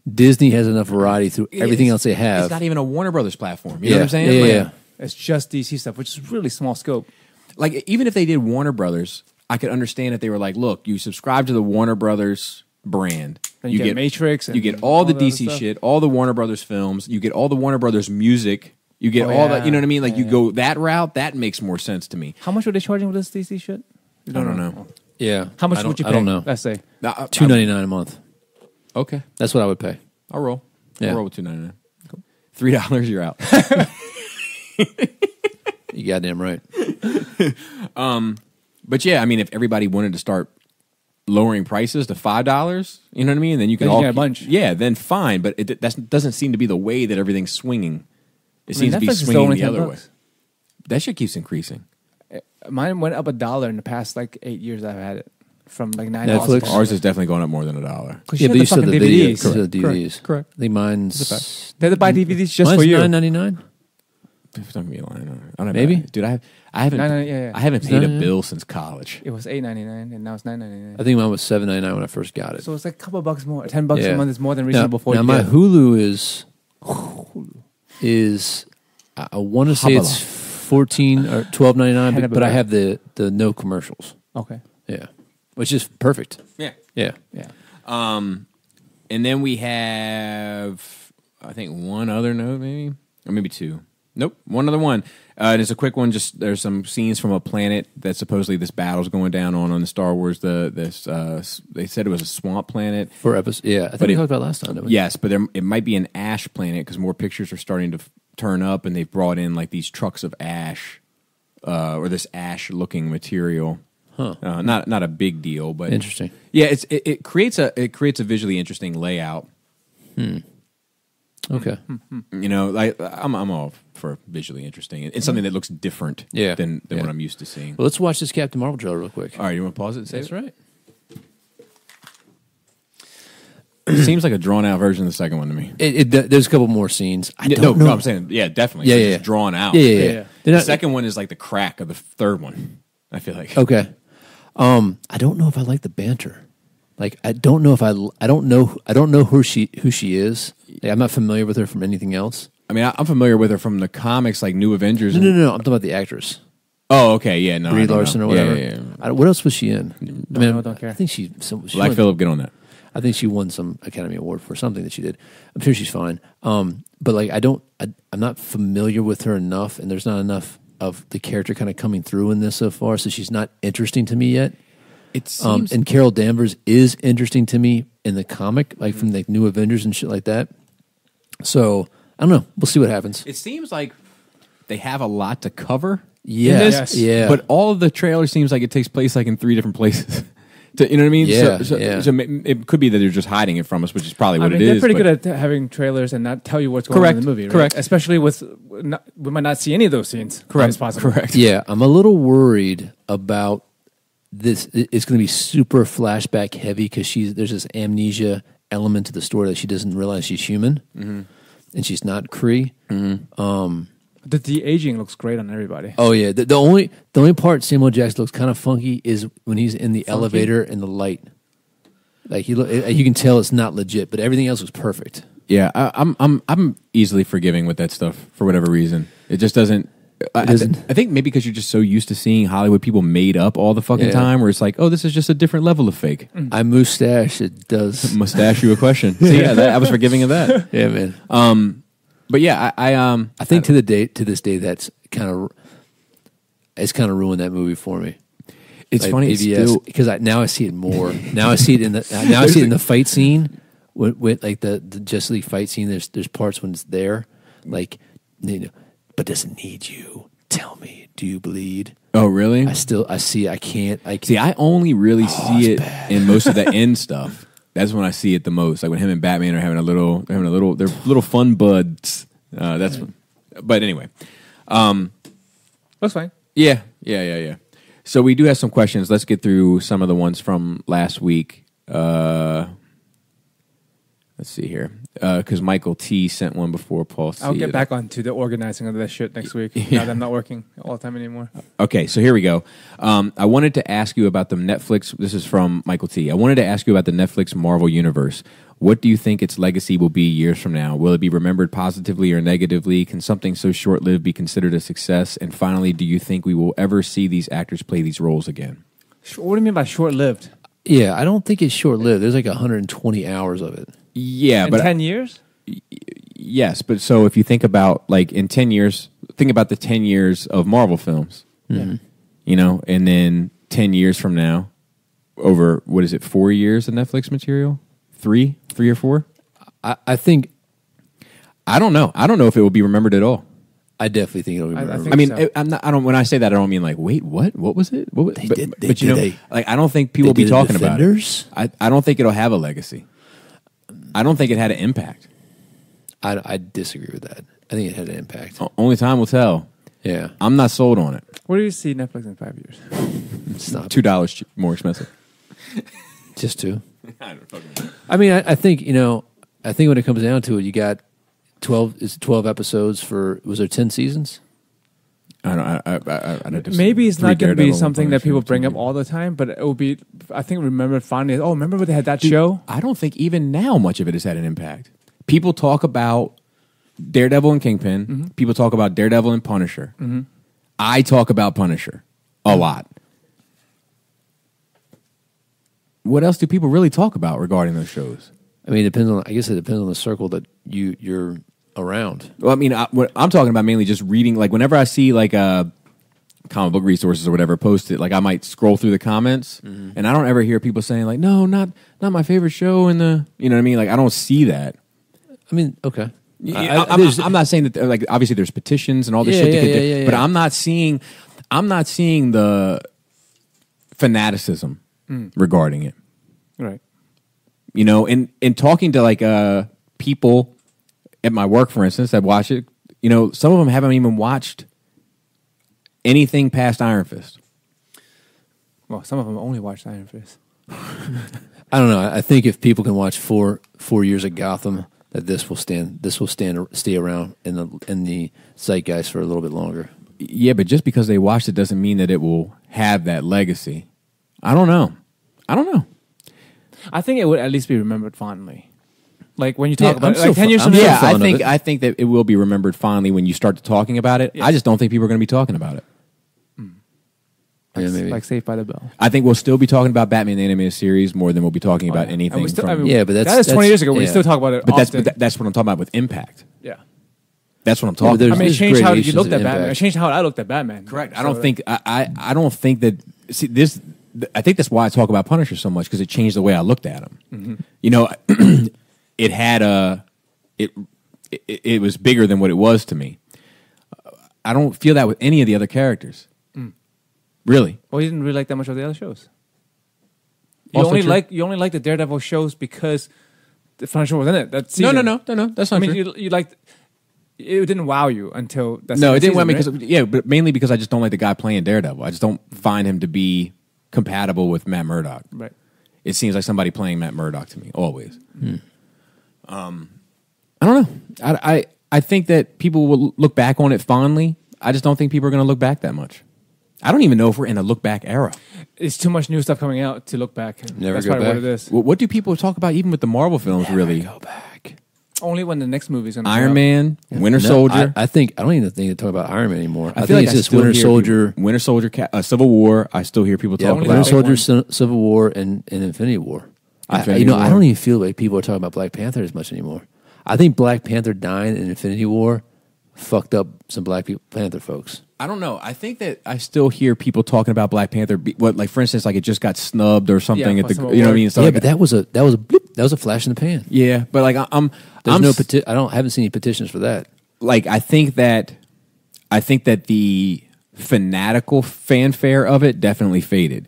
[SPEAKER 2] Disney has enough variety through everything else they have.
[SPEAKER 4] It's not even a Warner Brothers platform. You know
[SPEAKER 2] Yeah,
[SPEAKER 4] what I'm saying?
[SPEAKER 2] yeah,
[SPEAKER 4] Like-
[SPEAKER 2] yeah.
[SPEAKER 3] It's just DC stuff, which is really small scope.
[SPEAKER 4] Like even if they did Warner Brothers, I could understand if they were like, look, you subscribe to the Warner Brothers brand.
[SPEAKER 3] And you get Matrix and
[SPEAKER 4] you get all the
[SPEAKER 3] all that
[SPEAKER 4] DC
[SPEAKER 3] stuff.
[SPEAKER 4] shit, all the Warner Brothers films, you get all the Warner Brothers music, you get all that. You know what I mean? Like you go that route. That makes more sense to me.
[SPEAKER 3] How much were they charging for this DC shit? You
[SPEAKER 4] I don't know.
[SPEAKER 2] Yeah.
[SPEAKER 3] How much
[SPEAKER 2] I don't-
[SPEAKER 3] would you pay?
[SPEAKER 2] I don't know.
[SPEAKER 3] Let's say.
[SPEAKER 2] $2.99 a month.
[SPEAKER 4] Okay,
[SPEAKER 2] That's what I would pay.
[SPEAKER 4] I'll roll.
[SPEAKER 2] Yeah.
[SPEAKER 4] I'll roll with $2.99. $3, you're out.
[SPEAKER 2] You goddamn right.
[SPEAKER 4] But yeah, I mean, if everybody wanted to start lowering prices to $5, you know what I mean? Then you can
[SPEAKER 3] Then you
[SPEAKER 4] all
[SPEAKER 3] get a bunch.
[SPEAKER 4] Yeah, then fine. But that doesn't seem to be the way that everything's swinging. It seems to be
[SPEAKER 3] Netflix is
[SPEAKER 4] swinging
[SPEAKER 3] only
[SPEAKER 4] the other
[SPEAKER 3] $10.
[SPEAKER 4] way. That shit keeps increasing.
[SPEAKER 3] Mine went up $1 in the past like 8 years I've had it. From like $9.
[SPEAKER 2] Netflix?
[SPEAKER 4] Ours is definitely going up more than $1.
[SPEAKER 3] Because
[SPEAKER 2] Yeah, but you still have the video.
[SPEAKER 3] DVDs.
[SPEAKER 2] You still have the DVDs.
[SPEAKER 4] Correct.
[SPEAKER 2] I think mine's.
[SPEAKER 3] They had to buy DVDs just
[SPEAKER 2] mine's
[SPEAKER 3] for you.
[SPEAKER 2] $9.99.
[SPEAKER 4] Don't be lying. I don't know.
[SPEAKER 2] Maybe?
[SPEAKER 4] Dude, I haven't.
[SPEAKER 3] No, yeah.
[SPEAKER 4] I haven't paid a
[SPEAKER 2] $9.99?
[SPEAKER 4] bill since college.
[SPEAKER 3] It was $8.99 and now it's $9.99.
[SPEAKER 2] I think mine was $7.99 when I first got it.
[SPEAKER 3] So it's like a couple bucks more. $10
[SPEAKER 2] Yeah.
[SPEAKER 3] a month is more than reasonable for
[SPEAKER 2] now
[SPEAKER 3] you.
[SPEAKER 2] my
[SPEAKER 3] to get.
[SPEAKER 2] Hulu is I want to say
[SPEAKER 4] Habala.
[SPEAKER 2] it's $14 or $12.99,
[SPEAKER 3] Hannibal
[SPEAKER 2] but I
[SPEAKER 3] Buress.
[SPEAKER 2] have the no commercials.
[SPEAKER 3] Okay.
[SPEAKER 2] Yeah, which is perfect.
[SPEAKER 4] Yeah.
[SPEAKER 2] Yeah,
[SPEAKER 3] Yeah.
[SPEAKER 4] And then we have, I think, one other note, maybe, or maybe two. Nope, one other one. It's a quick one. Just there's some scenes from a planet that supposedly this battle's going down on the Star Wars. They said it was a swamp planet.
[SPEAKER 2] for episode. Yeah, I think we talked about it last time. Didn't we?
[SPEAKER 4] Yes, but it might be an ash planet because more pictures are starting to turn up, and they've brought in like these trucks of ash, or this ash-looking material.
[SPEAKER 2] Huh.
[SPEAKER 4] Not a big deal, but
[SPEAKER 2] Interesting.
[SPEAKER 4] Yeah, it creates a visually interesting layout.
[SPEAKER 2] Okay.
[SPEAKER 4] You know, like I'm all for visually interesting. It's something that looks different
[SPEAKER 2] Yeah.
[SPEAKER 4] than
[SPEAKER 2] Yeah.
[SPEAKER 4] what I'm used to seeing.
[SPEAKER 2] Well, let's watch this Captain Marvel trailer real quick.
[SPEAKER 4] All right, you want to pause it and say
[SPEAKER 2] That's right.
[SPEAKER 4] It seems like a drawn out version of the second one to me.
[SPEAKER 2] There's a couple more scenes. I
[SPEAKER 4] Yeah,
[SPEAKER 2] don't know.
[SPEAKER 4] no, I'm saying definitely.
[SPEAKER 2] Yeah,
[SPEAKER 4] It's
[SPEAKER 2] yeah,
[SPEAKER 4] just
[SPEAKER 2] yeah.
[SPEAKER 4] drawn out.
[SPEAKER 2] Yeah, yeah,
[SPEAKER 3] Yeah,
[SPEAKER 2] yeah.
[SPEAKER 3] yeah.
[SPEAKER 2] They're
[SPEAKER 4] The
[SPEAKER 2] not-
[SPEAKER 4] second one is like the crack of the third one. I feel like.
[SPEAKER 2] Okay. I don't know if I like the banter. Like, I don't know who she is. Like, I'm not familiar with her from anything else.
[SPEAKER 4] I mean, I'm familiar with her from the comics, like New Avengers.
[SPEAKER 2] No. I'm talking about the actress.
[SPEAKER 4] Oh, okay, yeah, no,
[SPEAKER 2] Brie Larson or whatever.
[SPEAKER 4] Yeah.
[SPEAKER 2] What else was she in?
[SPEAKER 3] I don't care.
[SPEAKER 2] I think she
[SPEAKER 4] Black
[SPEAKER 2] won,
[SPEAKER 4] Phillip, get on that.
[SPEAKER 2] I think she won some Academy Award for something that she did. I'm sure she's fine. But like, I'm not familiar with her enough, and there's not enough of the character kind of coming through in this so far, so she's not interesting to me yet.
[SPEAKER 4] It seems,
[SPEAKER 2] and Carol Danvers is interesting to me in the comic, like from the New Avengers and shit like that. So I don't know. We'll see what happens.
[SPEAKER 4] it seems like they have a lot to cover.
[SPEAKER 2] Yes. Yeah.
[SPEAKER 4] But all of the trailer seems like it takes place like in 3 different places. You know what I mean?
[SPEAKER 2] Yeah,
[SPEAKER 4] So
[SPEAKER 2] yeah.
[SPEAKER 4] it could be that they're just hiding it from us, which is probably what it
[SPEAKER 3] they're
[SPEAKER 4] is.
[SPEAKER 3] pretty
[SPEAKER 4] but-
[SPEAKER 3] good at having trailers and not tell you what's going
[SPEAKER 4] Correct,
[SPEAKER 3] on in the movie. Right?
[SPEAKER 4] correct.
[SPEAKER 3] Especially with we might not see any of those scenes.
[SPEAKER 4] Correct.
[SPEAKER 3] As possible.
[SPEAKER 4] Correct.
[SPEAKER 2] Yeah, I'm a little worried about this. It's going to be super flashback heavy because there's this amnesia element to the story that she doesn't realize she's human, and she's not Kree.
[SPEAKER 3] The de-aging looks great on everybody.
[SPEAKER 2] Oh yeah, the only part Samuel Jackson looks kind of funky is when he's in the elevator and the light. Like you can tell it's not legit, but everything else was perfect.
[SPEAKER 4] Yeah, I'm easily forgiving with that stuff for whatever reason. It just doesn't. I think maybe because you're just so used to seeing Hollywood people made up all the fucking time, where it's like, oh, this is just a different level of fake.
[SPEAKER 2] I mustache. It does
[SPEAKER 4] Mustache you a question. So yeah, I was forgiving of that.
[SPEAKER 2] Yeah, man.
[SPEAKER 4] But yeah,
[SPEAKER 2] I think to this day, that's it's kind of ruined that movie for me.
[SPEAKER 4] it's
[SPEAKER 2] Like
[SPEAKER 4] funny. It's
[SPEAKER 2] PBS,
[SPEAKER 4] still,
[SPEAKER 2] because now I see it more. Now I see it in the fight scene with like the Justice League fight scene. There's parts when it's there, like, but does it need you? Tell me, do you bleed?
[SPEAKER 4] oh really?
[SPEAKER 2] I see. I can't.
[SPEAKER 4] See, I only really see it
[SPEAKER 2] bad.
[SPEAKER 4] in most of the end stuff. That's when I see it the most. Like when him and Batman are having they're little fun buds. That's, but anyway,
[SPEAKER 3] Looks fine.
[SPEAKER 4] yeah. So we do have some questions. Let's get through some of the ones from last week. Let's see here, because Michael T sent one before Paul C.
[SPEAKER 3] I'll get back onto the organizing of that shit next week. Now that I'm not working all the time anymore.
[SPEAKER 4] Okay, so here we go. I wanted to ask you about the Netflix. This is from Michael T. I wanted to ask you about the Netflix Marvel Universe. What do you think its legacy will be years from now? Will it be remembered positively or negatively? Can something so short-lived be considered a success? And finally, do you think we will ever see these actors play these roles again?
[SPEAKER 3] What do you mean by short-lived?
[SPEAKER 2] Yeah, I don't think it's short lived. There's like 120 hours of it.
[SPEAKER 4] Yeah,
[SPEAKER 3] In
[SPEAKER 4] but
[SPEAKER 3] 10 years?
[SPEAKER 4] yes, but so if you think about like in 10 years, think about the 10 years of Marvel films.
[SPEAKER 3] Yeah.
[SPEAKER 4] You know, and then 10 years from now, over what is it, 4 years of Netflix material? 3 or 4?
[SPEAKER 2] I think
[SPEAKER 4] I don't know. I don't know if it will be remembered at all.
[SPEAKER 2] I definitely think it'll be
[SPEAKER 3] I
[SPEAKER 2] remembered.
[SPEAKER 3] think
[SPEAKER 4] I mean,
[SPEAKER 3] so.
[SPEAKER 4] I'm not. I don't. When I say that, I don't mean like, wait, what? What was it? What was,
[SPEAKER 2] They
[SPEAKER 4] but,
[SPEAKER 2] did- they
[SPEAKER 4] but you
[SPEAKER 2] did
[SPEAKER 4] know,
[SPEAKER 2] a-
[SPEAKER 4] like I don't think people will
[SPEAKER 2] They
[SPEAKER 4] be
[SPEAKER 2] did
[SPEAKER 4] talking about it.
[SPEAKER 2] Defenders?
[SPEAKER 4] I don't think it'll have a legacy. I don't think it had an impact.
[SPEAKER 2] I disagree with that. I think it had an impact.
[SPEAKER 4] Only time will tell.
[SPEAKER 2] Yeah,
[SPEAKER 4] I'm not sold on it.
[SPEAKER 3] Where do you see Netflix in 5 years?
[SPEAKER 2] stop.
[SPEAKER 4] $2 more expensive.
[SPEAKER 2] Just two. I mean, I think I think when it comes down to it, you got 12 episodes for, was there 10 seasons?
[SPEAKER 4] I don't.
[SPEAKER 3] Maybe it's not going to be
[SPEAKER 4] Daredevil,
[SPEAKER 3] something that people bring up
[SPEAKER 4] TV.
[SPEAKER 3] all the time, but it will be, I think, remember finding, oh, remember when they had that show?
[SPEAKER 4] I don't think even now much of it has had an impact. People talk about Daredevil and Kingpin.
[SPEAKER 3] Mm-hmm.
[SPEAKER 4] People talk about Daredevil and Punisher. I talk about Punisher a lot. What else do people really talk about regarding those shows?
[SPEAKER 2] I mean, I guess it depends on the circle that you're around.
[SPEAKER 4] Well, I mean, what I'm talking about mainly just reading. Like whenever I see like comic book resources or whatever posted, like I might scroll through the comments, and I don't ever hear people saying like, "No, not my favorite show." In the, you know what I mean? Like I don't see that.
[SPEAKER 2] I mean, okay.
[SPEAKER 4] I'm not saying that like obviously there's petitions and all this
[SPEAKER 2] Yeah,
[SPEAKER 4] shit,
[SPEAKER 2] yeah,
[SPEAKER 4] that could
[SPEAKER 2] yeah,
[SPEAKER 4] but
[SPEAKER 2] yeah.
[SPEAKER 4] I'm not seeing the fanaticism regarding it.
[SPEAKER 3] Right.
[SPEAKER 4] You know, and talking to like people at my work, for instance, that watch it, you know, some of them haven't even watched anything past Iron Fist.
[SPEAKER 3] Well, some of them only watch Iron Fist.
[SPEAKER 2] I don't know. I think if people can watch 4 years of Gotham, that this will stay around in the zeitgeist for a little bit longer.
[SPEAKER 4] Yeah, but just because they watched it doesn't mean that it will have that legacy. I don't know.
[SPEAKER 3] I think it would at least be remembered fondly. Like when you talk
[SPEAKER 2] Yeah,
[SPEAKER 3] about
[SPEAKER 2] I'm
[SPEAKER 3] it,
[SPEAKER 2] still
[SPEAKER 3] like 10
[SPEAKER 2] fo-
[SPEAKER 3] years
[SPEAKER 2] I'm
[SPEAKER 3] from
[SPEAKER 2] still
[SPEAKER 3] now.
[SPEAKER 2] fond of it.
[SPEAKER 4] I think that it will be remembered fondly when you start talking about it.
[SPEAKER 3] Yeah.
[SPEAKER 4] I just don't think people are going to be talking about it.
[SPEAKER 2] Yeah, maybe.
[SPEAKER 3] Like Saved by the Bell.
[SPEAKER 4] I think we'll still be talking about Batman the Animated Series more than we'll be talking about
[SPEAKER 3] And
[SPEAKER 4] anything.
[SPEAKER 3] we still,
[SPEAKER 4] from,
[SPEAKER 3] I mean,
[SPEAKER 2] Yeah, but that's-
[SPEAKER 3] that is 20 years ago. We
[SPEAKER 2] yeah.
[SPEAKER 3] still talk about it
[SPEAKER 4] but
[SPEAKER 3] often.
[SPEAKER 4] that's what I'm talking about with impact.
[SPEAKER 3] Yeah.
[SPEAKER 4] That's what I'm
[SPEAKER 2] Yeah,
[SPEAKER 4] talking
[SPEAKER 2] but there's-
[SPEAKER 4] about.
[SPEAKER 3] I mean, it changed how you
[SPEAKER 2] gradations
[SPEAKER 3] looked
[SPEAKER 2] of
[SPEAKER 3] at Batman. It
[SPEAKER 2] impact.
[SPEAKER 3] changed how I looked at Batman.
[SPEAKER 4] Correct.
[SPEAKER 3] So,
[SPEAKER 4] I don't think I don't think that. See this. I think that's why I talk about Punisher so much because it changed the way I looked at him.
[SPEAKER 3] Mm-hmm.
[SPEAKER 4] You know, it had a it was bigger than what it was to me. I don't feel that with any of the other characters. Really.
[SPEAKER 3] Well, you didn't really like that much of the other shows. You
[SPEAKER 4] Also
[SPEAKER 3] only
[SPEAKER 4] true.
[SPEAKER 3] like the Daredevil shows because the Punisher was in it. That's
[SPEAKER 4] No. That's not
[SPEAKER 3] I mean,
[SPEAKER 4] true.
[SPEAKER 3] you liked. It didn't wow you until that.
[SPEAKER 4] No,
[SPEAKER 3] second
[SPEAKER 4] it didn't want me
[SPEAKER 3] season,
[SPEAKER 4] because but mainly because I just don't like the guy playing Daredevil. I just don't find him to be compatible with Matt Murdock.
[SPEAKER 3] right?
[SPEAKER 4] It seems like somebody playing Matt Murdock to me always. I don't know. I think that people will look back on it fondly. I just don't think people are going to look back that much. I don't even know if we're in a look back era.
[SPEAKER 3] It's too much new stuff coming out to look back.
[SPEAKER 2] Never
[SPEAKER 3] That's
[SPEAKER 2] go
[SPEAKER 3] probably
[SPEAKER 2] back.
[SPEAKER 3] what it is.
[SPEAKER 4] What do people talk about even with the Marvel films? Really,
[SPEAKER 2] Go back.
[SPEAKER 3] Only when the next movie's going to
[SPEAKER 4] Iron Man, Winter
[SPEAKER 2] No,
[SPEAKER 4] Soldier.
[SPEAKER 2] I don't even think they talk about Iron Man anymore. I,
[SPEAKER 4] feel
[SPEAKER 2] think
[SPEAKER 4] like
[SPEAKER 2] it's
[SPEAKER 4] I
[SPEAKER 2] just
[SPEAKER 4] still
[SPEAKER 2] Winter
[SPEAKER 4] hear
[SPEAKER 2] Soldier.
[SPEAKER 4] people- Winter Soldier, Civil War. I still hear people
[SPEAKER 2] Yeah,
[SPEAKER 4] talk
[SPEAKER 3] only
[SPEAKER 2] Winter
[SPEAKER 3] the
[SPEAKER 4] about.
[SPEAKER 3] big
[SPEAKER 2] Soldier,
[SPEAKER 3] one.
[SPEAKER 2] Civil War, and Infinity War.
[SPEAKER 4] Infinity
[SPEAKER 2] I
[SPEAKER 4] War.
[SPEAKER 2] don't even feel like people are talking about Black Panther as much anymore. I think Black Panther dying in Infinity War fucked up some Panther folks.
[SPEAKER 4] I don't know. I think that I still hear people talking about Black Panther. Like for instance, like it just got snubbed or something
[SPEAKER 3] Yeah,
[SPEAKER 4] at the.
[SPEAKER 3] Civil
[SPEAKER 4] You know what I
[SPEAKER 3] War.
[SPEAKER 4] mean? So
[SPEAKER 2] Yeah,
[SPEAKER 4] like,
[SPEAKER 2] but that was a blip. That was a flash in the pan.
[SPEAKER 4] yeah, but like I'm
[SPEAKER 2] There's no
[SPEAKER 4] s-
[SPEAKER 2] I haven't seen any petitions for that.
[SPEAKER 4] like I think that the fanatical fanfare of it definitely faded.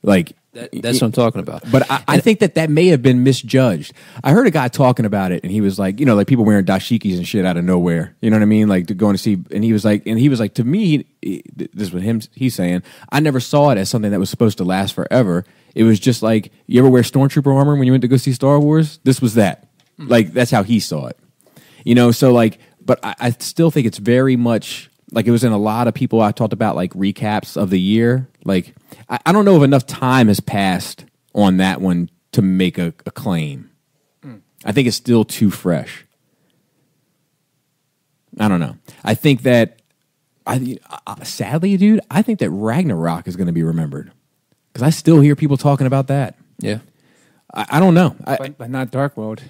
[SPEAKER 4] Like
[SPEAKER 2] That's what I'm talking about.
[SPEAKER 4] But I think that may have been misjudged. I heard a guy talking about it, and he was like, you know, like people wearing dashikis and shit out of nowhere. You know what I mean? Like to going to see, and he was like, to me, this is what he's saying. I never saw it as something that was supposed to last forever. It was just like, you ever wear stormtrooper armor when you went to go see Star Wars? This was that. Like that's how he saw it. You know, so like, but I still think it's very much like it was in a lot of people I talked about like recaps of the year. Like I don't know if enough time has passed on that one to make a claim. I think it's still too fresh. I don't know. I think that sadly, dude, I think that Ragnarok is going to be remembered because I still hear people talking about that.
[SPEAKER 2] Yeah.
[SPEAKER 4] I don't know.
[SPEAKER 3] but not Dark World.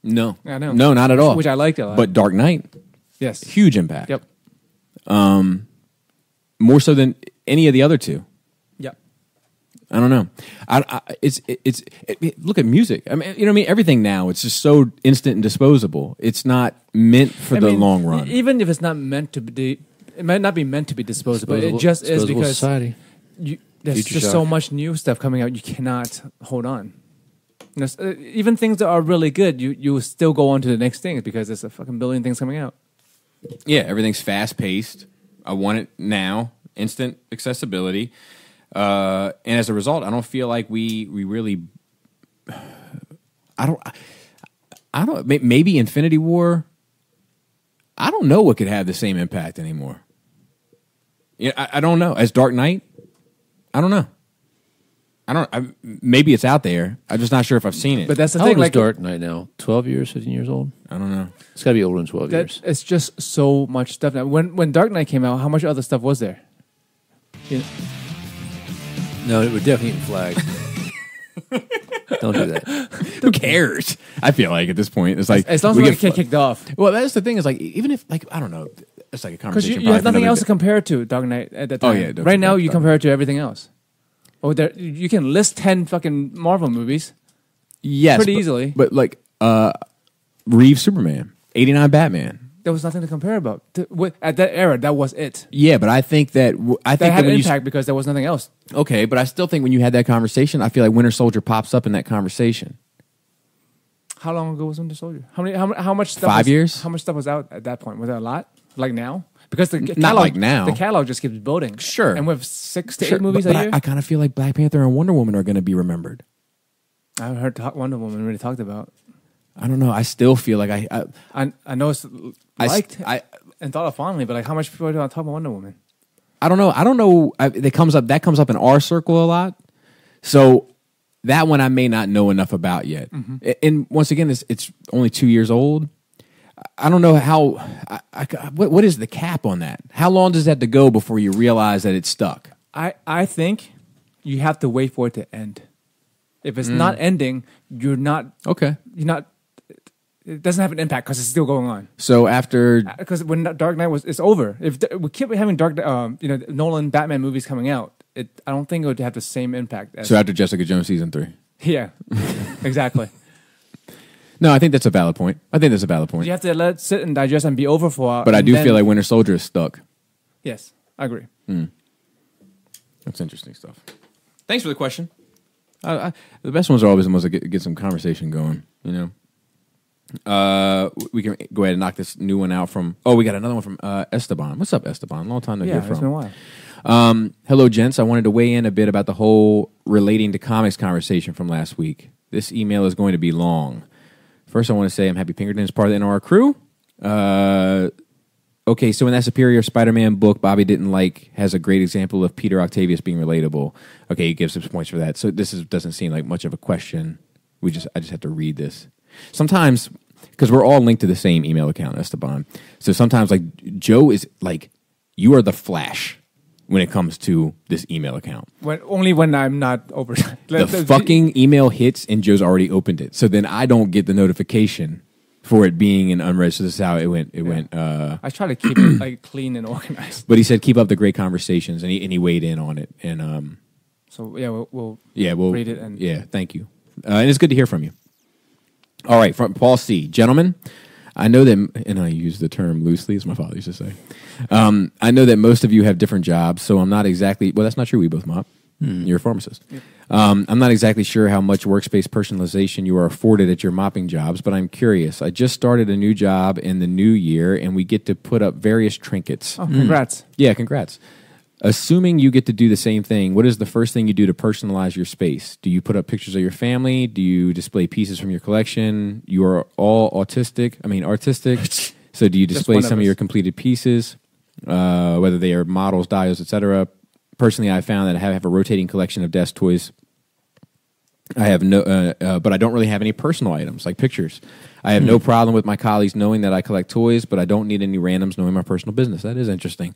[SPEAKER 4] No,
[SPEAKER 3] I know.
[SPEAKER 4] no, not at all.
[SPEAKER 3] Which I liked a lot.
[SPEAKER 4] But Dark Knight,
[SPEAKER 3] yes,
[SPEAKER 4] huge impact.
[SPEAKER 3] Yep.
[SPEAKER 4] More so than any of the other two.
[SPEAKER 3] Yep.
[SPEAKER 4] I don't know. Look at music. I mean, you know what I mean? Everything now, it's just so instant and disposable. It's not meant for the long run.
[SPEAKER 3] Even if it's not meant to be, it might not be meant to be disposable. It just is
[SPEAKER 2] Disposable
[SPEAKER 3] because
[SPEAKER 2] society.
[SPEAKER 3] there's
[SPEAKER 2] Future
[SPEAKER 3] just
[SPEAKER 2] shock.
[SPEAKER 3] so much new stuff coming out. You cannot hold on. You know, even things that are really good, you still go on to the next thing because there's a fucking billion things coming out.
[SPEAKER 4] Yeah, everything's fast paced. I want it now, instant accessibility. And as a result, I don't feel like we really. I don't. Maybe Infinity War. I don't know what could have the same impact anymore. Yeah, I don't know. As Dark Knight, I don't know. Maybe it's out there. I'm just not sure if I've seen it.
[SPEAKER 3] But that's the
[SPEAKER 2] How
[SPEAKER 3] thing.
[SPEAKER 2] old is
[SPEAKER 3] Like
[SPEAKER 2] Dark Knight now? 12 years, 15 years old?
[SPEAKER 4] I don't know.
[SPEAKER 2] It's got to be older than 12 years.
[SPEAKER 3] it's just so much stuff now. When Dark Knight came out, how much other stuff was there? You know,
[SPEAKER 2] No, it would definitely get flagged. Don't do that.
[SPEAKER 4] Who cares? I feel like at this point, it's like
[SPEAKER 3] as long as we get kicked off.
[SPEAKER 4] Well, that's the thing. Is like even if like I don't know, it's like a
[SPEAKER 3] Because
[SPEAKER 4] conversation.
[SPEAKER 3] you have
[SPEAKER 4] probably for
[SPEAKER 3] nothing
[SPEAKER 4] another
[SPEAKER 3] else
[SPEAKER 4] day.
[SPEAKER 3] to compare it to Dark Knight at that
[SPEAKER 4] Oh,
[SPEAKER 3] time.
[SPEAKER 4] yeah, don't
[SPEAKER 3] right now,
[SPEAKER 4] compare it
[SPEAKER 3] you
[SPEAKER 4] to
[SPEAKER 3] compare it to everything else. Oh, you can list 10 fucking Marvel movies.
[SPEAKER 4] Yes,
[SPEAKER 3] pretty
[SPEAKER 4] but-
[SPEAKER 3] easily.
[SPEAKER 4] But like Reeves Superman, 89 Batman.
[SPEAKER 3] There was nothing to compare about. At that era, that was it.
[SPEAKER 4] Yeah, but I think that
[SPEAKER 3] That had an impact because there was nothing else.
[SPEAKER 4] Okay, but I still think when you had that conversation, I feel like Winter Soldier pops up in that conversation.
[SPEAKER 3] How long ago was Winter Soldier? How much stuff?
[SPEAKER 4] 5 years?
[SPEAKER 3] How much stuff was out at that point? Was it a lot? Like now? Because the
[SPEAKER 4] Not
[SPEAKER 3] catalog,
[SPEAKER 4] like now.
[SPEAKER 3] The catalog just keeps building.
[SPEAKER 4] Sure.
[SPEAKER 3] And with 6 to 8
[SPEAKER 4] Sure,
[SPEAKER 3] movies
[SPEAKER 4] but
[SPEAKER 3] a year.
[SPEAKER 4] I kind of feel like Black Panther and Wonder Woman are going to be remembered.
[SPEAKER 3] I haven't heard Wonder Woman really talked about.
[SPEAKER 4] I don't know. I still feel like
[SPEAKER 3] I know it's liked
[SPEAKER 4] I
[SPEAKER 3] and thought of fondly, but like how much people are talking about Wonder Woman?
[SPEAKER 4] I don't know. That comes up in our circle a lot. So that one I may not know enough about yet. Mm-hmm. And once again, it's only 2 years old. I don't know how. What is the cap on that? How long does that have to go before you realize that it's stuck?
[SPEAKER 3] I think you have to wait for it to end. If it's not ending, you're not okay. You're not. It doesn't have an impact because it's still going on.
[SPEAKER 4] So after,
[SPEAKER 3] because when Dark Knight it's over. If we keep having Nolan Batman movies coming out, I don't think it would have the same impact.
[SPEAKER 4] So after Jessica Jones season 3,
[SPEAKER 3] yeah, exactly.
[SPEAKER 4] No, I think that's a valid point.
[SPEAKER 3] You have to let it sit and digest and be over for a while.
[SPEAKER 4] But I do feel like Winter Soldier is stuck.
[SPEAKER 3] Yes, I agree.
[SPEAKER 4] That's interesting stuff. Thanks for the question. The best ones are always the ones that get some conversation going, you know. We can go ahead and knock this new one out from. Oh, we got another one from Esteban. What's up, Esteban? Long time to hear from.
[SPEAKER 3] It's been a while.
[SPEAKER 4] Hello, gents. I wanted to weigh in a bit about the whole relating to comics conversation from last week. This email is going to be long. First, I want to say I'm happy Pinkerton is part of the NR crew. Okay, so in that Superior Spider-Man book, Bobby didn't like has a great example of Peter Octavius being relatable. Okay, he gives some points for that. So doesn't seem like much of a question. I just have to read this. Sometimes, because we're all linked to the same email account, Esteban. So sometimes, like, Joe is like, you are the Flash when it comes to this email account.
[SPEAKER 3] Only when I'm not over.
[SPEAKER 4] The fucking email hits and Joe's already opened it. So then I don't get the notification for it being an unread. So this is how it went.
[SPEAKER 3] I try to keep it like clean and organized.
[SPEAKER 4] But he said keep up the great conversations, and he weighed in on it. And
[SPEAKER 3] so yeah, we'll read it. And
[SPEAKER 4] thank you. And it's good to hear from you. All right, from Paul C. Gentlemen, I know that, and I use the term loosely, as my father used to say. I know that most of you have different jobs, so I'm not exactly, well, that's not true. We both mop. You're a pharmacist. Yep. I'm not exactly sure how much workspace personalization you are afforded at your mopping jobs, but I'm curious. I just started a new job in the new year, and we get to put up various trinkets.
[SPEAKER 3] Oh, congrats.
[SPEAKER 4] Yeah, congrats. Assuming you get to do the same thing, what is the first thing you do to personalize your space? Do you put up pictures of your family? Do you display pieces from your collection? You are all artistic. So do you display some of your completed pieces, whether they are models, dials, etc.? Personally, I found that I have a rotating collection of desk toys. I have but I don't really have any personal items like pictures. I have no problem with my colleagues knowing that I collect toys, but I don't need any randoms knowing my personal business. That is interesting.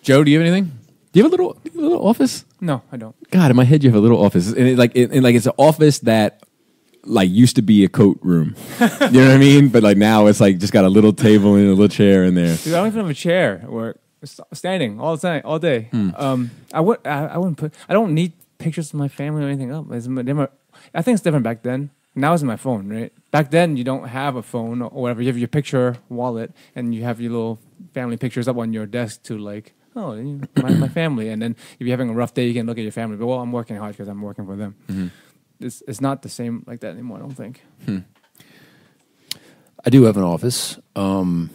[SPEAKER 4] Joe, do you have anything? Do you have a little office?
[SPEAKER 3] No, I don't.
[SPEAKER 4] God, in my head, you have a little office, and it's an office that like used to be a coat room. You know what I mean? But like now, it's like just got a little table and a little chair in there.
[SPEAKER 3] Dude, I don't even have a chair at work. Standing all the time, all day. I wouldn't put. I don't need pictures of my family or anything up. I think it's different back then. Now it's in my phone, right? Back then, you don't have a phone or whatever. You have your picture wallet, and you have your little family pictures up on your desk to like. Oh, my family. And then if you're having a rough day, you can look at your family. But, well, I'm working hard because I'm working for them. Mm-hmm. It's not the same like that anymore, I don't think.
[SPEAKER 2] I do have an office. I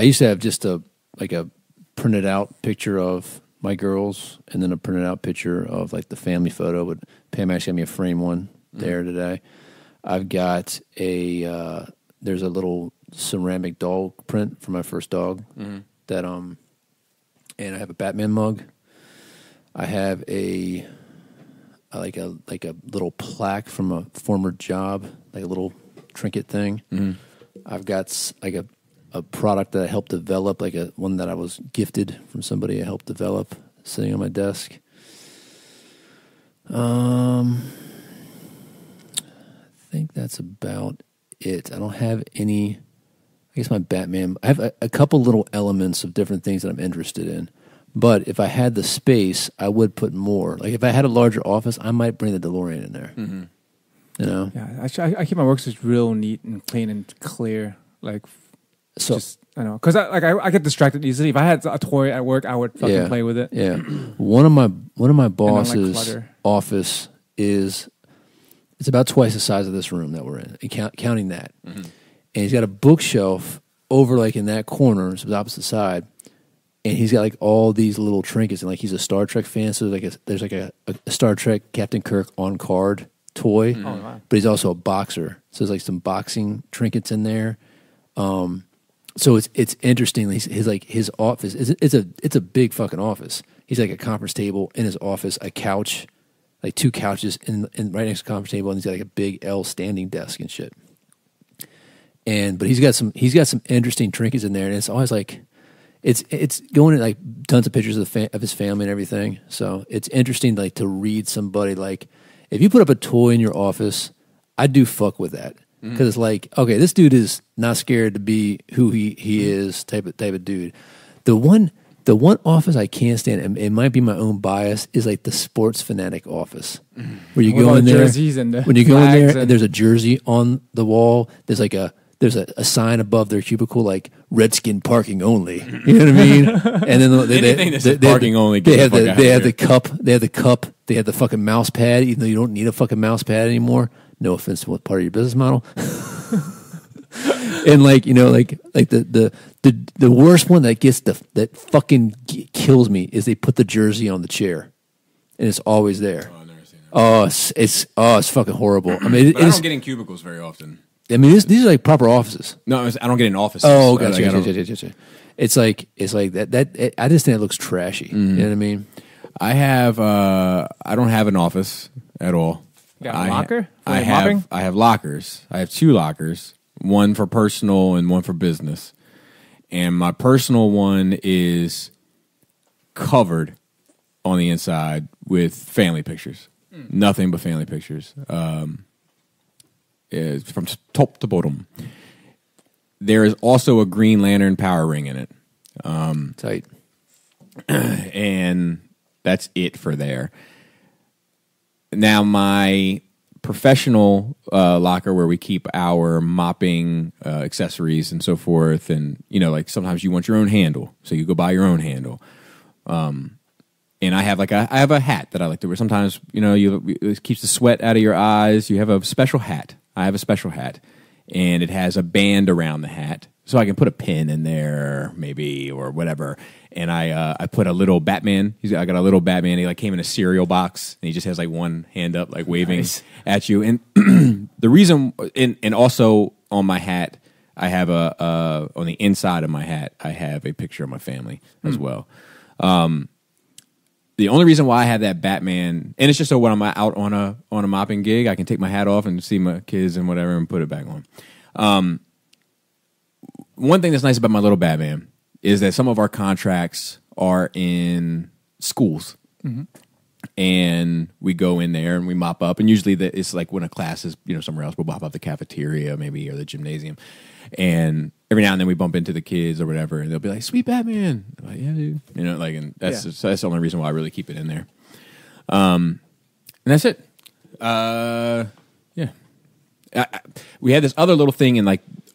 [SPEAKER 2] used to have just a printed out picture of my girls and then a printed out picture of like the family photo. But Pam actually got me a frame one there today. I've got there's a little ceramic dog print for my first dog. That and I have a Batman mug. I have a little plaque from a former job, like a little trinket thing. I've got like a product that I helped develop, like one that I was gifted from somebody I helped develop, sitting on my desk. I think that's about it. I don't have any. I guess my Batman, I have a couple little elements of different things that I'm interested in. But if I had the space, I would put more. Like if I had a larger office, I might bring the DeLorean in there. You know?
[SPEAKER 3] Yeah, I keep my workspace real neat and clean and clear. Like, so just, I know. Because I get distracted easily. If I had a toy at work, I would fucking play with it.
[SPEAKER 2] Yeah. One of my boss's office it's about twice the size of this room that we're in, counting that. And he's got a bookshelf over like in that corner, so the opposite side, and he's got like all these little trinkets, and like he's a Star Trek fan, so there's like a Star Trek Captain Kirk on card toy, but he's also a boxer, so there's like some boxing trinkets in there. So it's interesting. His office it's a big fucking office. He's like a conference table in his office, a couch, like 2 couches in right next to the conference table, and he's got like a big L standing desk and shit. But he's got some interesting trinkets in there, and it's always like it's going in like tons of pictures of his family and everything. So it's interesting like to read somebody like if you put up a toy in your office, I do fuck with that because it's like okay, this dude is not scared to be who he is type of dude. The one office I can't stand, and it might be my own bias, is like the sports fanatic office where you go in there. When you go in there, and there's a jersey on the wall. There's a sign above their cubicle like Redskin parking only. You know what I mean? And then they
[SPEAKER 4] parking only.
[SPEAKER 2] They have the cup. They have the fucking mouse pad. Even though you don't need a fucking mouse pad anymore. No offense to what part of your business model. And like the worst one that gets that fucking kills me is they put the jersey on the chair, and it's always there.
[SPEAKER 4] Oh, I've never seen that.
[SPEAKER 2] It's fucking horrible. I mean,
[SPEAKER 4] I don't get in cubicles very often.
[SPEAKER 2] I mean, these are like proper offices.
[SPEAKER 4] No, I don't get in offices.
[SPEAKER 2] Oh, gotcha. It's like that. I just think it looks trashy. You know what I mean?
[SPEAKER 4] I don't have an office at all.
[SPEAKER 3] You got a locker?
[SPEAKER 4] I have lockers. I have 2 lockers. One for personal and one for business. And my personal one is covered on the inside with family pictures. Nothing but family pictures. It's from top to bottom. There is also a Green Lantern power ring in it.
[SPEAKER 2] Tight.
[SPEAKER 4] And that's it for there. Now, my professional locker where we keep our mopping accessories and so forth, and like sometimes you want your own handle, so you go buy your own handle. And I have a hat that I like to wear. Sometimes it keeps the sweat out of your eyes. You have a special hat. I have a special hat, and it has a band around the hat, so I can put a pin in there maybe or whatever. And I put a little Batman. I got a little Batman. He came in a cereal box, and he just has one hand up, waving at you. And the reason, and also on my hat, I have on the inside of my hat, I have a picture of my family as well. The only reason why I have that Batman, and it's just so when I'm out on a mopping gig, I can take my hat off and see my kids and whatever and put it back on. One thing that's nice about my little Batman is that some of our contracts are in schools. Mm-hmm. And we go in there and we mop up. And usually it's like when a class is somewhere else, we'll mop up the cafeteria maybe or the gymnasium. And every now and then we bump into the kids or whatever, and they'll be like, "Sweet Batman." I'm like, yeah, dude. And that's that's the only reason why I really keep it in there. And that's it. Yeah. We had this other little thing in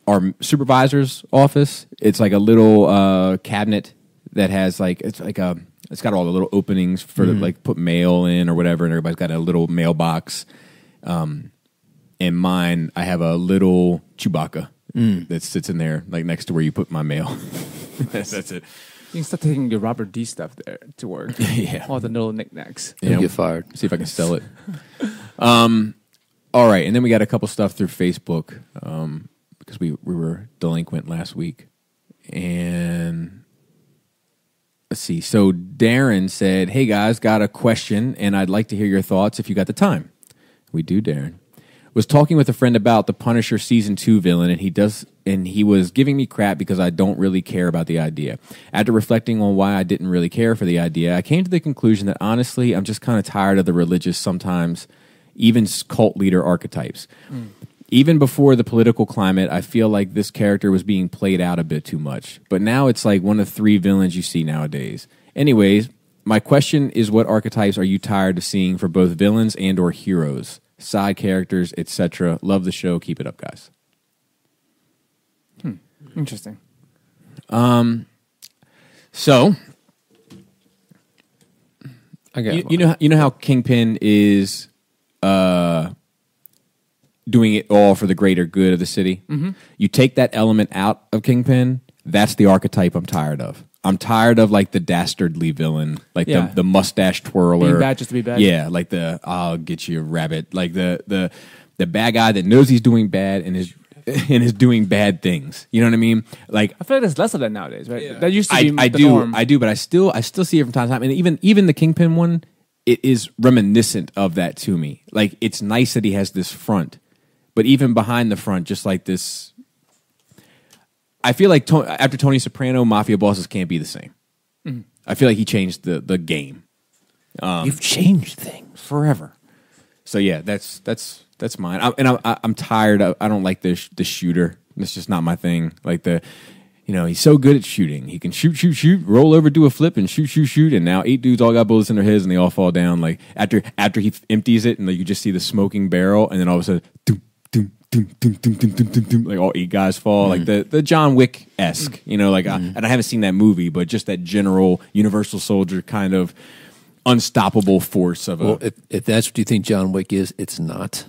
[SPEAKER 4] our supervisor's office. It's like a little cabinet that has it's got all the little openings for put mail in or whatever, and everybody's got a little mailbox. In mine, I have a little Chewbacca that sits in there, next to where you put my mail. That's it.
[SPEAKER 3] You can start taking your Robert D stuff there to work.
[SPEAKER 4] Yeah.
[SPEAKER 3] All the little knickknacks.
[SPEAKER 2] You'll get fired.
[SPEAKER 4] See if I can sell it. All right, and then we got a couple stuff through Facebook because we were delinquent last week. And let's see. So Darren said, "Hey guys, got a question, and I'd like to hear your thoughts if you got the time." We do, Darren. Was talking with a friend about the Punisher Season 2 villain, and he was giving me crap because I don't really care about the idea. After reflecting on why I didn't really care for the idea, I came to the conclusion that honestly, I'm just kind of tired of the religious, sometimes even cult leader archetypes. Even before the political climate, I feel like this character was being played out a bit too much. But now it's like one of 3 villains you see nowadays. Anyways, my question is, what archetypes are you tired of seeing for both villains and or heroes? Side characters, etc. Love the show. Keep it up, guys.
[SPEAKER 3] Interesting.
[SPEAKER 4] So
[SPEAKER 2] I got
[SPEAKER 4] you know how Kingpin is doing it all for the greater good of the city. Mm-hmm. You take that element out of Kingpin, that's the archetype I'm tired of. I'm tired of the dastardly villain, the mustache twirler.
[SPEAKER 3] Being bad just to be bad.
[SPEAKER 4] Yeah, I'll get you, rabbit. The bad guy that knows he's doing bad and and is doing bad things. You know what I mean? Like
[SPEAKER 3] I feel like there's less of that nowadays, right?
[SPEAKER 2] Yeah.
[SPEAKER 3] That used to be
[SPEAKER 4] I
[SPEAKER 3] the
[SPEAKER 4] do,
[SPEAKER 3] norm.
[SPEAKER 4] but I still see it from time to time. And even the Kingpin one, it is reminiscent of that to me. Like it's nice that he has this front, but even behind the front, just like this. I feel like after Tony Soprano, mafia bosses can't be the same.
[SPEAKER 3] Mm-hmm.
[SPEAKER 4] I feel like he changed the game.
[SPEAKER 2] You've changed things.
[SPEAKER 4] Forever. So yeah, that's mine. I'm tired. I don't like the shooter. It's just not my thing. Like he's so good at shooting. He can shoot, roll over, do a flip, and shoot. And now 8 dudes all got bullets in their heads, and they all fall down. Like after he empties it, and like, you just see the smoking barrel, and then all of a sudden, doom, doom, doom, doom, doom, doom, doom, doom, doom, like all 8 guys fall. Like the John Wick esque. And I haven't seen that movie, but just that general Universal Soldier kind of unstoppable force of a.
[SPEAKER 2] Well, if that's what you think John Wick is, it's not.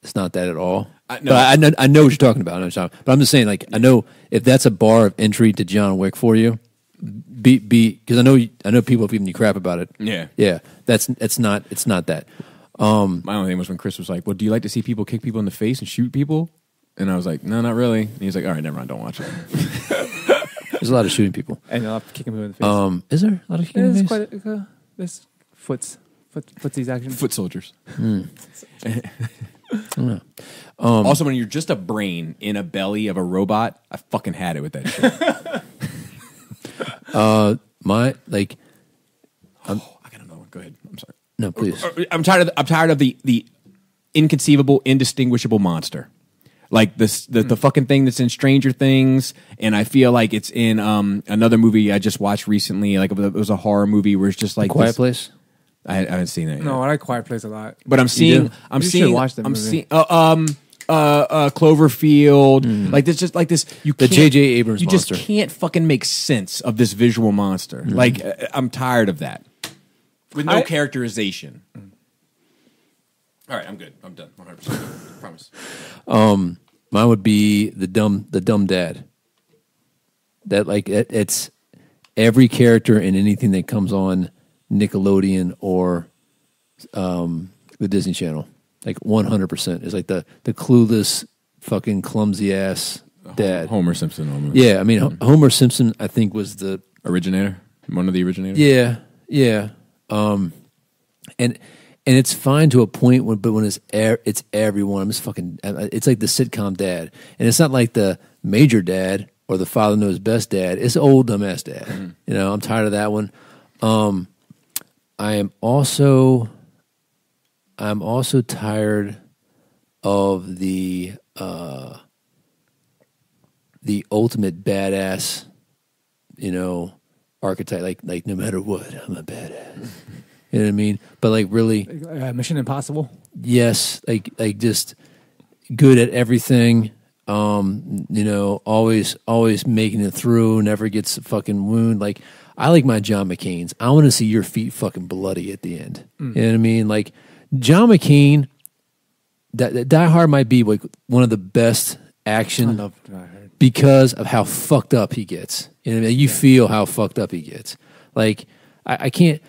[SPEAKER 2] It's not that at all.
[SPEAKER 4] No.
[SPEAKER 2] But I know what you're talking about. But I'm just saying, like, I know if that's a bar of entry to John Wick for you, because I know people have given you crap about it.
[SPEAKER 4] Yeah.
[SPEAKER 2] It's not that.
[SPEAKER 4] My only thing was when Chris was like, "Well, do you like to see people kick people in the face and shoot people?" And I was like, "No, not really." And he was like, "All right, never mind, don't watch it."
[SPEAKER 2] There's a lot of shooting people.
[SPEAKER 3] And you'll have to kick him in the face.
[SPEAKER 2] Is there a lot of kicking in the face?
[SPEAKER 3] There's footsies action.
[SPEAKER 4] Foot soldiers.
[SPEAKER 2] I don't know.
[SPEAKER 4] Also, when you're just a brain in a belly of a robot, I fucking had it with that shit. I got another one. Go ahead. I'm sorry.
[SPEAKER 2] No, please.
[SPEAKER 4] I'm tired of the inconceivable, indistinguishable monster. Like the fucking thing that's in Stranger Things, and I feel like it's in another movie I just watched recently. Like it was a horror movie where it's just like
[SPEAKER 2] Quiet Place.
[SPEAKER 4] I haven't seen that yet.
[SPEAKER 3] No, I like Quiet Place a lot.
[SPEAKER 4] But I'm seeing
[SPEAKER 3] watch that movie.
[SPEAKER 4] Cloverfield. Like there's just like this.
[SPEAKER 2] The J.J. Abrams
[SPEAKER 4] You
[SPEAKER 2] monster.
[SPEAKER 4] just can't fucking make sense of this visual monster. Like I'm tired of that with no characterization. All right, I'm good. I'm done. 100%. Promise.
[SPEAKER 2] Mine would be the dumb dad. That it's every character in anything that comes on Nickelodeon or the Disney Channel. Like 100% is like the clueless, fucking clumsy ass dad.
[SPEAKER 4] Homer Simpson. Almost.
[SPEAKER 2] Yeah, I mean Homer Simpson. I think was the
[SPEAKER 4] originator, one of the originators.
[SPEAKER 2] Yeah. And it's fine to a point but when it's everyone, I'm just fucking. It's like the sitcom dad, and it's not like the major dad or the father knows best dad. It's old dumbass dad. Mm-hmm. I'm tired of that one. I'm also tired of the ultimate badass, archetype. Like no matter what, I'm a badass. You know what I mean? But like really,
[SPEAKER 3] Mission Impossible.
[SPEAKER 2] Yes, like just good at everything. Always making it through. Never gets a fucking wound. Like I like my John McCain's. I want to see your feet fucking bloody at the end. You know what I mean? Like John McCain. That Die Hard might be like one of the best action.
[SPEAKER 3] I love Die Hard
[SPEAKER 2] because of how fucked up he gets. You know what I mean? You feel how fucked up he gets. Like I can't.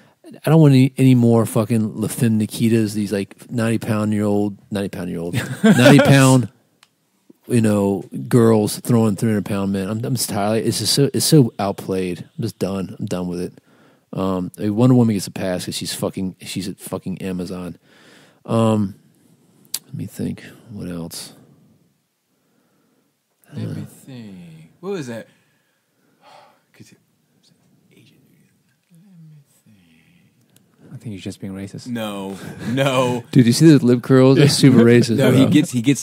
[SPEAKER 2] I don't want any more fucking La Femme Nikitas, these like 90 pound, 90 pound, girls throwing 300-pound men. I'm just tired. It's so outplayed. I'm just done. I'm done with it. Wonder Woman gets a pass because she's at fucking Amazon. Let me think. What else?
[SPEAKER 4] Let me think. What was that?
[SPEAKER 3] I think he's just being racist.
[SPEAKER 4] No.
[SPEAKER 2] Dude, you see those lip curls? That's super racist.
[SPEAKER 4] No,
[SPEAKER 2] bro.
[SPEAKER 4] he gets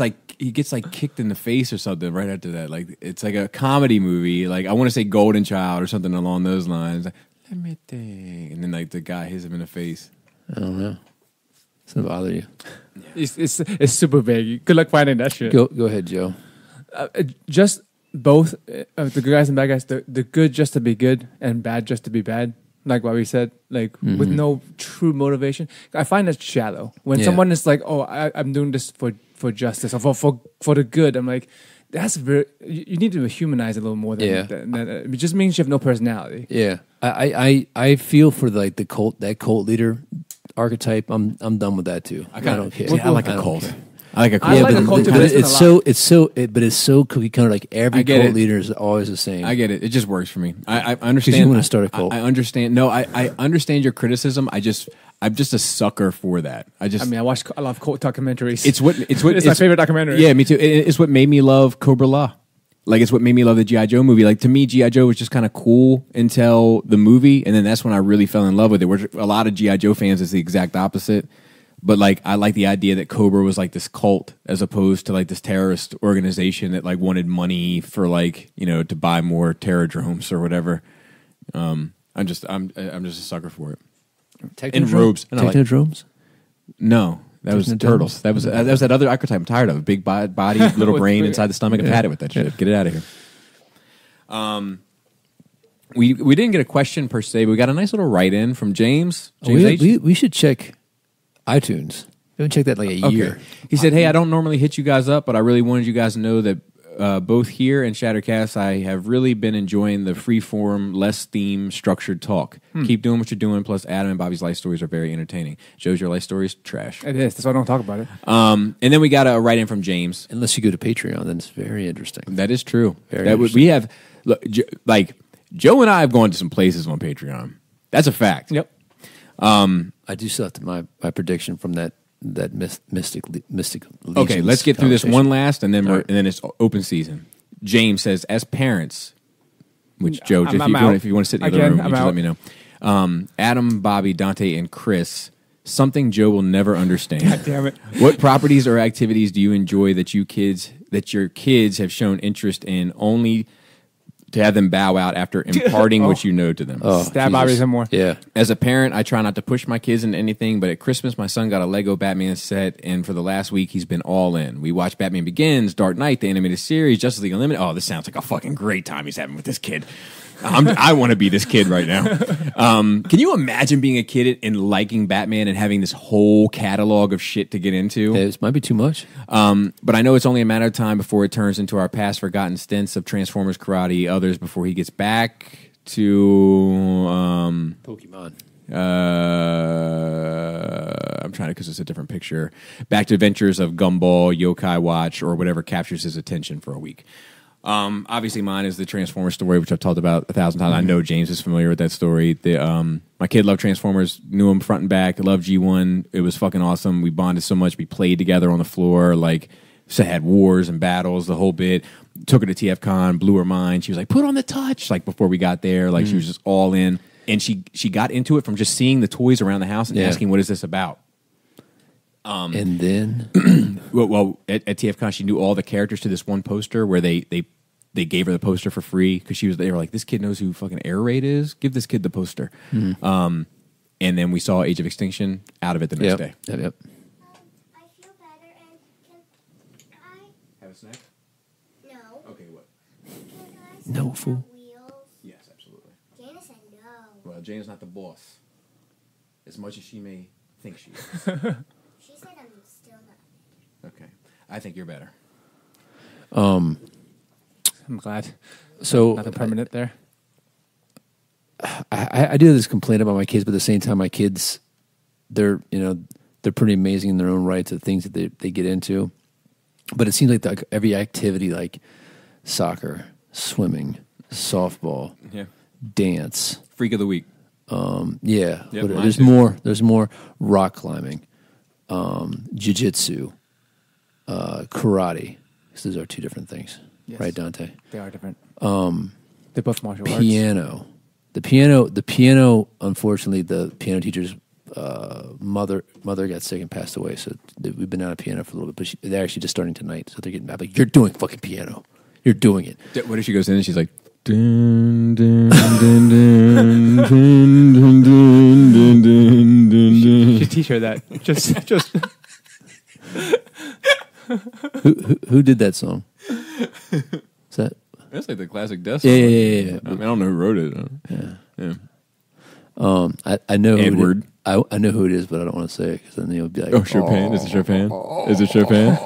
[SPEAKER 4] like kicked in the face or something right after that. Like it's like a comedy movie. Like I want to say Golden Child or something along those lines. Like, let me think. And then like the guy hits him in the face.
[SPEAKER 2] I don't know. It's gonna bother you.
[SPEAKER 3] It's super vague. Good luck finding that shit.
[SPEAKER 2] Go ahead, Joe.
[SPEAKER 3] Just both the good guys and bad guys. The good just to be good and bad just to be bad. Like what we said, like with no true motivation. I find that shallow. When someone is like, "Oh, I'm doing this for justice or for the good," I'm like, "That's very." You need to humanize it a little more than that. It just means you have no personality.
[SPEAKER 2] Yeah, I feel for the cult leader archetype. I'm done with that too. I don't care.
[SPEAKER 4] I like a cult. I like a cult.
[SPEAKER 3] I like a cult too,
[SPEAKER 2] but
[SPEAKER 3] but
[SPEAKER 2] it's so cookie cutter. Like every
[SPEAKER 4] I get
[SPEAKER 2] cult
[SPEAKER 4] it.
[SPEAKER 2] leader is always the same.
[SPEAKER 4] I get it. It just works for me. I understand.
[SPEAKER 2] you wanna start a cult.
[SPEAKER 4] I understand. No, I understand your criticism. I'm just a sucker for that. I
[SPEAKER 3] love cult documentaries.
[SPEAKER 4] It's
[SPEAKER 3] my favorite documentary.
[SPEAKER 4] Yeah, me too. It's what made me love Cobra La. Like, it's what made me love the G.I. Joe movie. Like, to me, G.I. Joe was just kind of cool until the movie, and then that's when I really fell in love with it. Where a lot of G.I. Joe fans is the exact opposite. But, like, I like the idea that Cobra was, like, this cult as opposed to, like, this terrorist organization that, like, wanted money for, like, you know, to buy more terror drones or whatever. I'm just a sucker for it. In robes.
[SPEAKER 2] Technodromes?
[SPEAKER 4] No. That was turtles. That was that other archetype I'm tired of. Big body, little brain inside the stomach. I've had it with that shit. Get it out of here. We didn't get a question per se, but we got a nice little write-in from James.
[SPEAKER 2] We should check iTunes. We haven't checked that in like a year.
[SPEAKER 4] He said, "Hey, I don't normally hit you guys up, but I really wanted you guys to know that both here and Shattercast, I have really been enjoying the free-form, less-theme, structured talk. Keep doing what you're doing. Plus, Adam and Bobby's life stories are very entertaining. Joe's your life stories trash.
[SPEAKER 3] It is. That's why I don't talk about it.
[SPEAKER 4] And then we got a write-in from James.
[SPEAKER 2] Unless you go to Patreon, then it's very interesting.
[SPEAKER 4] That is true.
[SPEAKER 2] Very interesting.
[SPEAKER 4] We have like Joe and I have gone to some places on Patreon. That's a fact.
[SPEAKER 3] Yep.
[SPEAKER 2] I do still have to my prediction from that mystic.
[SPEAKER 4] Okay, let's get through this one last, and then and then it's open season. James says, as parents, which Joe, if you want to sit in the other room, you just let me know. Adam, Bobby, Dante, and Chris. Something Joe will never understand.
[SPEAKER 3] God damn it!
[SPEAKER 4] What properties or activities do you enjoy that your kids have shown interest in, only to have them bow out after imparting what you know to them?
[SPEAKER 3] Stab Bobby some more.
[SPEAKER 2] Yeah.
[SPEAKER 4] As a parent, I try not to push my kids into anything, but at Christmas, my son got a Lego Batman set, and for the last week, he's been all in. We watched Batman Begins, Dark Knight, the animated series, Justice League Unlimited. Oh, this sounds like a fucking great time he's having with this kid. I want to be this kid right now. Can you imagine being a kid and liking Batman and having this whole catalog of shit to get into?
[SPEAKER 2] It might be too much.
[SPEAKER 4] But I know it's only a matter of time before it turns into our past forgotten stints of Transformers, karate, others before he gets back to
[SPEAKER 2] Pokemon.
[SPEAKER 4] I'm trying to, because it's a different picture. Back to adventures of Gumball, Yokai Watch, or whatever captures his attention for a week. Obviously, mine is the Transformers story, which I've talked about 1,000 times. I know James is familiar with that story. My kid loved Transformers, knew him front and back. Loved G1. It was fucking awesome. We bonded so much. We played together on the floor, like, so had wars and battles, the whole bit. Took her to TFCon, blew her mind. She was like, "Put on the touch!" Like, before we got there, like she was just all in, and she got into it from just seeing the toys around the house and asking, "What is this about?"
[SPEAKER 2] And then,
[SPEAKER 4] well, at TFCon, she knew all the characters to this one poster where they gave her the poster for free because they were like, "This kid knows who fucking Air Raid is. Give this kid the poster." And then we saw Age of Extinction, out of it the next day.
[SPEAKER 2] Yep.
[SPEAKER 5] I feel better, and can I
[SPEAKER 4] Have a snack?
[SPEAKER 5] no?
[SPEAKER 4] Okay, what?
[SPEAKER 5] Can I sit
[SPEAKER 2] No,
[SPEAKER 5] on
[SPEAKER 2] fool.
[SPEAKER 5] the wheels?
[SPEAKER 4] Yes, absolutely.
[SPEAKER 5] Jana said no.
[SPEAKER 4] Well, Jane's not the boss, as much as she may think she is.
[SPEAKER 5] She said I'm still not.
[SPEAKER 4] Okay, I think you're better.
[SPEAKER 3] I'm glad.
[SPEAKER 2] So
[SPEAKER 3] Nothing permanent there.
[SPEAKER 2] I do this complaint about my kids, but at the same time, my kids, they're pretty amazing in their own rights of things that they get into. But it seems like every activity, like soccer, swimming, softball, dance,
[SPEAKER 4] Freak of the week.
[SPEAKER 2] yeah.
[SPEAKER 4] Yep,
[SPEAKER 2] But
[SPEAKER 4] mine
[SPEAKER 2] there's
[SPEAKER 4] too.
[SPEAKER 2] more. There's more rock climbing, jiu-jitsu, karate. 'Cause those are two different things,
[SPEAKER 3] Yes.
[SPEAKER 2] right, Dante?
[SPEAKER 3] They are different. They're both martial arts.
[SPEAKER 2] Piano. The piano. Unfortunately, the piano teacher's mother got sick and passed away. So we've been out of piano for a little bit. But they're actually just starting tonight. So they're getting back. Like, you're doing fucking piano. You're doing it.
[SPEAKER 4] What if she goes in and she's like, dun, dun, dun, dun, dun, dun, dun, dun, dun, dun.
[SPEAKER 3] You should teach her that. Just.
[SPEAKER 2] Who did that song? Is that?
[SPEAKER 4] That's like the classic death
[SPEAKER 2] Yeah,
[SPEAKER 4] song.
[SPEAKER 2] yeah.
[SPEAKER 4] I mean, I don't know who wrote it.
[SPEAKER 2] Yeah.
[SPEAKER 4] Yeah.
[SPEAKER 2] I know
[SPEAKER 4] Edward.
[SPEAKER 2] I know who it is, but I don't want to say it because then you'll be like,
[SPEAKER 4] Oh, Chopin. Is it Chopin? Is it Chopin?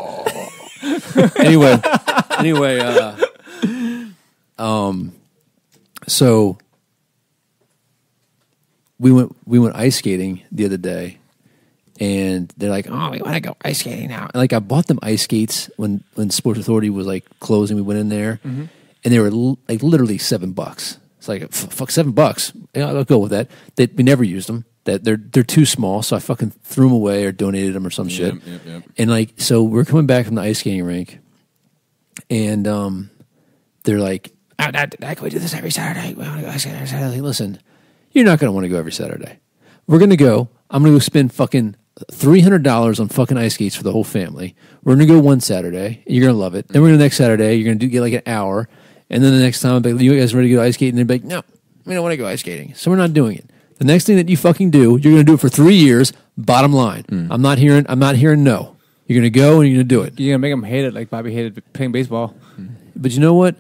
[SPEAKER 2] anyway, so we went ice skating the other day, and they're like, "Oh, we want to go ice skating now." And like I bought them ice skates when Sports Authority was like closing. We went in there, and they were like literally $7. It's like fuck $7. Yeah, I'll go with that. We never used them. That they're too small, so I fucking threw them away or donated them or some shit.
[SPEAKER 4] Yep.
[SPEAKER 2] And like, so we're coming back from the ice skating rink, and they're like, "Can we do this every Saturday? We want to go ice skating every Saturday." Like, listen, you're not going to want to go every Saturday. We're going to go. I'm going to go spend fucking $300 on fucking ice skates for the whole family. We're going to go one Saturday. You're going to love it. Then we're going to next Saturday. You're going to get like an hour. And then the next time, I'll be like, "You guys ready to go ice skating?" And they'll be like, "No, we don't want to go ice skating." So we're not doing it. The next thing that you fucking do, you're going to do it for 3 years. Bottom line. I'm not hearing no. You're going to go and you're going to do it.
[SPEAKER 3] You're going to make them hate it like Bobby hated playing baseball.
[SPEAKER 2] But you know what?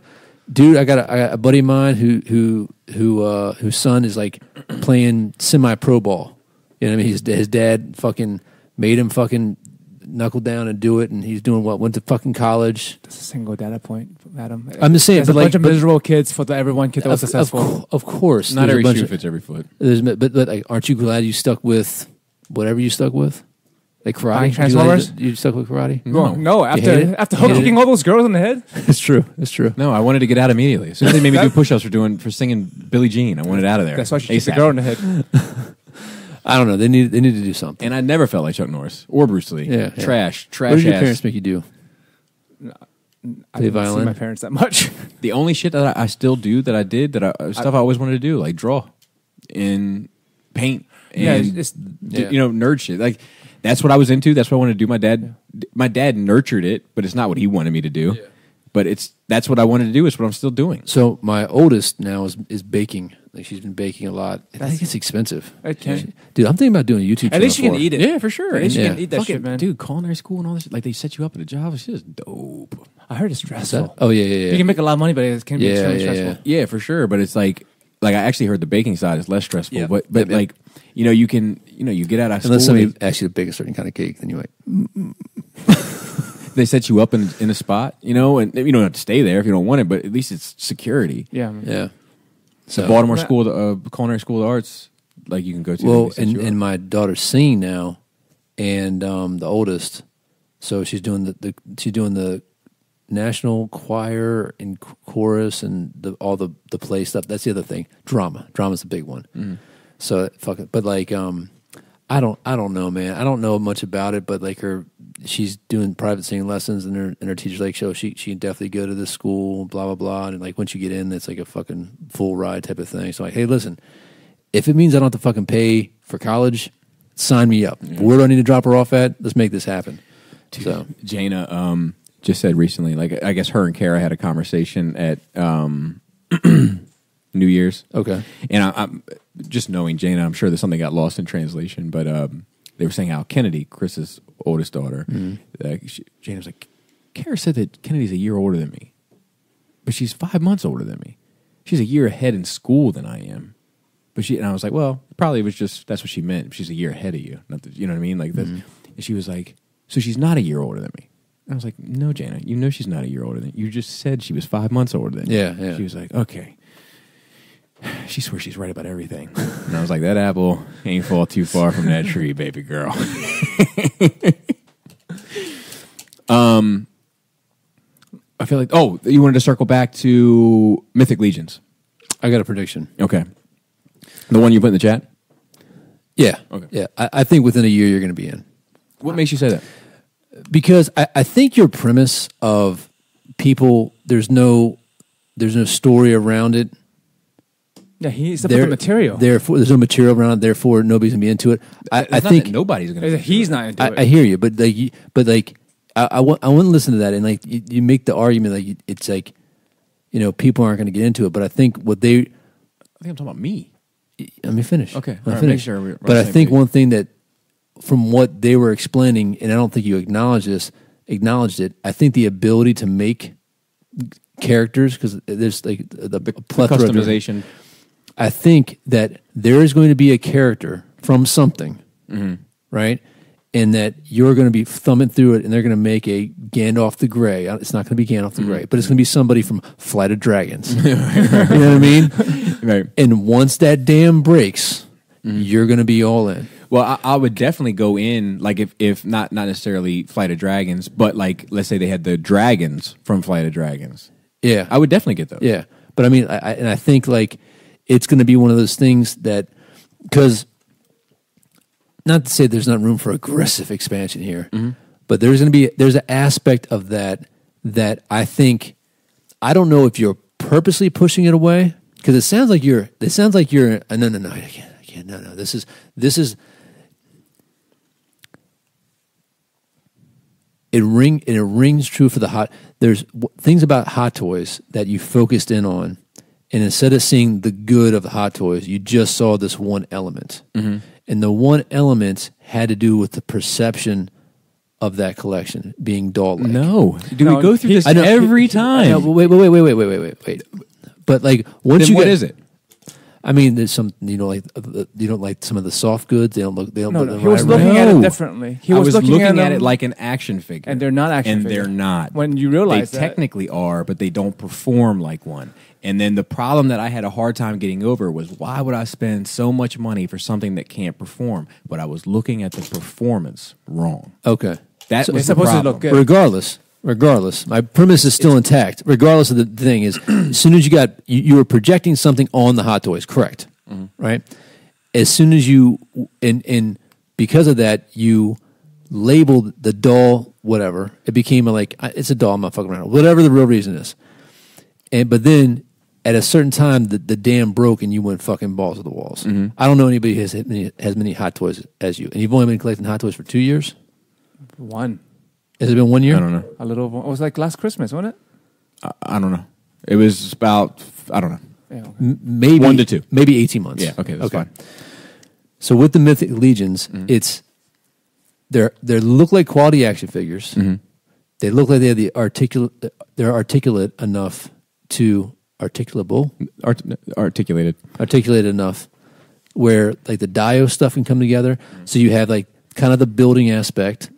[SPEAKER 2] Dude, I got a buddy of mine whose son is like playing semi-pro ball. You know what I mean? His dad fucking made him fucking knuckle down and do it, and he's doing what? Went to fucking college.
[SPEAKER 3] That's a single data point, Adam.
[SPEAKER 2] I'm just saying,
[SPEAKER 3] there's
[SPEAKER 2] but
[SPEAKER 3] a bunch of miserable kids for the every one kid that was successful.
[SPEAKER 2] Of course,
[SPEAKER 4] Not
[SPEAKER 2] there's
[SPEAKER 4] every
[SPEAKER 2] a bunch
[SPEAKER 4] shoe
[SPEAKER 2] of-
[SPEAKER 4] fits every foot.
[SPEAKER 2] But like, aren't you glad you stuck with whatever you stuck with? Like karate?
[SPEAKER 3] Like Transformers?
[SPEAKER 2] You stuck with karate?
[SPEAKER 3] No,
[SPEAKER 2] You hate it?
[SPEAKER 3] after
[SPEAKER 2] You hate
[SPEAKER 3] hooking
[SPEAKER 2] it?
[SPEAKER 3] all those girls in the head.
[SPEAKER 2] It's true. It's true.
[SPEAKER 4] No, I wanted to get out immediately. As soon as they made me do push-ups for singing Billie Jean, I wanted out of there.
[SPEAKER 3] That's why she kicked the
[SPEAKER 4] ASAP.
[SPEAKER 3] girl in the head.
[SPEAKER 2] I don't know. They need to do something.
[SPEAKER 4] And I never felt like Chuck Norris or Bruce Lee.
[SPEAKER 2] Yeah.
[SPEAKER 4] Trash
[SPEAKER 2] What did your
[SPEAKER 4] ass.
[SPEAKER 2] parents make you do?
[SPEAKER 3] I
[SPEAKER 2] Play
[SPEAKER 3] didn't see
[SPEAKER 2] violin?
[SPEAKER 3] my parents that much.
[SPEAKER 4] The only shit that I still do that I did stuff I always wanted to do, like draw and paint
[SPEAKER 3] Yeah,
[SPEAKER 4] and
[SPEAKER 3] it's-
[SPEAKER 4] nerd shit. Like that's what I was into. That's what I wanted to do. My dad nurtured it, but it's not what he wanted me to do. Yeah. But that's what I wanted to do. It's what I'm still doing.
[SPEAKER 2] So my oldest now is baking. Like she's been baking a lot. I think it's expensive.
[SPEAKER 3] It can.
[SPEAKER 2] Dude, I'm thinking about doing a YouTube channel.
[SPEAKER 3] At least you can
[SPEAKER 2] for her.
[SPEAKER 3] eat it.
[SPEAKER 4] Yeah, for sure.
[SPEAKER 3] At least you
[SPEAKER 2] Yeah.
[SPEAKER 3] can eat that
[SPEAKER 4] Fucking-
[SPEAKER 3] shit, man.
[SPEAKER 4] dude, culinary school and all this shit, like they set you up at a job. It's just dope.
[SPEAKER 3] I heard it's
[SPEAKER 2] What's
[SPEAKER 3] stressful.
[SPEAKER 2] that? Oh yeah.
[SPEAKER 3] You can make a lot of money, but it can be
[SPEAKER 2] Yeah,
[SPEAKER 3] extremely
[SPEAKER 2] yeah,
[SPEAKER 3] stressful.
[SPEAKER 4] Yeah, for sure. But it's like I actually heard the baking side is less stressful.
[SPEAKER 2] Yeah.
[SPEAKER 4] But
[SPEAKER 2] Yep, yep.
[SPEAKER 4] like you can you get out of
[SPEAKER 2] Unless
[SPEAKER 4] school.
[SPEAKER 2] somebody asks you to bake a certain kind of cake, then you're like,
[SPEAKER 4] They set you up in a spot, and you don't have to stay there if you don't want it, but at least it's security.
[SPEAKER 3] Yeah, man.
[SPEAKER 2] yeah. So
[SPEAKER 4] Baltimore Culinary School of Arts, like you can go to.
[SPEAKER 2] well,
[SPEAKER 4] they set you up.
[SPEAKER 2] and my daughter's singing now, and the oldest, so she's doing the national choir and chorus and all the play stuff. That's the other thing. Drama's the big one.
[SPEAKER 4] Mm-hmm.
[SPEAKER 2] So but like I don't know, man. I don't know much about it, but like she's doing private singing lessons, and her teacher's like, she can definitely go to this school, blah blah blah. And like once you get in, it's like a fucking full ride type of thing. So like, hey, listen, if it means I don't have to fucking pay for college, sign me up. Where do I need to drop her off at? Let's make this happen.
[SPEAKER 4] Dude,
[SPEAKER 2] So
[SPEAKER 4] Jaina just said recently, like I guess her and Kara had a conversation at New Year's.
[SPEAKER 2] okay,
[SPEAKER 4] And I'm just knowing Jaina, I'm sure that something got lost in translation, but they were saying how Kennedy, Chris's oldest daughter, Jaina was like, Kara said that Kennedy's a year older than me, but she's 5 months older than me. She's a year ahead in school than I am. And I was like, well, probably it was just that's what she meant. She's a year ahead of you, not that, you know what I mean? Like that. And she was like, so she's not a year older than me. And I was like, no, Jaina, you know she's not a year older than you. You just said she was 5 months older than you.
[SPEAKER 2] Yeah.
[SPEAKER 4] She was like, okay. She swears she's right about everything. And I was like, that apple ain't fall too far from that tree, baby girl. I feel like, you wanted to circle back to Mythic Legions.
[SPEAKER 2] I got a prediction.
[SPEAKER 4] Okay. The one you put in the chat?
[SPEAKER 2] Yeah,
[SPEAKER 4] Okay.
[SPEAKER 2] yeah. I think within a year you're going to be in.
[SPEAKER 4] What makes you say that?
[SPEAKER 2] Because I think your premise of people, there's no story around it.
[SPEAKER 3] Yeah, he's the material.
[SPEAKER 2] Therefore, there's no material around it. Therefore, nobody's gonna be into it. I think
[SPEAKER 4] nobody's going to.
[SPEAKER 3] He's not into it.
[SPEAKER 2] I hear you, but I wouldn't listen to that. And like you make the argument like it's like, people aren't going to get into it. But I think
[SPEAKER 4] I think I'm talking about me.
[SPEAKER 2] Let me finish.
[SPEAKER 4] Okay.
[SPEAKER 2] Let me
[SPEAKER 4] All right,
[SPEAKER 2] finish.
[SPEAKER 4] make sure we're on
[SPEAKER 2] But
[SPEAKER 4] the
[SPEAKER 2] I
[SPEAKER 4] same
[SPEAKER 2] think
[SPEAKER 4] page.
[SPEAKER 2] one thing that, from what they were explaining, and I don't think you acknowledged it. I think the ability to make characters, because there's like the plethora of
[SPEAKER 4] Customization.
[SPEAKER 2] I think that there is going to be a character from something, right? And that you're going to be thumbing through it, and they're going to make a Gandalf the Grey. It's not going to be Gandalf the Grey, but it's going to be somebody from Flight of Dragons. You know what I mean?
[SPEAKER 4] Right.
[SPEAKER 2] And once that dam breaks, you're going to be all in.
[SPEAKER 4] Well, I would definitely go in, like, if not necessarily Flight of Dragons, but, like, let's say they had the dragons from Flight of Dragons.
[SPEAKER 2] Yeah.
[SPEAKER 4] I would definitely get those.
[SPEAKER 2] Yeah. But I mean, I think, like, it's going to be one of those things that, because, not to say there's not room for aggressive expansion here, but there's an aspect of that I think, I don't know if you're purposely pushing it away, because it sounds like you're, no, I can't, no, this is, it rings true for the hot. There's things about Hot Toys that you focused in on, and instead of seeing the good of the Hot Toys, you just saw this one element, and the one element had to do with the perception of that collection being doll-like.
[SPEAKER 4] No. Do
[SPEAKER 3] No,
[SPEAKER 4] we go through this
[SPEAKER 2] I know-
[SPEAKER 4] every time?
[SPEAKER 2] I know, but wait. But like once
[SPEAKER 4] Then
[SPEAKER 2] you
[SPEAKER 4] what
[SPEAKER 2] get,
[SPEAKER 4] is it?
[SPEAKER 2] I mean, there's some you don't like some of the soft goods. They don't look. They don't.
[SPEAKER 3] No,
[SPEAKER 2] look
[SPEAKER 3] he was
[SPEAKER 2] right.
[SPEAKER 3] looking at it
[SPEAKER 4] No.
[SPEAKER 3] differently. He
[SPEAKER 4] I
[SPEAKER 3] was
[SPEAKER 4] looking at
[SPEAKER 3] them,
[SPEAKER 4] it like an action figure.
[SPEAKER 3] and they're not action
[SPEAKER 4] And
[SPEAKER 3] figures.
[SPEAKER 4] they're not.
[SPEAKER 3] When you
[SPEAKER 4] They
[SPEAKER 3] realize that,
[SPEAKER 4] technically are, but they don't perform like one. And then the problem that I had a hard time getting over was, why would I spend so much money for something that can't perform? But I was looking at the performance wrong.
[SPEAKER 2] Okay.
[SPEAKER 4] That
[SPEAKER 2] So-
[SPEAKER 4] was
[SPEAKER 3] it's
[SPEAKER 4] the
[SPEAKER 3] supposed to
[SPEAKER 4] problem.
[SPEAKER 3] look good.
[SPEAKER 2] Regardless, my premise is still intact. Regardless of the thing is, as soon as you were projecting something on the Hot Toys, correct? Right. As soon as you and because of that, you labeled the doll whatever. It became it's a doll. I'm not fucking around. Whatever the real reason is, but then at a certain time, the dam broke and you went fucking balls to the walls. I don't know anybody who has many Hot Toys as you, and you've only been collecting Hot Toys for 2 years.
[SPEAKER 3] one
[SPEAKER 2] Has it been 1 year?
[SPEAKER 4] I don't know.
[SPEAKER 3] a little. It was like last Christmas, wasn't it?
[SPEAKER 4] I don't know. It was about, I don't know.
[SPEAKER 3] Yeah. Okay.
[SPEAKER 2] Maybe
[SPEAKER 4] 1 to 2.
[SPEAKER 2] maybe 18 months.
[SPEAKER 4] Yeah, okay, that's fine.
[SPEAKER 2] So with the Mythic Legions, it's they look like quality action figures. They look like they have the articulate. They're articulate enough to articulable,
[SPEAKER 4] Articulated.
[SPEAKER 2] enough where like the Dio stuff can come together. So you have like kind of the building aspect.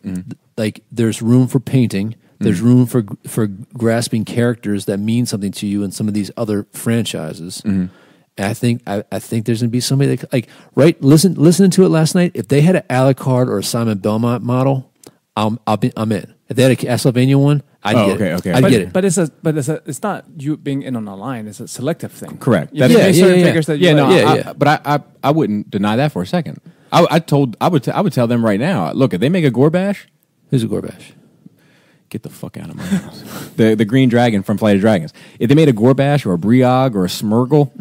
[SPEAKER 2] Like there's room for painting. There's room for grasping characters that mean something to you in some of these other franchises. And I think there's gonna be somebody that listening to it last night. If they had an a la carte or a Simon Belmont model, I'm in. If they had a Castlevania one, I'd get it.
[SPEAKER 4] okay.
[SPEAKER 2] I'd get it.
[SPEAKER 3] But it's not you being in on the line. It's a selective thing.
[SPEAKER 4] Correct.
[SPEAKER 3] You
[SPEAKER 4] That's-
[SPEAKER 3] can make certain figures that you
[SPEAKER 4] Yeah, no,
[SPEAKER 3] like.
[SPEAKER 4] but I wouldn't deny that for a second. I would tell them right now. Look, if they make a Gorbash,
[SPEAKER 2] Who's a Gorbash?
[SPEAKER 4] get the fuck out of my house. the green dragon from Flight of Dragons. If they made a Gorbash or a Briog or a Smurgle,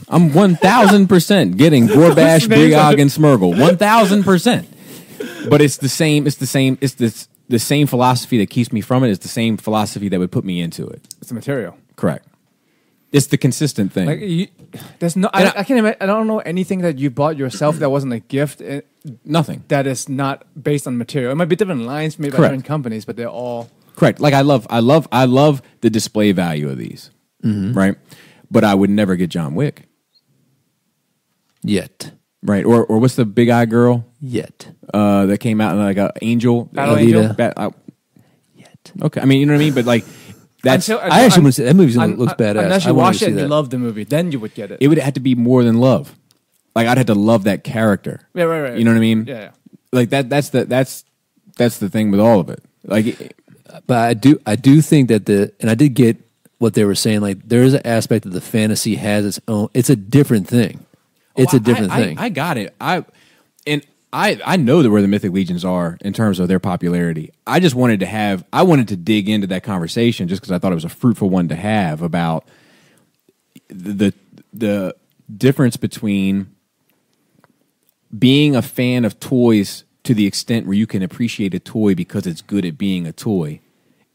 [SPEAKER 4] I'm 1,000% getting Gorbash, Briog, and Smurgle. 1,000%. But it's the same. It's the same philosophy that keeps me from it. It's the same philosophy that would put me into it.
[SPEAKER 3] It's the material.
[SPEAKER 4] Correct. It's the consistent thing.
[SPEAKER 3] Like there's no. I can't imagine. I don't know anything that you bought yourself that wasn't a gift.
[SPEAKER 4] Nothing.
[SPEAKER 3] That is not based on material. It might be different lines made by
[SPEAKER 4] Correct.
[SPEAKER 3] different companies, but they're all.
[SPEAKER 4] Correct. Like I love the display value of these, right? But I would never get John Wick,
[SPEAKER 2] Yet.
[SPEAKER 4] right? Or what's the big eye girl
[SPEAKER 2] Yet.
[SPEAKER 4] that came out in like an angel?
[SPEAKER 3] Battle
[SPEAKER 2] Alita.
[SPEAKER 3] Angel?
[SPEAKER 2] Yet.
[SPEAKER 4] Okay, I mean you know what I mean, but like that's
[SPEAKER 2] I actually want to say that movie looks badass.
[SPEAKER 3] Unless
[SPEAKER 2] I
[SPEAKER 3] you
[SPEAKER 2] wanna
[SPEAKER 3] watch
[SPEAKER 2] see
[SPEAKER 3] it and you
[SPEAKER 2] that.
[SPEAKER 3] love the movie, then you would get it.
[SPEAKER 4] it would have to be more than love. Like I'd have to love that character.
[SPEAKER 3] Yeah, right.
[SPEAKER 4] You know what I mean?
[SPEAKER 3] Yeah.
[SPEAKER 4] Like that's the thing with all of it. Like
[SPEAKER 2] But I do think that and I did get what they were saying. Like there is an aspect of the fantasy has its own. It's a different thing. It's a different thing.
[SPEAKER 4] I got it. I know where the Mythic Legions are in terms of their popularity. I just wanted to dig into that conversation just because I thought it was a fruitful one to have about the difference between being a fan of toys to the extent where you can appreciate a toy because it's good at being a toy,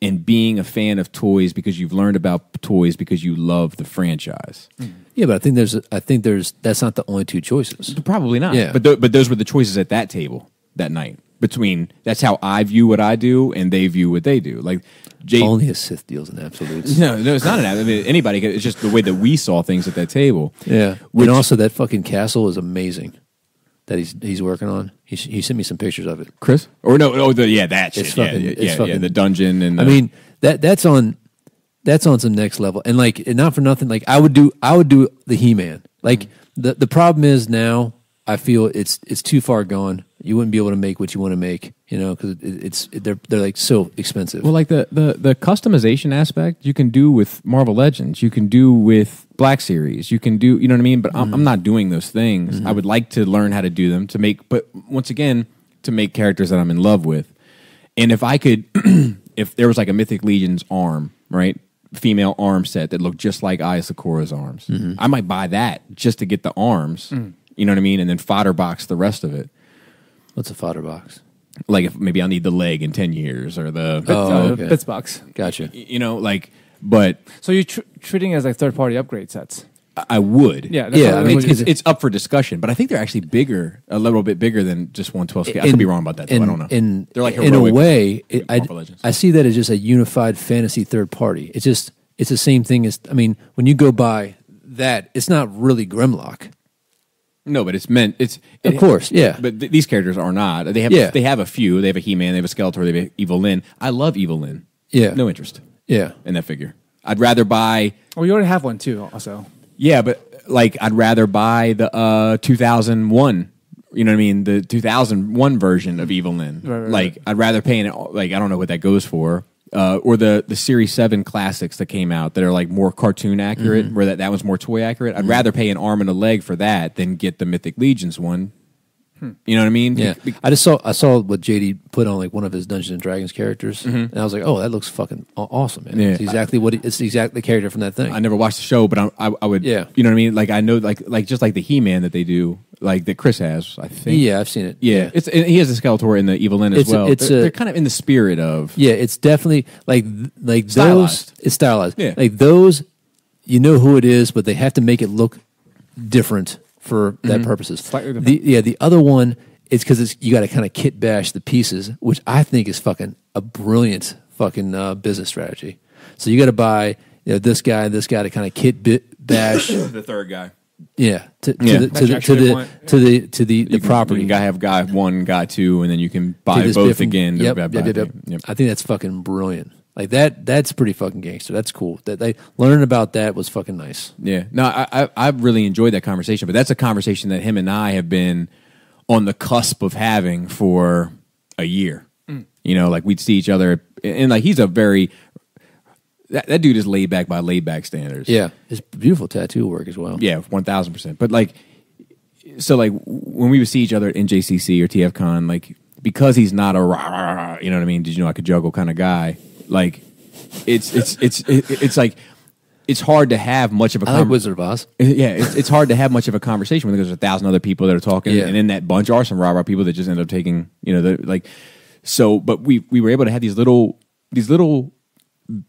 [SPEAKER 4] and being a fan of toys because you've learned about toys because you love the franchise.
[SPEAKER 2] Yeah, but I think there's that's not the only two choices.
[SPEAKER 4] Probably not.
[SPEAKER 2] Yeah.
[SPEAKER 4] But those were the choices at that table that night. That's how I view what I do, and they view what they do. Like
[SPEAKER 2] Only a Sith deals in absolutes.
[SPEAKER 4] No, it's not an. I mean, anybody. It's just the way that we saw things at that table.
[SPEAKER 2] Yeah,
[SPEAKER 4] Which-
[SPEAKER 2] and also that fucking castle is amazing that he's working on. He sent me some pictures of it.
[SPEAKER 4] Chris, or no? Oh, that shit.
[SPEAKER 2] It's fucking-
[SPEAKER 4] yeah,
[SPEAKER 2] it's
[SPEAKER 4] yeah,
[SPEAKER 2] fucking-
[SPEAKER 4] the dungeon and.
[SPEAKER 2] I mean that's on some next level. And like not for nothing, like I would do the He-Man. Like the problem is now I feel it's too far gone You wouldn't be able to make what you want to make, because they're like so expensive.
[SPEAKER 4] Well, like the customization aspect, you can do with Marvel Legends, you can do with Black Series, you can do, you know what I mean. But I'm not doing those things. I would like to learn how to do them but once again, to make characters that I'm in love with. And if I could, if there was like a Mythic Legion's arm, right? Female arm set that looked just like Aya Sakura's arms. I might buy that just to get the arms, you know what I mean? And then fodder box the rest of it.
[SPEAKER 2] What's a fodder box?
[SPEAKER 4] Like if maybe I'll need the leg in 10 years or the
[SPEAKER 2] okay.
[SPEAKER 3] bits box.
[SPEAKER 2] Gotcha.
[SPEAKER 4] But
[SPEAKER 3] So you're treating it as like third-party upgrade sets.
[SPEAKER 4] I would.
[SPEAKER 3] Yeah,
[SPEAKER 2] Yeah,
[SPEAKER 3] what
[SPEAKER 2] I mean,
[SPEAKER 4] It's up for discussion, but I think they're actually bigger, a little bit bigger than just 1/12 scale. I could be wrong about that, though. I don't know. They're like
[SPEAKER 2] in a
[SPEAKER 4] heroic
[SPEAKER 2] way,
[SPEAKER 4] Marvel Legends.
[SPEAKER 2] I see that as just a unified fantasy third party. It's the same thing as, when you go by that, it's not really Grimlock.
[SPEAKER 4] No, but it's meant.
[SPEAKER 2] Of course, yeah.
[SPEAKER 4] But these characters are not. They have a few. They have a He-Man. They have a Skeletor. They have Evil Lyn. I love Evil Lyn.
[SPEAKER 2] Yeah.
[SPEAKER 4] No interest.
[SPEAKER 2] Yeah.
[SPEAKER 4] In that figure. I'd rather buy.
[SPEAKER 3] Well, you already have one too, also.
[SPEAKER 4] Yeah, but I'd rather buy the 2001. You know what I mean? The 2001 version of Evil Lyn.
[SPEAKER 3] Right.
[SPEAKER 4] I'd rather pay I don't know what that goes for. Or the Series 7 classics that came out that are like more cartoon accurate, where that was more toy accurate. I'd rather pay an arm and a leg for that than get the Mythic Legions one. You know what I mean?
[SPEAKER 2] Yeah. I saw what JD put on like one of his Dungeons and Dragons characters, and I was like, oh, that looks fucking awesome, man.
[SPEAKER 4] Yeah.
[SPEAKER 2] It's exactly it's exactly the character from that thing.
[SPEAKER 4] I never watched the show, but I would.
[SPEAKER 2] Yeah.
[SPEAKER 4] You know what I mean? Like I know, like just like the He-Man that they do, like that Chris has. I think.
[SPEAKER 2] Yeah, I've seen it.
[SPEAKER 4] Yeah, he has a Skeletor in the Evil Lyn as well. They're kind of in the spirit of.
[SPEAKER 2] Yeah, it's definitely like
[SPEAKER 4] Stylized.
[SPEAKER 2] those. It's stylized.
[SPEAKER 4] Yeah.
[SPEAKER 2] Like those, you know who it is, but they have to make it look different for that purposes.
[SPEAKER 3] Slightly different.
[SPEAKER 2] The other one, it's because you got to kind of kit bash the pieces, which I think is fucking a brilliant fucking business strategy. So you got to buy this guy and this guy to kind of bash
[SPEAKER 4] The third guy.
[SPEAKER 2] Yeah, to
[SPEAKER 3] That's actually a point.
[SPEAKER 2] the property.
[SPEAKER 4] You can have guy 1, guy 2, and then you can
[SPEAKER 2] To
[SPEAKER 4] buy
[SPEAKER 2] this
[SPEAKER 4] both
[SPEAKER 2] different-
[SPEAKER 4] again.
[SPEAKER 2] Yep,
[SPEAKER 4] Yep.
[SPEAKER 2] yep. I think that's fucking brilliant. Like that's pretty fucking gangster. That's cool. That they learning about that was fucking nice.
[SPEAKER 4] Yeah. No, I really enjoyed that conversation, but that's a conversation that him and I have been on the cusp of having for a year. You know, like we'd see each other, and like he's a very that dude is laid back by laid back standards.
[SPEAKER 2] Yeah, it's beautiful tattoo work as well.
[SPEAKER 4] Yeah, 1000%. But like, so like when we would see each other at NJCC or TFCon, like because he's not a rah, rah, rah, you know what I mean? Did you know I could juggle kind of guy? Like, it's like it's hard to have much of a.
[SPEAKER 2] I like Wizard of Oz.
[SPEAKER 4] Yeah, it's hard to have much of a conversation when there's 1,000 other people that are talking,
[SPEAKER 2] Yeah.
[SPEAKER 4] and in that bunch are some rah people that just end up taking, So, but we were able to have these little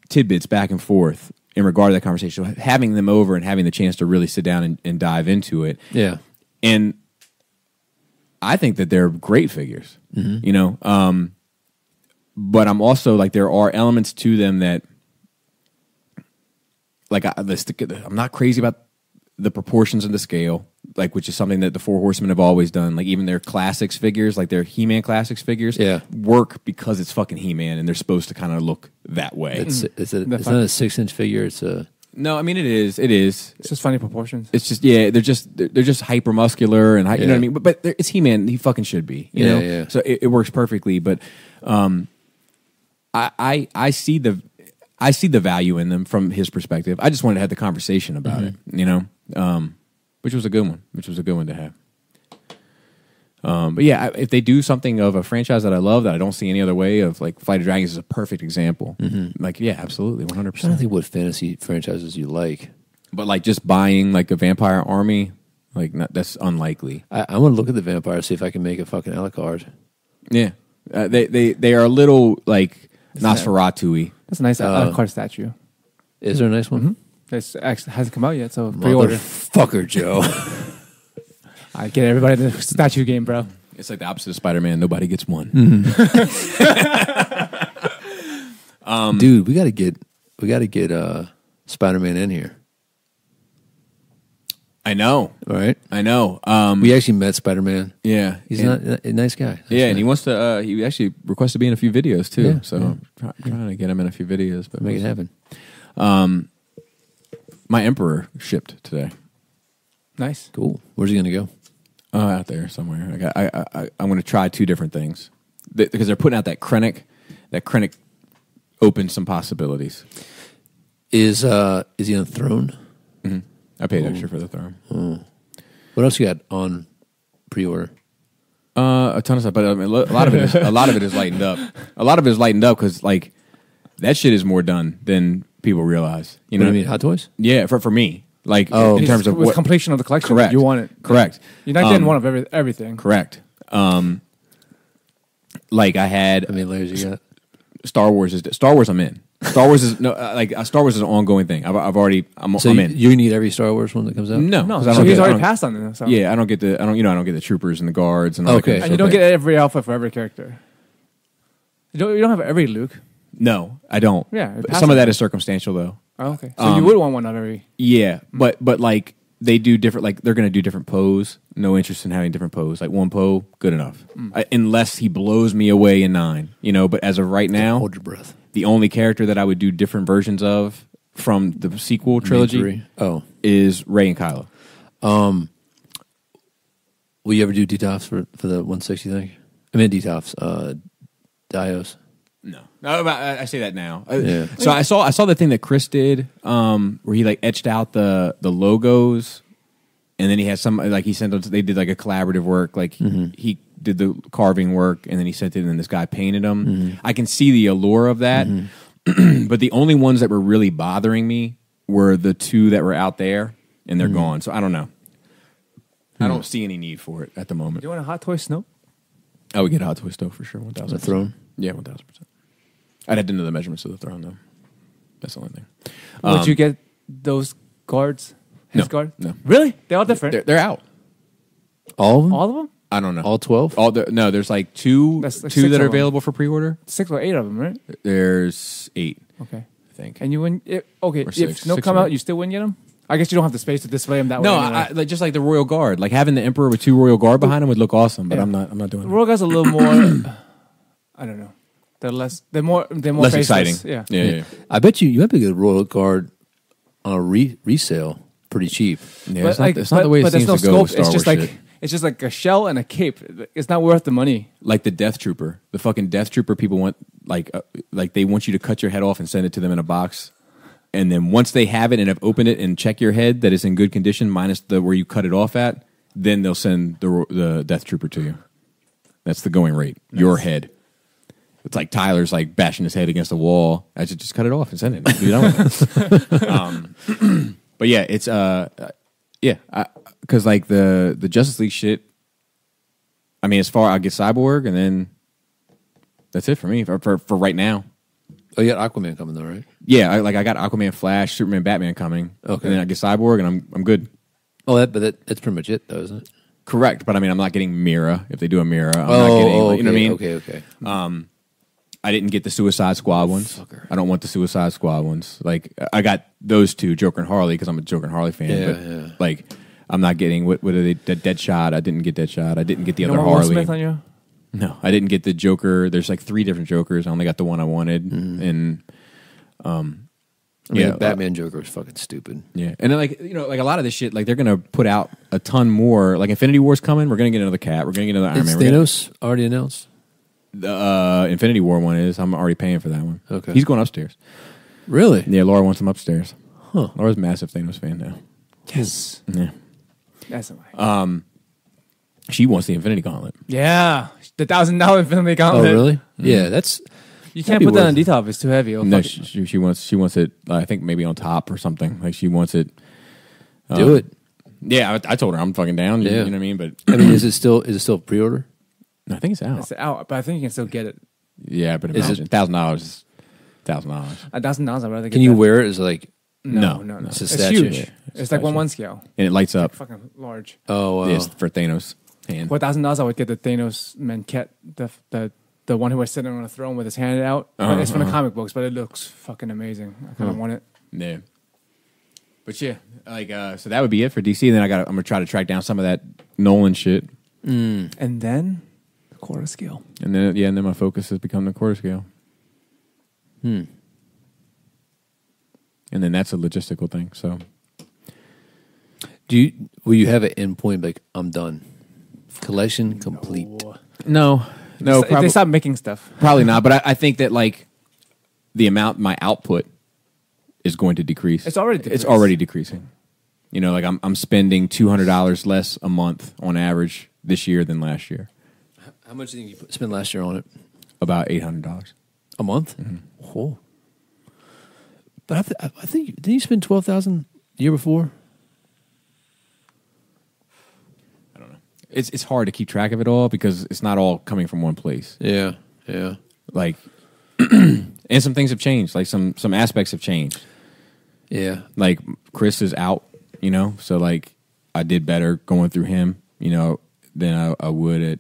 [SPEAKER 4] tidbits back and forth in regard to that conversation. So having them over and having the chance to really sit down and dive into it.
[SPEAKER 2] Yeah,
[SPEAKER 4] And I think that they're great figures, but I'm also like, there are elements to them that, like, I'm not crazy about the proportions of the scale, like, which is something that the Four Horsemen have always done. Like, even their classics figures, like their He-Man classics figures, work because it's fucking He-Man, and they're supposed to kind of look that way.
[SPEAKER 2] it's not a 6-inch figure. It's a
[SPEAKER 4] No, I mean it is. It is.
[SPEAKER 3] It's just funny proportions.
[SPEAKER 4] It's just they're just hyper muscular and you know what I mean. But it's He-Man. He fucking should be. You know.
[SPEAKER 2] Yeah.
[SPEAKER 4] So it works perfectly. But I see the value in them from his perspective. I just wanted to have the conversation about it. You know, which was a good one. Which was a good one to have. But yeah, if they do something of a franchise that I love that I don't see any other way of, like Flight of Dragons is a perfect example. Like, yeah, absolutely, 100%.
[SPEAKER 2] I don't think what fantasy franchises you like.
[SPEAKER 4] But like just buying like a vampire army, like that's unlikely.
[SPEAKER 2] I want to look at the vampire, see if I can make a fucking Alucard.
[SPEAKER 4] Yeah, they are a little like Nosferatu-y.
[SPEAKER 3] That's a nice Alucard statue.
[SPEAKER 2] Is there a nice one?
[SPEAKER 3] This actually hasn't come out yet, so pre-order.
[SPEAKER 2] Motherfucker, Joe.
[SPEAKER 3] I get everybody in the statue game, bro.
[SPEAKER 4] It's like the opposite of Spider-Man. Nobody gets one.
[SPEAKER 2] Dude, we gotta get Spider-Man in here.
[SPEAKER 4] I know.
[SPEAKER 2] All right.
[SPEAKER 4] I know.
[SPEAKER 2] We actually met Spider-Man.
[SPEAKER 4] Yeah,
[SPEAKER 2] He's not a nice guy.
[SPEAKER 4] And he wants to. He actually requests to be in a few videos too.
[SPEAKER 2] Yeah,
[SPEAKER 4] so I'm trying to get him in a few videos, but
[SPEAKER 2] Make it happen.
[SPEAKER 4] My Emperor shipped today.
[SPEAKER 3] Nice.
[SPEAKER 2] Cool. Where's he gonna go?
[SPEAKER 4] Out there somewhere. I'm going to try 2 different things because they're putting out that Krennic. That Krennic opens some possibilities.
[SPEAKER 2] Is he on the throne?
[SPEAKER 4] Mm-hmm. I paid extra for the throne.
[SPEAKER 2] What else you got on pre-order?
[SPEAKER 4] A ton of stuff, but I mean, a lot of it is lightened up. A lot of it is lightened up because like that shit is more done than people realize. You know
[SPEAKER 2] what do you mean, Hot Toys?
[SPEAKER 4] Yeah, for me, like in terms of
[SPEAKER 3] with completion of the collection.
[SPEAKER 4] Correct.
[SPEAKER 3] You want it.
[SPEAKER 4] Correct.
[SPEAKER 3] You're not getting one of everything.
[SPEAKER 4] Correct. Like I had.
[SPEAKER 2] How many layers you got?
[SPEAKER 4] Star Wars. I'm in. Star Wars is Star Wars is an ongoing thing. I'm in.
[SPEAKER 2] You need every Star Wars one that comes out?
[SPEAKER 4] No,
[SPEAKER 3] No, so he's already passed on it. So.
[SPEAKER 4] Yeah, I don't get the troopers and the guards and all that kind of
[SPEAKER 3] And you don't get every outfit for every character. You don't have every Luke.
[SPEAKER 4] No, I don't.
[SPEAKER 3] Yeah,
[SPEAKER 4] But some of that is circumstantial though.
[SPEAKER 3] Oh, okay. So you would want one of every.
[SPEAKER 4] Yeah, but like they do different. Like they're going to do different pose. No interest in having different pose. Like one pose, good enough. Unless he blows me away in 9. But as of right now,
[SPEAKER 2] hold your breath.
[SPEAKER 4] The only character that I would do different versions of from the sequel trilogy is Rey and Kylo.
[SPEAKER 2] Will you ever do detox for the 160 thing? I mean detox, Dios.
[SPEAKER 4] No, I say that now.
[SPEAKER 2] Yeah.
[SPEAKER 4] So I saw the thing that Chris did, where he like etched out the logos, and then he had some like he sent them. They did like a collaborative work, like he did the carving work, and then he sent it, and then this guy painted them. I can see the allure of that, but the only ones that were really bothering me were the 2 that were out there, and they're gone. So I don't know. I don't see any need for it at the moment.
[SPEAKER 3] Do you want a Hot Toy Snow?
[SPEAKER 4] I would get a Hot Toy Stove for sure. 1,000%.
[SPEAKER 2] The throne?
[SPEAKER 4] Yeah, 1,000%. I'd have to know the measurements of the throne though. That's the only thing.
[SPEAKER 3] Would you get those guards? His guard?
[SPEAKER 4] No.
[SPEAKER 3] Really? They're all different.
[SPEAKER 4] They're out.
[SPEAKER 2] All of them?
[SPEAKER 3] All of them?
[SPEAKER 4] I don't know.
[SPEAKER 2] All 12?
[SPEAKER 4] No, there's like 2
[SPEAKER 3] That's like
[SPEAKER 4] 2
[SPEAKER 3] 6
[SPEAKER 4] that are
[SPEAKER 3] of them.
[SPEAKER 4] available for pre-order.
[SPEAKER 3] 6 or 8 of them, right?
[SPEAKER 4] There's 8,
[SPEAKER 3] Okay.
[SPEAKER 4] I think.
[SPEAKER 3] And you win. Okay.
[SPEAKER 4] Or
[SPEAKER 3] If
[SPEAKER 4] 6.
[SPEAKER 3] Snow
[SPEAKER 4] 6
[SPEAKER 3] come
[SPEAKER 4] or
[SPEAKER 3] out,
[SPEAKER 4] 8.
[SPEAKER 3] you still wouldn't get them. I guess you don't have the space to display them that
[SPEAKER 4] No,
[SPEAKER 3] way. Anyway.
[SPEAKER 4] like just like the Royal Guard, like having the Emperor with 2 Royal Guard behind him would look awesome, but
[SPEAKER 3] Yeah.
[SPEAKER 4] I'm not doing
[SPEAKER 3] The
[SPEAKER 4] that.
[SPEAKER 3] Royal Guard's a little more. I don't know. They're more
[SPEAKER 4] Less
[SPEAKER 3] faceless.
[SPEAKER 4] exciting.
[SPEAKER 3] Yeah.
[SPEAKER 2] I bet you might be a good Royal Guard on a resale pretty cheap.
[SPEAKER 4] Yeah,
[SPEAKER 3] But
[SPEAKER 4] it's not the way it seems to go with Star
[SPEAKER 3] it's just
[SPEAKER 4] Wars
[SPEAKER 3] like
[SPEAKER 4] shit.
[SPEAKER 3] it's just like a shell and a cape. It's not worth the money.
[SPEAKER 4] Like the Death Trooper, the fucking Death Trooper people want like they want you to cut your head off and send it to them in a box, and then once they have it and have opened it and check your head that it's in good condition minus the where you cut it off at, then they'll send the Death Trooper to you. That's the going rate. Nice. Your head. It's like Tyler's like bashing his head against a wall. I should just cut it off and send it. Be done with it. But yeah, it's because like the Justice League shit. I mean, as far I'll get Cyborg, and then that's it for me for right now.
[SPEAKER 2] Oh, you got Aquaman coming though, right?
[SPEAKER 4] Yeah, I got Aquaman, Flash, Superman, Batman coming.
[SPEAKER 2] Okay,
[SPEAKER 4] and then I get Cyborg, and I'm good.
[SPEAKER 2] Oh, that's pretty much it, though, isn't it?
[SPEAKER 4] Correct, but I mean, I'm not getting Mira. If they do a Mira, I'm not getting.
[SPEAKER 2] Okay,
[SPEAKER 4] you know what I mean?
[SPEAKER 2] Okay.
[SPEAKER 4] I didn't get the Suicide Squad ones.
[SPEAKER 2] Fucker.
[SPEAKER 4] I don't want the Suicide Squad ones. Like I got those 2, Joker and Harley, because I'm a Joker and Harley fan.
[SPEAKER 2] Yeah,
[SPEAKER 4] but
[SPEAKER 2] yeah.
[SPEAKER 4] like, I'm not getting what are they? Deadshot. I didn't get Deadshot. I didn't get the
[SPEAKER 3] You
[SPEAKER 4] other
[SPEAKER 3] don't want Will
[SPEAKER 4] Harley.
[SPEAKER 3] Smith on you?
[SPEAKER 4] No, I didn't get the Joker. There's like 3 different Jokers. I only got the one I wanted, and
[SPEAKER 2] I mean,
[SPEAKER 4] yeah,
[SPEAKER 2] the Batman Joker is fucking stupid.
[SPEAKER 4] yeah, and then like like a lot of this shit, like they're gonna put out a ton more. Like Infinity War's coming. We're gonna get another Cat. We're gonna get another Iron
[SPEAKER 2] Is
[SPEAKER 4] Man.
[SPEAKER 2] Thanos already announced?
[SPEAKER 4] The Infinity War one is. I'm already paying for that one.
[SPEAKER 2] Okay,
[SPEAKER 4] he's going upstairs.
[SPEAKER 2] Really?
[SPEAKER 4] Yeah, Laura wants him upstairs.
[SPEAKER 2] Huh?
[SPEAKER 4] Laura's a massive Thanos fan now.
[SPEAKER 3] Yes.
[SPEAKER 4] Yeah,
[SPEAKER 3] That's right.
[SPEAKER 4] she wants the Infinity Gauntlet.
[SPEAKER 3] Yeah. The $1,000 Infinity Gauntlet.
[SPEAKER 2] Oh, really? Yeah, that's.
[SPEAKER 3] You
[SPEAKER 2] That'd
[SPEAKER 3] can't
[SPEAKER 2] be
[SPEAKER 3] put that
[SPEAKER 2] worth
[SPEAKER 3] on
[SPEAKER 2] it.
[SPEAKER 3] detail if it's too heavy. It'll
[SPEAKER 4] No,
[SPEAKER 3] fuck it.
[SPEAKER 4] she wants it. I think maybe on top or something. Like she wants it.
[SPEAKER 2] Do it.
[SPEAKER 4] Yeah, I told her I'm fucking down.
[SPEAKER 2] Yeah.
[SPEAKER 4] You know what I mean? But
[SPEAKER 2] I mean, is it still pre-order?
[SPEAKER 4] I think it's out.
[SPEAKER 3] It's out, but I think you can still get it.
[SPEAKER 4] Yeah, but
[SPEAKER 2] Is
[SPEAKER 4] imagine $1,000. $1,000.
[SPEAKER 3] $1,000, I'd rather get
[SPEAKER 2] Can you
[SPEAKER 3] that.
[SPEAKER 2] wear it as like?
[SPEAKER 3] No.
[SPEAKER 2] It's a
[SPEAKER 3] It's
[SPEAKER 2] statue.
[SPEAKER 3] huge.
[SPEAKER 2] Yeah.
[SPEAKER 3] It's like 1/1 scale.
[SPEAKER 4] And it lights up.
[SPEAKER 3] Fucking large.
[SPEAKER 2] Oh, wow.
[SPEAKER 4] Yes, for Thanos' hand.
[SPEAKER 3] For $1,000, I would get the Thanos Manquette, the one who was sitting on a throne with his hand out. It's from the comic books, but it looks fucking amazing. I kind of want it.
[SPEAKER 4] Yeah. But yeah, like so that would be it for DC. And then I'm gonna try to track down some of that Nolan shit.
[SPEAKER 3] And then the quarter scale.
[SPEAKER 4] And then my focus has become the quarter scale. And then that's a logistical thing. So
[SPEAKER 2] Will you have an end point like I'm done? Collection complete.
[SPEAKER 4] No,
[SPEAKER 3] If they stop making stuff.
[SPEAKER 4] probably not. But I think that like the amount my output is going to decrease.
[SPEAKER 3] It's already
[SPEAKER 4] It's
[SPEAKER 3] decreased.
[SPEAKER 4] already decreasing. You know, like I'm spending $200 less a month on average this year than last year.
[SPEAKER 2] How much do you think you spent last year on it?
[SPEAKER 4] About $800.
[SPEAKER 2] A month? Oh. But I think didn't you spend $12,000 the year before?
[SPEAKER 4] I don't know. It's hard to keep track of it all because it's not all coming from one place.
[SPEAKER 2] Yeah.
[SPEAKER 4] Like, and some things have changed. Like some aspects have changed.
[SPEAKER 2] Yeah.
[SPEAKER 4] Like Chris is out, you know, so like I did better going through him, you know, than I would at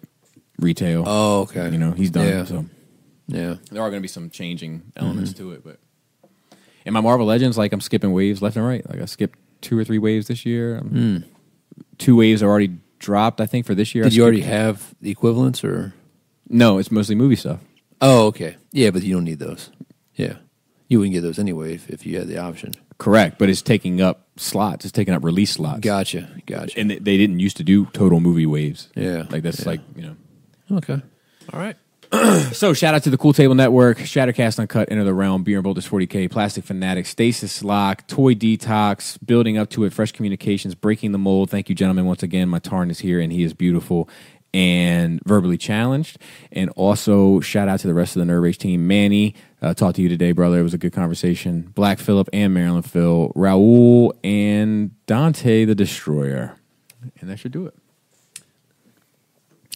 [SPEAKER 4] retail.
[SPEAKER 2] Oh, okay.
[SPEAKER 4] You know, he's done.
[SPEAKER 2] Yeah.
[SPEAKER 4] So
[SPEAKER 2] Yeah.
[SPEAKER 4] there are going to be some changing elements to it, but in my Marvel Legends, like I'm skipping waves left and right. Like I skipped 2 or 3 waves this year. 2 waves are already dropped, I think, for this year.
[SPEAKER 2] Did you already have the equivalents or?
[SPEAKER 4] No, it's mostly movie stuff.
[SPEAKER 2] Oh, okay. Yeah, but you don't need those. Yeah. You wouldn't get those anyway if you had the option.
[SPEAKER 4] Correct, but it's taking up slots. It's taking up release slots.
[SPEAKER 2] Gotcha.
[SPEAKER 4] And they didn't used to do total movie waves.
[SPEAKER 2] Yeah.
[SPEAKER 4] Like that's
[SPEAKER 2] Yeah.
[SPEAKER 4] like, you know.
[SPEAKER 2] Okay. All right.
[SPEAKER 4] So shout out to the Cool Table Network, Shattercast Uncut, Enter the Realm, Beer and Boulders 40K, Plastic Fanatic, Stasis Lock, Toy Detox, Building Up to It, Fresh Communications, Breaking the Mold. Thank you, gentlemen, once again. My Tarn is here and he is beautiful and verbally challenged. And also shout out to the rest of the Nerd Rage team. Manny, talked to you today, brother. It was a good conversation. Black Phillip and Maryland Phil, Raul and Dante the Destroyer. And that should do it.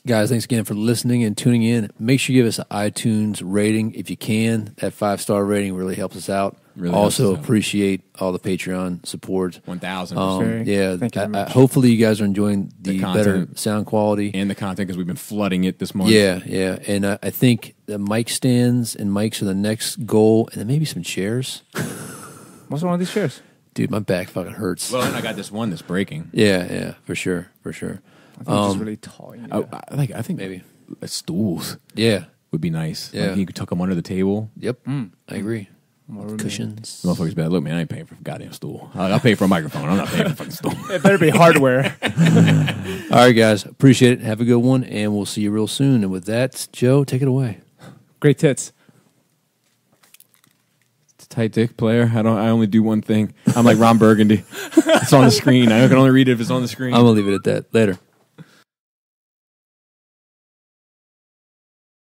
[SPEAKER 2] Guys, thanks again for listening and tuning in. Make sure you give us an iTunes rating if you can. That 5-star rating really helps us out.
[SPEAKER 4] Really helps
[SPEAKER 2] also
[SPEAKER 4] us out.
[SPEAKER 2] appreciate all the Patreon support.
[SPEAKER 4] 1,000%.
[SPEAKER 2] Yeah,
[SPEAKER 3] Thank you very much.
[SPEAKER 2] hopefully you guys are enjoying the better
[SPEAKER 4] content.
[SPEAKER 2] sound quality.
[SPEAKER 4] And the content because we've been flooding it this month.
[SPEAKER 2] Yeah, and I think the mic stands and mics are the next goal, and then maybe some chairs.
[SPEAKER 3] What's wrong with these chairs?
[SPEAKER 2] Dude, my back fucking hurts.
[SPEAKER 4] Well, and I got this one that's breaking.
[SPEAKER 2] Yeah, for sure.
[SPEAKER 3] I think it's just really tall. You know?
[SPEAKER 4] I think
[SPEAKER 2] Maybe.
[SPEAKER 4] stools
[SPEAKER 2] Yeah.
[SPEAKER 4] would be nice.
[SPEAKER 2] Yeah.
[SPEAKER 4] Like you could tuck them under the table.
[SPEAKER 2] Yep. I agree.
[SPEAKER 3] More room.
[SPEAKER 2] Cushions.
[SPEAKER 4] Motherfuckers bad. Look, man, I ain't paying for a goddamn stool. I'll pay for a microphone. I'm not paying for a fucking stool.
[SPEAKER 3] It better be hardware.
[SPEAKER 2] All right, guys. Appreciate it. Have a good one, and we'll see you real soon. And with that, Joe, take it away.
[SPEAKER 3] Great tits.
[SPEAKER 4] It's a tight dick player. I only do one thing. I'm like Ron Burgundy. It's on the screen. I can only read it if it's on the screen.
[SPEAKER 2] I'm going to leave it at that. Later.